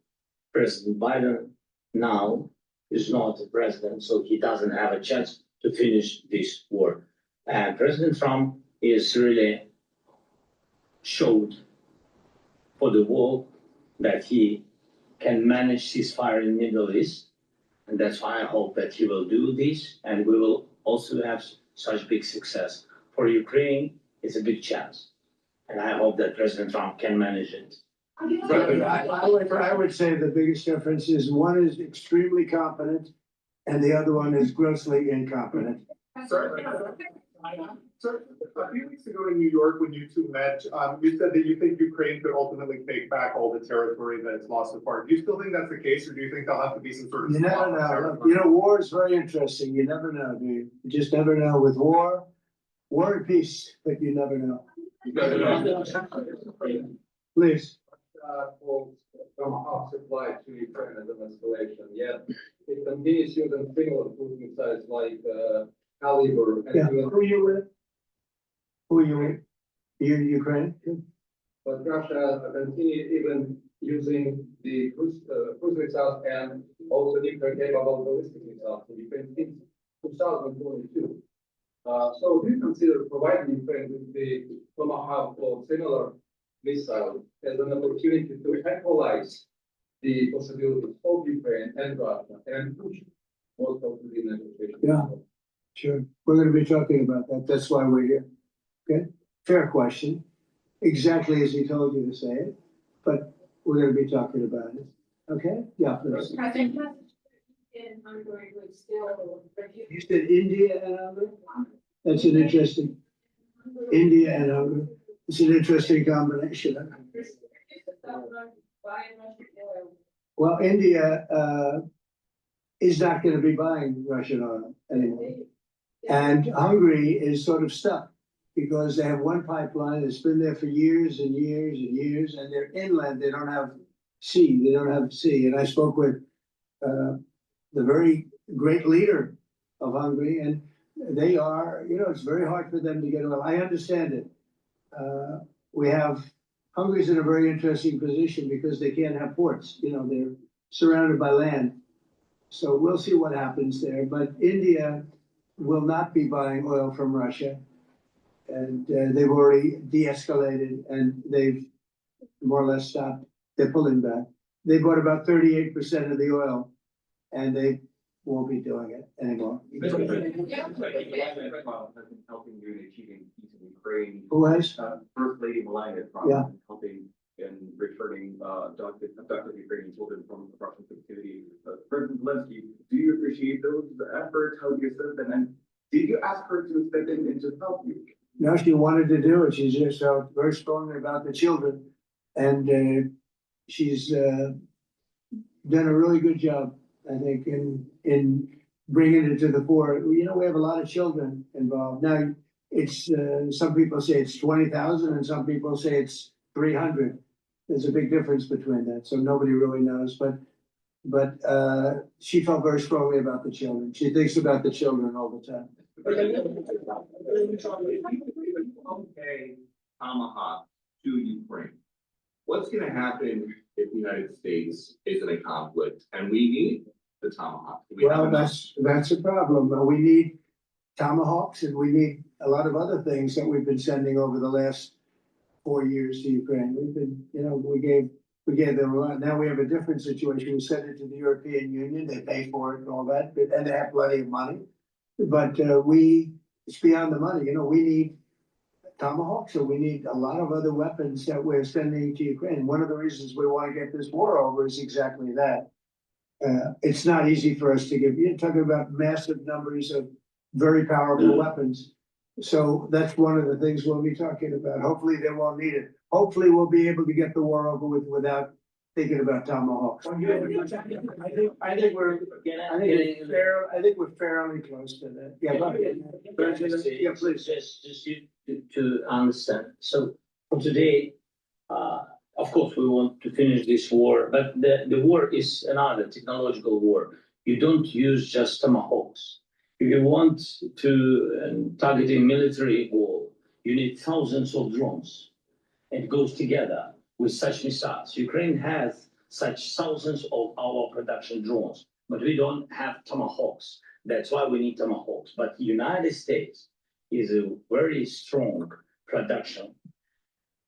President Biden now is not the president, so he doesn't have a chance to finish this war. And President Trump is really showed for the world that he can manage ceasefire in the Middle East. And that's why I hope that he will do this, and we will also have such big success. For Ukraine, it's a big chance. And I hope that President Trump can manage it. I would say the biggest difference is one is extremely competent and the other one is grossly incompetent. Sir, a few weeks ago in New York, when you two met, you said that you think Ukraine could ultimately take back all the territory that it's lost so far. Do you still think that's the case, or do you think there'll have to be some sort of? You never know. You know, war is very interesting. You never know, do you? You just never know with war and peace, but you never know. Please. Tomahawk supply to Ukraine as an escalation, yet it continues using similar cruise missiles like Caliber. And Yeah, who are you with? Who are you with? You Ukraine? But Russia continue even using the cruise missiles and also nuclear capable ballistic missiles in Ukraine since 2022. So do you consider providing Ukraine with the Tomahawk or similar missile as an opportunity to equalize the possibilities of Ukraine and Russia and push Moscow to the negotiation? Yeah, sure. We're gonna be talking about that. That's why we're here. Okay, fair question. Exactly as he told you to say it, but we're gonna be talking about it. Okay, yeah, please. In Hungary would still. You said India and Hungary? That's an interesting, India and Hungary. It's an interesting combination. Well, India is not going to be buying Russian oil anymore. And Hungary is sort of stuck because they have one pipeline that's been there for years and years and years, and they're inland, they don't have sea, And I spoke with the very great leader of Hungary, and they are, you know, it's very hard for them to get oil. I understand it. Hungary's in a very interesting position because they can't have ports, you know, they're surrounded by land. So we'll see what happens there, but India will not be buying oil from Russia. And they've already de-escalated and they've more or less stopped, they're pulling back. They bought about 38% of the oil and they won't be doing it anymore. Helping you in achieving peace in Ukraine. Who has? First Lady Melania Trump helping in returning abducted Ukrainian children from Russian captivity. President Zelensky, do you appreciate those efforts? How do you assist them? And did you ask her to step in and to help you? No, she wanted to do it. She just felt very strongly about the children. And she's done a really good job, I think, in bringing it to the fore. You know, we have a lot of children involved. Now, it's some people say it's 20,000 and some people say it's 300. There's a big difference between that, so nobody really knows. But she felt very strongly about the children. She thinks about the children all the time. Okay, Tomahawk to Ukraine. What's going to happen if the United States is in a conflict and we need the Tomahawk? Well, that's a problem. We need Tomahawks and we need a lot of other things that we've been sending over the last 4 years to Ukraine. We've been, you know, we gave them a lot. Now we have a different situation. We send it to the European Union. They pay for it and all that, and they have plenty of money. But it's beyond the money. You know, we need Tomahawks, so we need a lot of other weapons that we're sending to Ukraine. One of the reasons we want to get this war over is exactly that. It's not easy for us to give. You're talking about massive numbers of very powerful weapons. So that's one of the things we'll be talking about. Hopefully they won't need it. Hopefully we'll be able to get the war over with without thinking about Tomahawks. I think we're fairly close to that. Yeah, go ahead. Yeah, please. Just to understand. So for today, of course, we want to finish this war, but the war is another technological war. You don't use just Tomahawks. If you want to target a military goal, you need thousands of drones. It goes together with such missiles. Ukraine has such thousands of our production drones, but we don't have Tomahawks That's why we need tomahawks. But United States is a very strong production.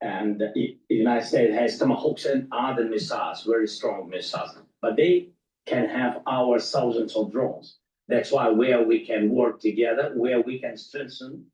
And the United States has tomahawks and other missiles, very strong missiles, but they can have our thousands of drones. That's why where we can work together, where we can strengthen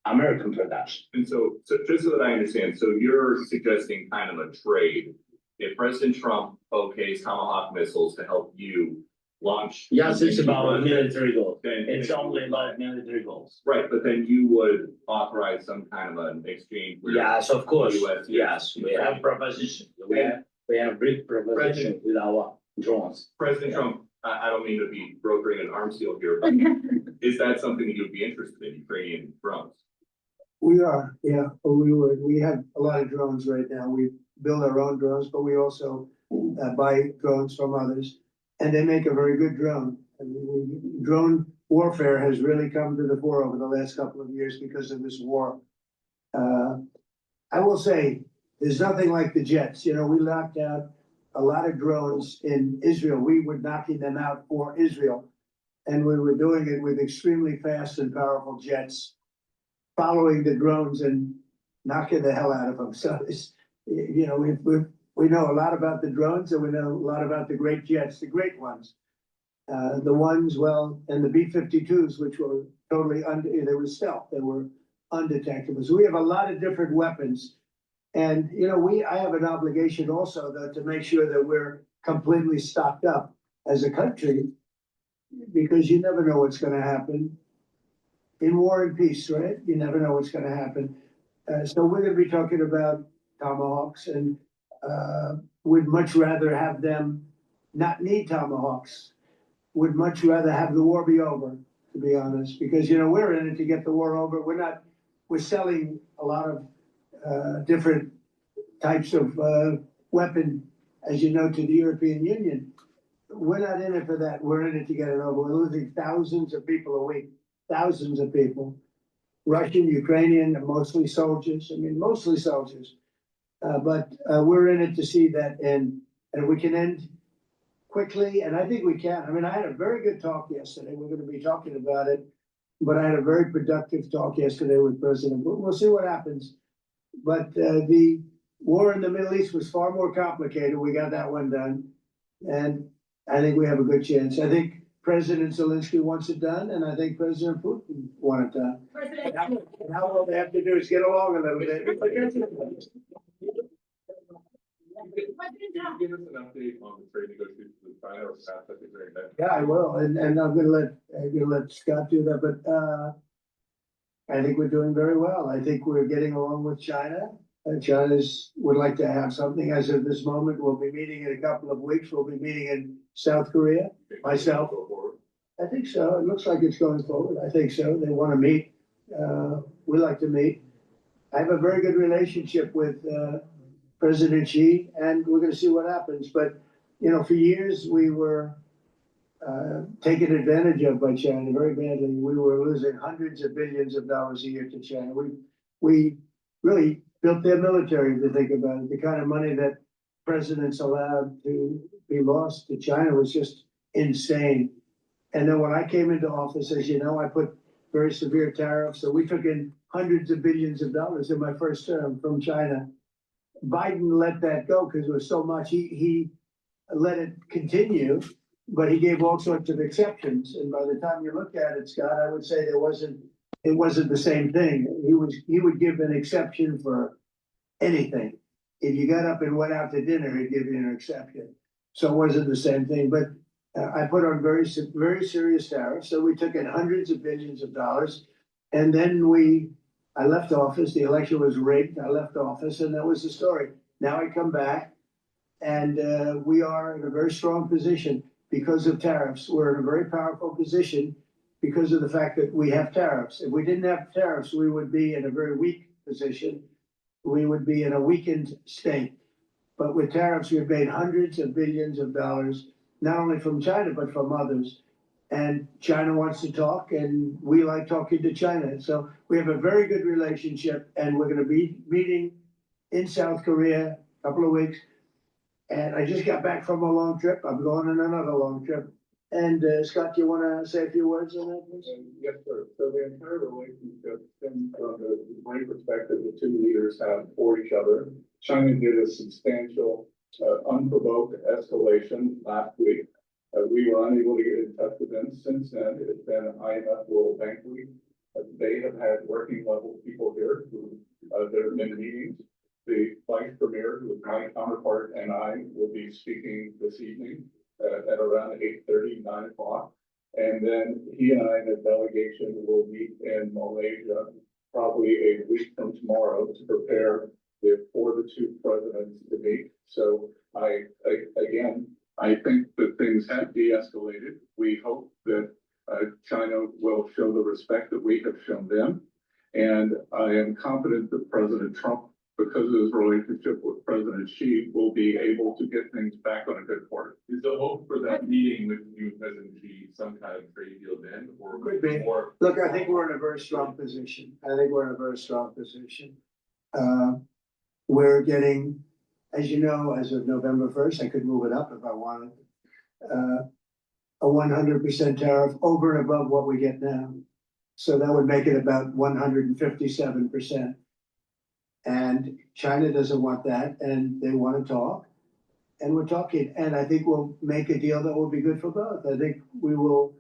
American production. And so just so that I understand, so you're suggesting kind of a trade. If President Trump okays Tomahawk missiles to help you launch. Yes, it's about then- military goals. then- It's only about military goals. Right, but then you would authorize some kind of an exchange. where Yes, of course. US Yes, we have proposition. We have big proposition with our drones. President Trump, I don't mean to be brokering an arms deal here, but is that something that you'd be interested in, Ukrainian drones? We are, yeah, we have a lot of drones right now. We build our own drones, but we also buy drones from others. And they make a very good drone. I mean, drone warfare has really come to the fore over the last couple of years because of this war. I will say, there's nothing like the jets. You know, we knocked out a lot of drones in Israel. We were knocking them out for Israel. And we were doing it with extremely fast and powerful jets, following the drones and knocking the hell out of them. So it's, you know, we know a lot about the drones and we know a lot about the great jets, the great ones. The ones, well, and the B-52s, which were totally they were stealth, they were undetectable. So we have a lot of different weapons. And, you know, I have an obligation also though, to make sure that we're completely stocked up as a country, because you never know what's gonna happen in war and peace, right? You never know what's gonna happen. So we're gonna be talking about tomahawks and would much rather have them not need tomahawks. Would much rather have the war be over, to be honest, because, you know, we're in it to get the war over. We're selling a lot of different types of weapon, as you know, to the European Union. We're not in it for that. We're in it to get it over. We're losing thousands of people a week, thousands of people. Russian, Ukrainian, and mostly soldiers. I mean, mostly soldiers. But we're in it to see that end, and we can end quickly, and I think we can. I mean, I had a very good talk yesterday. We're going to be talking about it, but I had a very productive talk yesterday with President. We'll see what happens. But the war in the Middle East was far more complicated. We got that one done, and I think we have a good chance. I think President Zelensky wants it done, and I think President Putin wants it done. And how all they have to do is get along a little bit. Can you give us an update on the trade negotiations with China or perhaps I think during that? Yeah, I will, and I'm gonna let Scott do that, but I think we're doing very well. I think we're getting along with China. China's would like to have something as of this moment. We'll be meeting in a couple of weeks. We'll be meeting in South Korea, myself. I think so. It looks like it's going forward. I think so. They want to meet. We like to meet. I have a very good relationship with President Xi, and we're going to see what happens. But, you know, for years we were taken advantage of by China very badly. We were losing hundreds of billions of dollars a year to China. We really built their military, to think about it. The kind of money that presidents allowed to be lost to China was just insane. And then when I came into office, as you know, I put very severe tariffs. So we took in hundreds of billions of dollars in my first term from China. Biden let that go because it was so much. He let it continue, but he gave all sorts of exceptions. And by the time you look at it, Scott, I would say it wasn't the same thing. He would give an exception for anything. If you got up and went out to dinner, he'd give you an exception. So it wasn't the same thing. But I put on very serious tariffs. So we took in hundreds of billions of dollars, and then I left office. The election was rigged. I left office, and that was the story. Now I come back, and we are in a very strong position because of tariffs. We're in a very powerful position because of the fact that we have tariffs. If we didn't have tariffs, we would be in a very weak position. We would be in a weakened state. But with tariffs, we've made hundreds of billions of dollars, not only from China, but from others. And China wants to talk, and we like talking to China. So we have a very good relationship, and we're going to be meeting in South Korea a couple of weeks. And I just got back from a long trip. I'm going on another long trip And Scott, do you wanna say a few words on that, please? Yes, sir. So the entire relationship, from the my perspective, the two leaders have for each other. China did a substantial, unprovoked escalation last week. We were unable to get in touch with them. Since then, it's been IMF World Bank Week. They have had working level people here who, there have been meetings. The vice premier, who is my counterpart, and I will be speaking this evening at around 8:30, 9 o'clock. And then he and I and a delegation will meet in Malaysia probably a week from tomorrow to prepare for the two presidents to meet. So again, I think that things have de-escalated. We hope that China will show the respect that we have shown them. And I am confident that President Trump, because of his relationship with President Xi, will be able to get things back on a good course. Is the hope for that meeting with you and President Xi some kind of trade deal then, or Could be. more? Look, I think we're in a very strong position. We're getting, as you know, as of November 1st, I could move it up if I wanted. A 100% tariff over and above what we get now. So that would make it about 157%. And China doesn't want that, and they want to talk. And we're talking, and I think we'll make a deal that will be good for both. I think we will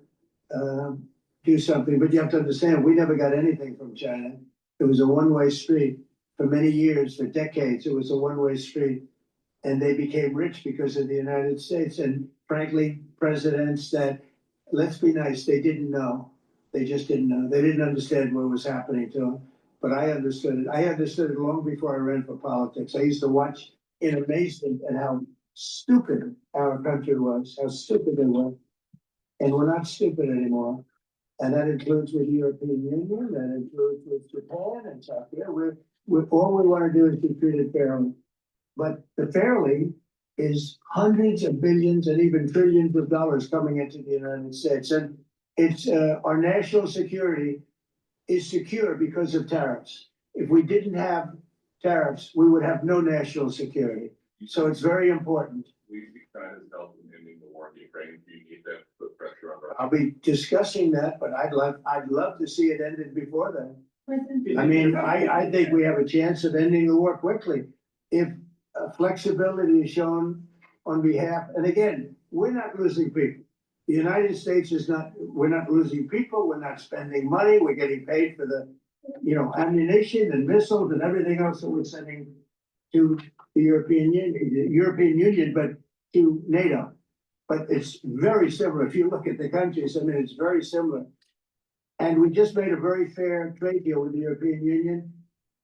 do something, but you have to understand, we never got anything from China. It was a one-way street for many years, for decades. It was a one-way street, and they became rich because of the United States. And frankly, presidents that, let's be nice, they didn't know. They just didn't know. They didn't understand what was happening to them. But I understood it. I understood it long before I ran for politics. I used to watch in amazement at how stupid our country was, how stupid they were. And we're not stupid anymore. And that includes with the European Union, that includes with Japan and South Korea. We're all we want to do is be treated fairly. But the fairly is hundreds of billions and even trillions of dollars coming into the United States. And it's our national security is secure because of tariffs. If we didn't have tariffs, we would have no national security. So it's very important. We see China's help in ending the war in Ukraine. Do you need that to put pressure on Russia? I'll be discussing that, but I'd love to see it ended before then. I mean, I think we have a chance of ending the war quickly if flexibility is shown on behalf, and again, we're not losing people. The United States is not, we're not losing people, we're not spending money, we're getting paid for the, ammunition and missiles and everything else that we're sending to the European Union, but to NATO. But it's very similar. If you look at the countries, I mean, it's very similar. And we just made a very fair trade deal with the European Union.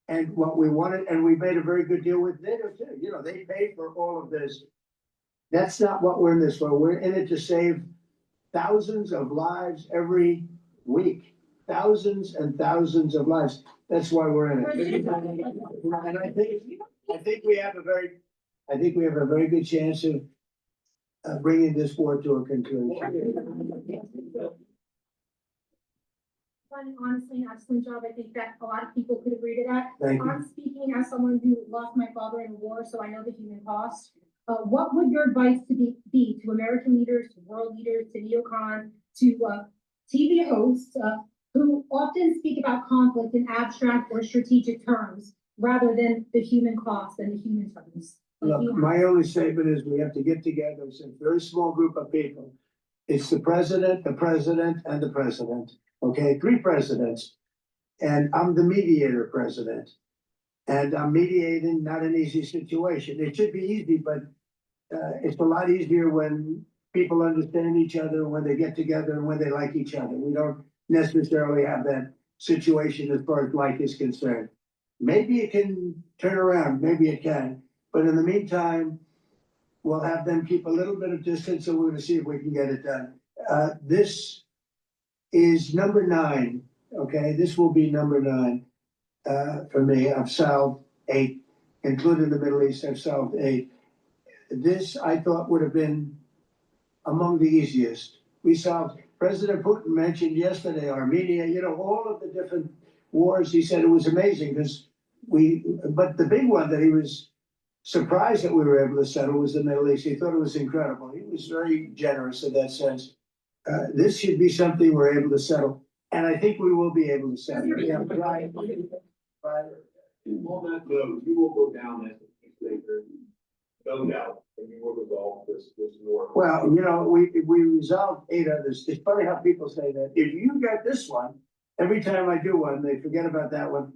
And what we wanted, and we made a very good deal with NATO too. They paid for all of this. That's not what we're in this for. We're in it to save thousands of lives every week. Thousands and thousands of lives. That's why we're in it. And I think we have a very good chance of bringing this war to a conclusion. Honestly, an excellent job. I think that a lot of people could agree to that. Thank you. I'm speaking as someone who lost my father in the war, so I know the human cost. What would your advice be to American leaders, to world leaders, to neocons, to TV hosts who often speak about conflict in abstract or strategic terms rather than the human cost and the human terms? Look, my only statement is we have to get together. It's a very small group of people. It's the president, and the president. Okay, 3 presidents. And I'm the mediator president. And I'm mediating not an easy situation. It should be easy, but it's a lot easier when people understand each other, when they get together and when they like each other. We don't necessarily have that situation as far as like is concerned. Maybe it can turn around, maybe it can. But in the meantime, we'll have them keep a little bit of distance, and we're gonna see if we can get it done. This is number 9, okay? This will be number 9 for me. I've solved 8, including the Middle East, I've solved 8. This, I thought, would have been among the easiest. We solved, President Putin mentioned yesterday, Armenia, all of the different wars. He said it was amazing because but the big one that he was surprised that we were able to settle was the Middle East. He thought it was incredible. He was very generous in that sense. This should be something we're able to settle, and I think we will be able to settle. Yeah, right. On that note, you will go down as a peacemaker, no doubt, and you will resolve this war. Well, you know, we resolved 8 others. It's funny how people say that. If you get this one, every time I do one, they forget about that one.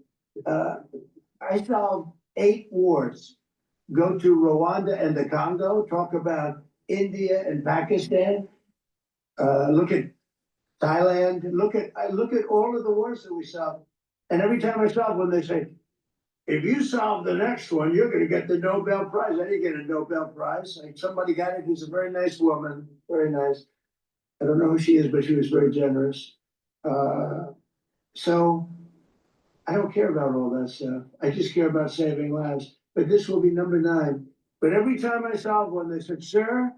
I solved 8 wars. Go to Rwanda and the Congo, talk about India and Pakistan. Look at Thailand, I look at all of the wars that we solved. And every time I solve one, they say, if you solve the next one, you're gonna get the Nobel Prize. I didn't get a Nobel Prize. Like, somebody got it who's a very nice woman, very nice. I don't know who she is, but she was very generous. So I don't care about all that stuff. I just care about saving lives. But this will be number 9. But every time I solve one, they said, sir,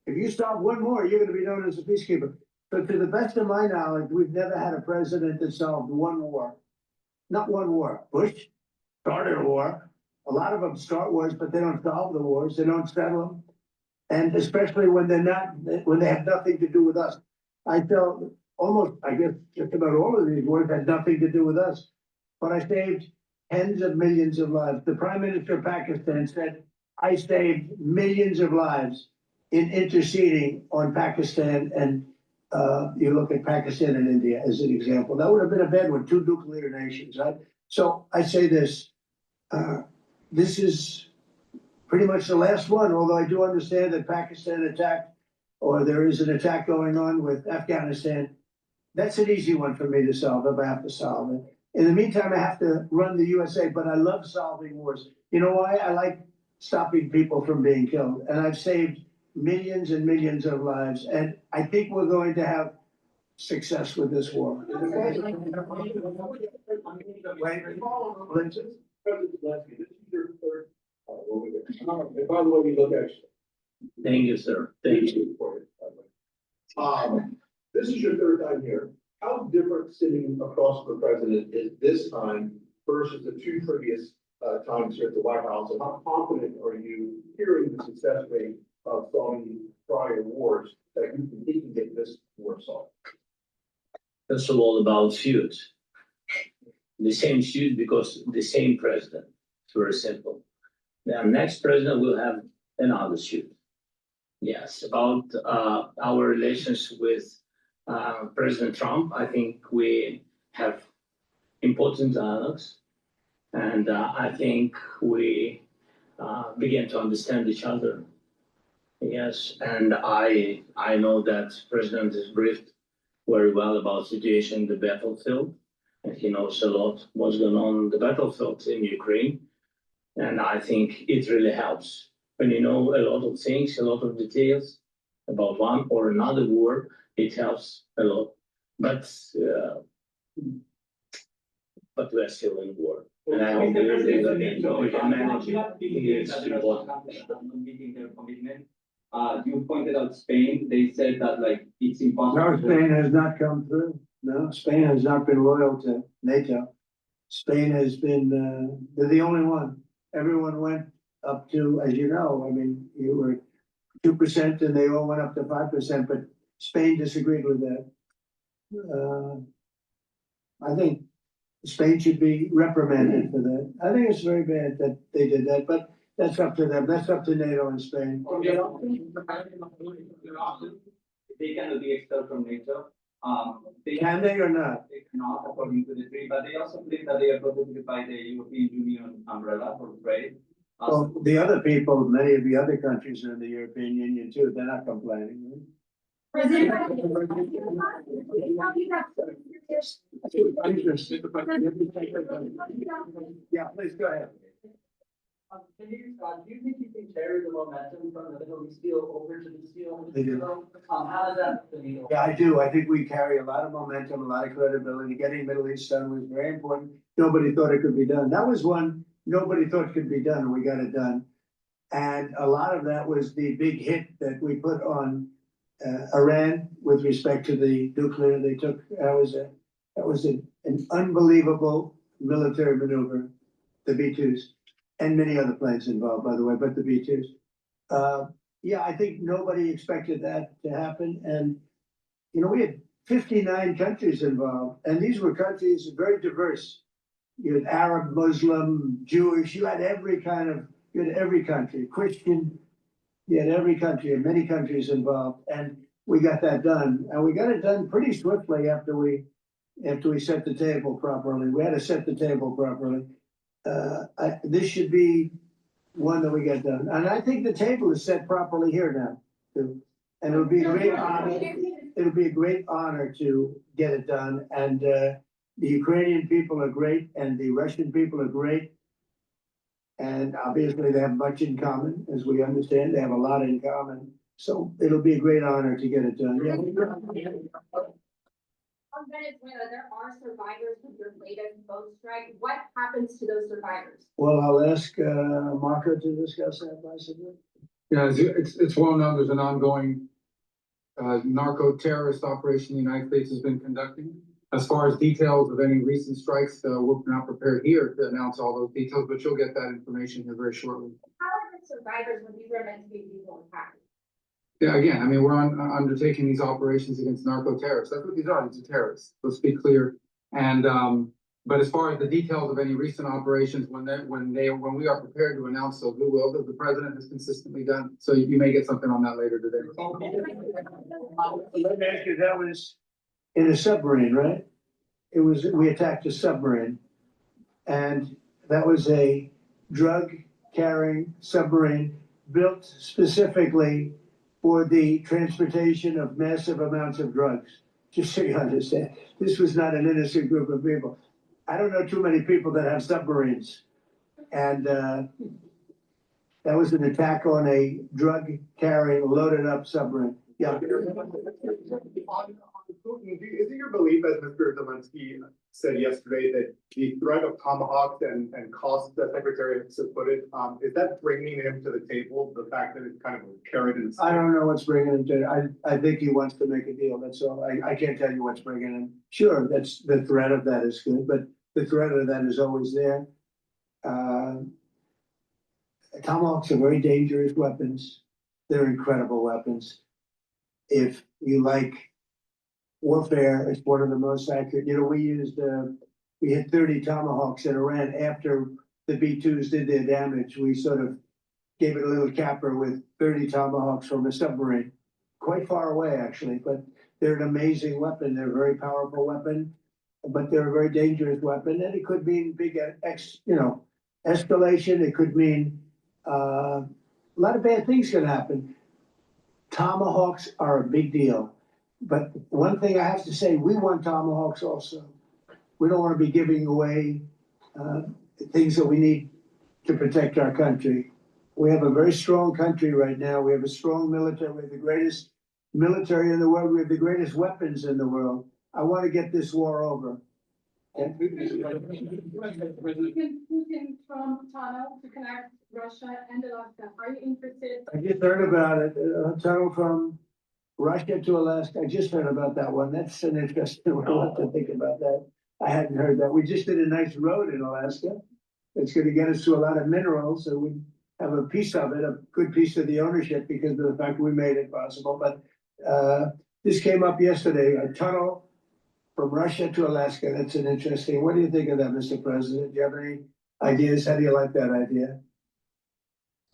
if you solve one more, you're gonna be known as a peacekeeper. But to the best of my knowledge, we've never had a president that solved one war. Not one war. Bush started a war. A lot of them start wars, but they don't solve the wars. They don't settle them. And especially when they have nothing to do with us. I felt almost, I guess, just about all of these wars had nothing to do with us. But I saved tens of millions of lives. The Prime Minister of Pakistan said, I saved millions of lives in interceding on Pakistan. And you look at Pakistan and India as an example. That would have been a bad one, 2 nuclear nations, right? So I say this, this is pretty much the last one, although I do understand that Pakistan attacked, or there is an attack going on with Afghanistan. That's an easy one for me to solve if I have to solve it. In the meantime, I have to run the USA, but I love solving wars. You know why? I like stopping people from being killed, and I've saved millions and millions of lives, and I think we're going to have success with this war. And by the way, we look at. Thank you, sir. Thank you. This is your 3rd time here. How different sitting across from the president is this time versus the 2 previous times here at the White House? And how confident are you hearing the success rate of solving prior wars that you can get this war solved? First of all, about feud. The same feud because the same president. It's very simple. The next president will have another feud. Yes, about our relations with President Trump, I think we have important dialogues, and I think we begin to understand each other. Yes, and I know that President is briefed very well about situation in the battlefield, and he knows a lot what's going on the battlefield in Ukraine, and I think it really helps when you know a lot of things, a lot of details about one or another war. It helps a lot, but we're still in war, and I hope we can manage it. It's important. You pointed out Spain. They said that like it's impossible. No, Spain has not come through. No, Spain has not been loyal to NATO. Spain has been, they're the only one. Everyone went up to, as you know, I mean, you were 2% and they all went up to 5%, but Spain disagreed with that. I think Spain should be reprimanded for that. I think it's very bad that they did that, but that's up to them. That's up to NATO and Spain. They cannot be expelled from NATO. Can they or not? They cannot, according to the treaty, but they also believe that they are protected by the European Union umbrella for trade. Well, the other people, many of the other countries are in the European Union too. They're not complaining. Yeah, please go ahead. Do you think you can carry the momentum from the Middle East deal over to this deal? I do. How does that? Yeah, I do. I think we carry a lot of momentum, a lot of credibility. Getting Middle East done was very important. Nobody thought it could be done. That was one nobody thought could be done, and we got it done. And a lot of that was the big hit that we put on Iran with respect to the nuclear they took. That was an unbelievable military maneuver, the B-2s, and many other planes involved, by the way, but the B-2s. Yeah, I think nobody expected that to happen, and we had 59 countries involved, and these were countries very diverse. You had Arab, Muslim, Jewish, you had every country, Christian, you had every country, and many countries involved, and we got that done. And we got it done pretty swiftly after we set the table properly. We had to set the table properly. This should be one that we get done. And I think the table is set properly here now, too. And it'll be a great honor to get it done. And the Ukrainian people are great, and the Russian people are great. And obviously they have much in common, as we understand. They have a lot in common. So it'll be a great honor to get it done. Yeah. On Venezuela, there are survivors of your latest boat strike. What happens to those survivors? Well, I'll ask Marco to discuss that possibly. Yeah, it's well known there's an ongoing narco-terrorist operation the United States has been conducting. As far as details of any recent strikes, we're not prepared here to announce all those details, but you'll get that information here very shortly. How are the survivors when these are meant to be lethal attacks? Yeah, again, I mean, we're undertaking these operations against narco-terrorists. That's what these are. These are terrorists. Let's be clear. And but as far as the details of any recent operations, when we are prepared to announce those, we will, as the president has consistently done. So you may get something on that later today. Let me ask you, that was in a submarine, right? We attacked a submarine, and that was a drug-carrying submarine built specifically for the transportation of massive amounts of drugs. Just so you understand, this was not an innocent group of people. I don't know too many people that have submarines. And that was an attack on a drug-carrying, loaded-up submarine. Yeah. Putin, is it your belief, as Mr. Zelensky said yesterday, that the threat of tomahawks and costs that Secretary has put it, is that bringing him to the table? The fact that it's kind of a carrot and stick? I don't know what's bringing him to. I think he wants to make a deal. That's all. I can't tell you what's bringing him. Sure, that's the threat of that is good, but the threat of that is always there. Tomahawks are very dangerous weapons. They're incredible weapons. If you like warfare, it's one of the most accurate. We hit 30 Tomahawks in Iran after the B-2s did their damage. We sort of gave it a little capper with 30 Tomahawks from a submarine, quite far away actually, but they're an amazing weapon. They're a very powerful weapon, but they're a very dangerous weapon. And it could mean big, escalation. It could mean a lot of bad things can happen. Tomahawks are a big deal. But one thing I have to say, we want Tomahawks also. We don't want to be giving away things that we need to protect our country. We have a very strong country right now. We have a strong military. We have the greatest military in the world. We have the greatest weapons in the world. I want to get this war over. Putin, Trump tunnel to connect Russia and Alaska. Are you interested? I just heard about it. A tunnel from Russia to Alaska. I just heard about that one. That's an interesting one. I'll have to think about that. I hadn't heard that. We just did a nice road in Alaska. It's going to get us to a lot of minerals. So we have a piece of it, a good piece of the ownership because of the fact we made it possible. But this came up yesterday, a tunnel from Russia to Alaska. That's an interesting. What do you think of that, Mr. President? Do you have any ideas? How do you like that idea?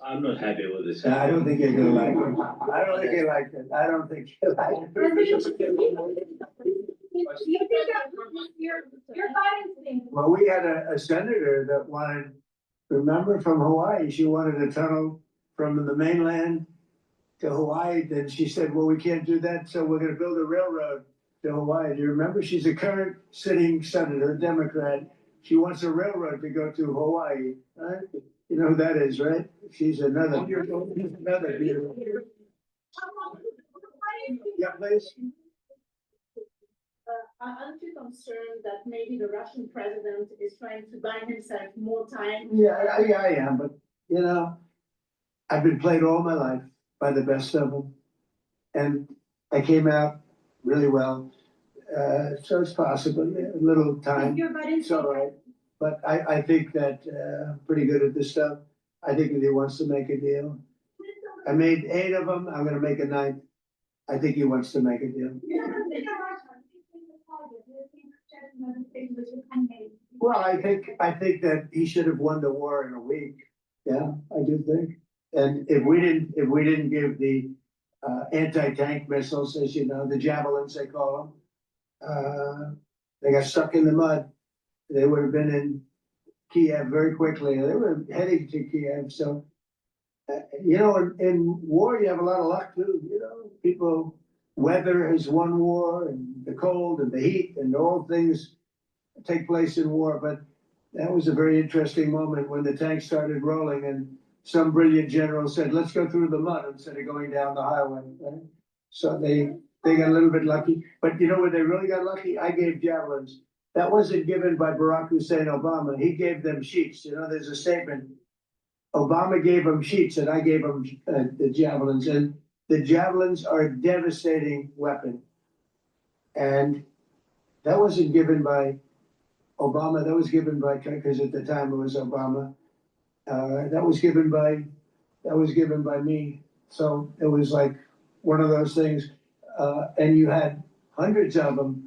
I'm not happy with this. I don't think you're gonna like it. I don't think you like it. I don't think you like it. You think that your guidance thing? Well, we had a senator that wanted, remember from Hawaii, she wanted a tunnel from the mainland to Hawaii. Then she said, well, we can't do that, so we're gonna build a railroad to Hawaii. Do you remember? She's a current sitting senator, Democrat. She wants a railroad to go to Hawaii, right? You know who that is, right? She's another beautiful. Yeah, please. Aren't you concerned that maybe the Russian president is trying to buy himself more time? Yeah, I am, but I've been played all my life by the best of them. And I came out really well. So it's possible, a little time. It's all right. But I think that I'm pretty good at this stuff. I think that he wants to make a deal. I made 8 of them. I'm going to make a 9th. I think he wants to make a deal. another thing which is unmade. Well, I think that he should have won the war in a week. Yeah, I do think. And if we didn't give the anti-tank missiles, as you know, the javelins they call them, they got stuck in the mud. They would have been in Kiev very quickly. They were heading to Kiev. So, you know, in war, you have a lot of luck too. You know, people, weather has won war, and the cold and the heat and all things take place in war. But that was a very interesting moment when the tanks started rolling and some brilliant general said, let's go through the mud instead of going down the highway. Right? So they got a little bit lucky. But you know where they really got lucky? I gave javelins. That wasn't given by Barack Hussein Obama. He gave them sheets. You know, there's a statement. Obama gave them sheets and I gave them the javelins. And the javelins are a devastating weapon. And that wasn't given by Obama. That was given by, because at the time it was Obama. That was given by me. So it was like one of those things. And you had hundreds of them.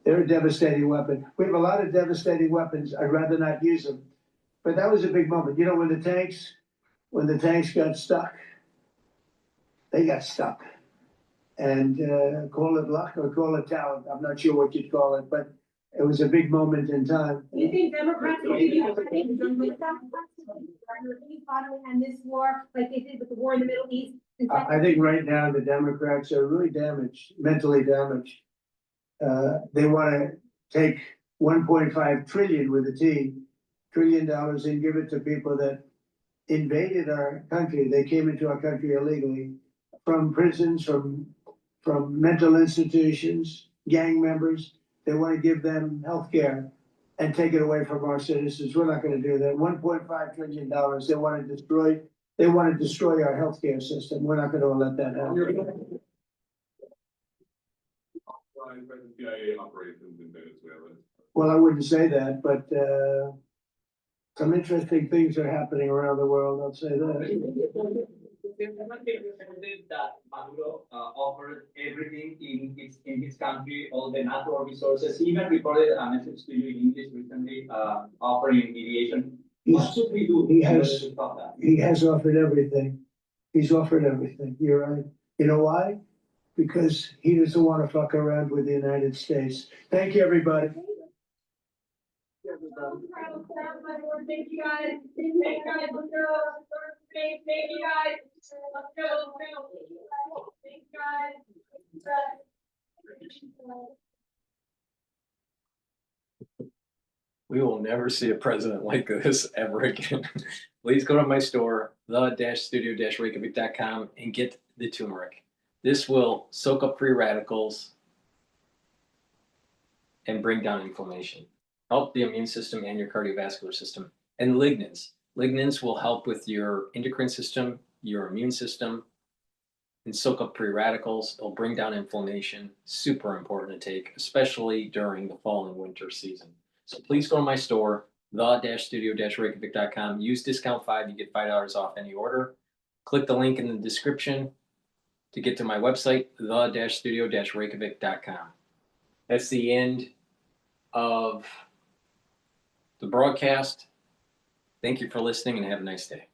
They're a devastating weapon. We have a lot of devastating weapons. I'd rather not use them. But that was a big moment. You know, when the tanks got stuck, they got stuck. And call it luck or call it talent. I'm not sure what you'd call it, but it was a big moment in time. Do you think Democrats will be and this war, like they did with the war in the Middle East? I think right now the Democrats are really damaged, mentally damaged. They want to take 1.5 trillion with a T, $1 trillion and give it to people that invaded our country. They came into our country illegally from prisons, from mental institutions, gang members. They want to give them health care and take it away from our citizens. We're not going to do that. $1.5 trillion. They want to destroy our healthcare system. We're not going to let that happen. CIA operations in Venezuela. Well, I wouldn't say that, but some interesting things are happening around the world. I'll say that. That Maduro offered everything in his country, all the natural resources. He even reported a message to you in English recently, offering mediation. What should we do? He has offered everything. He's offered everything. You're right. You know why? Because he doesn't want to fuck around with the United States. Thank you, everybody. Thank you guys. Thank you guys. Let's go. Thank you guys. Let's go. Thank you guys. We will never see a president like this ever again. Please go to my store, the-studio-reykjavik.com, and get the turmeric. This will soak up free radicals and bring down inflammation, help the immune system and your cardiovascular system. And lignans. Lignans will help with your endocrine system, your immune system, and soak up free radicals. It'll bring down inflammation. Super important to take, especially during the fall and winter season. So please go to my store, the-studio-reykjavik.com. Use discount 5, you get $5 off any order. Click the link in the description to get to my website, the-studio-reykjavik.com. That's the end of the broadcast. Thank you for listening and have a nice day.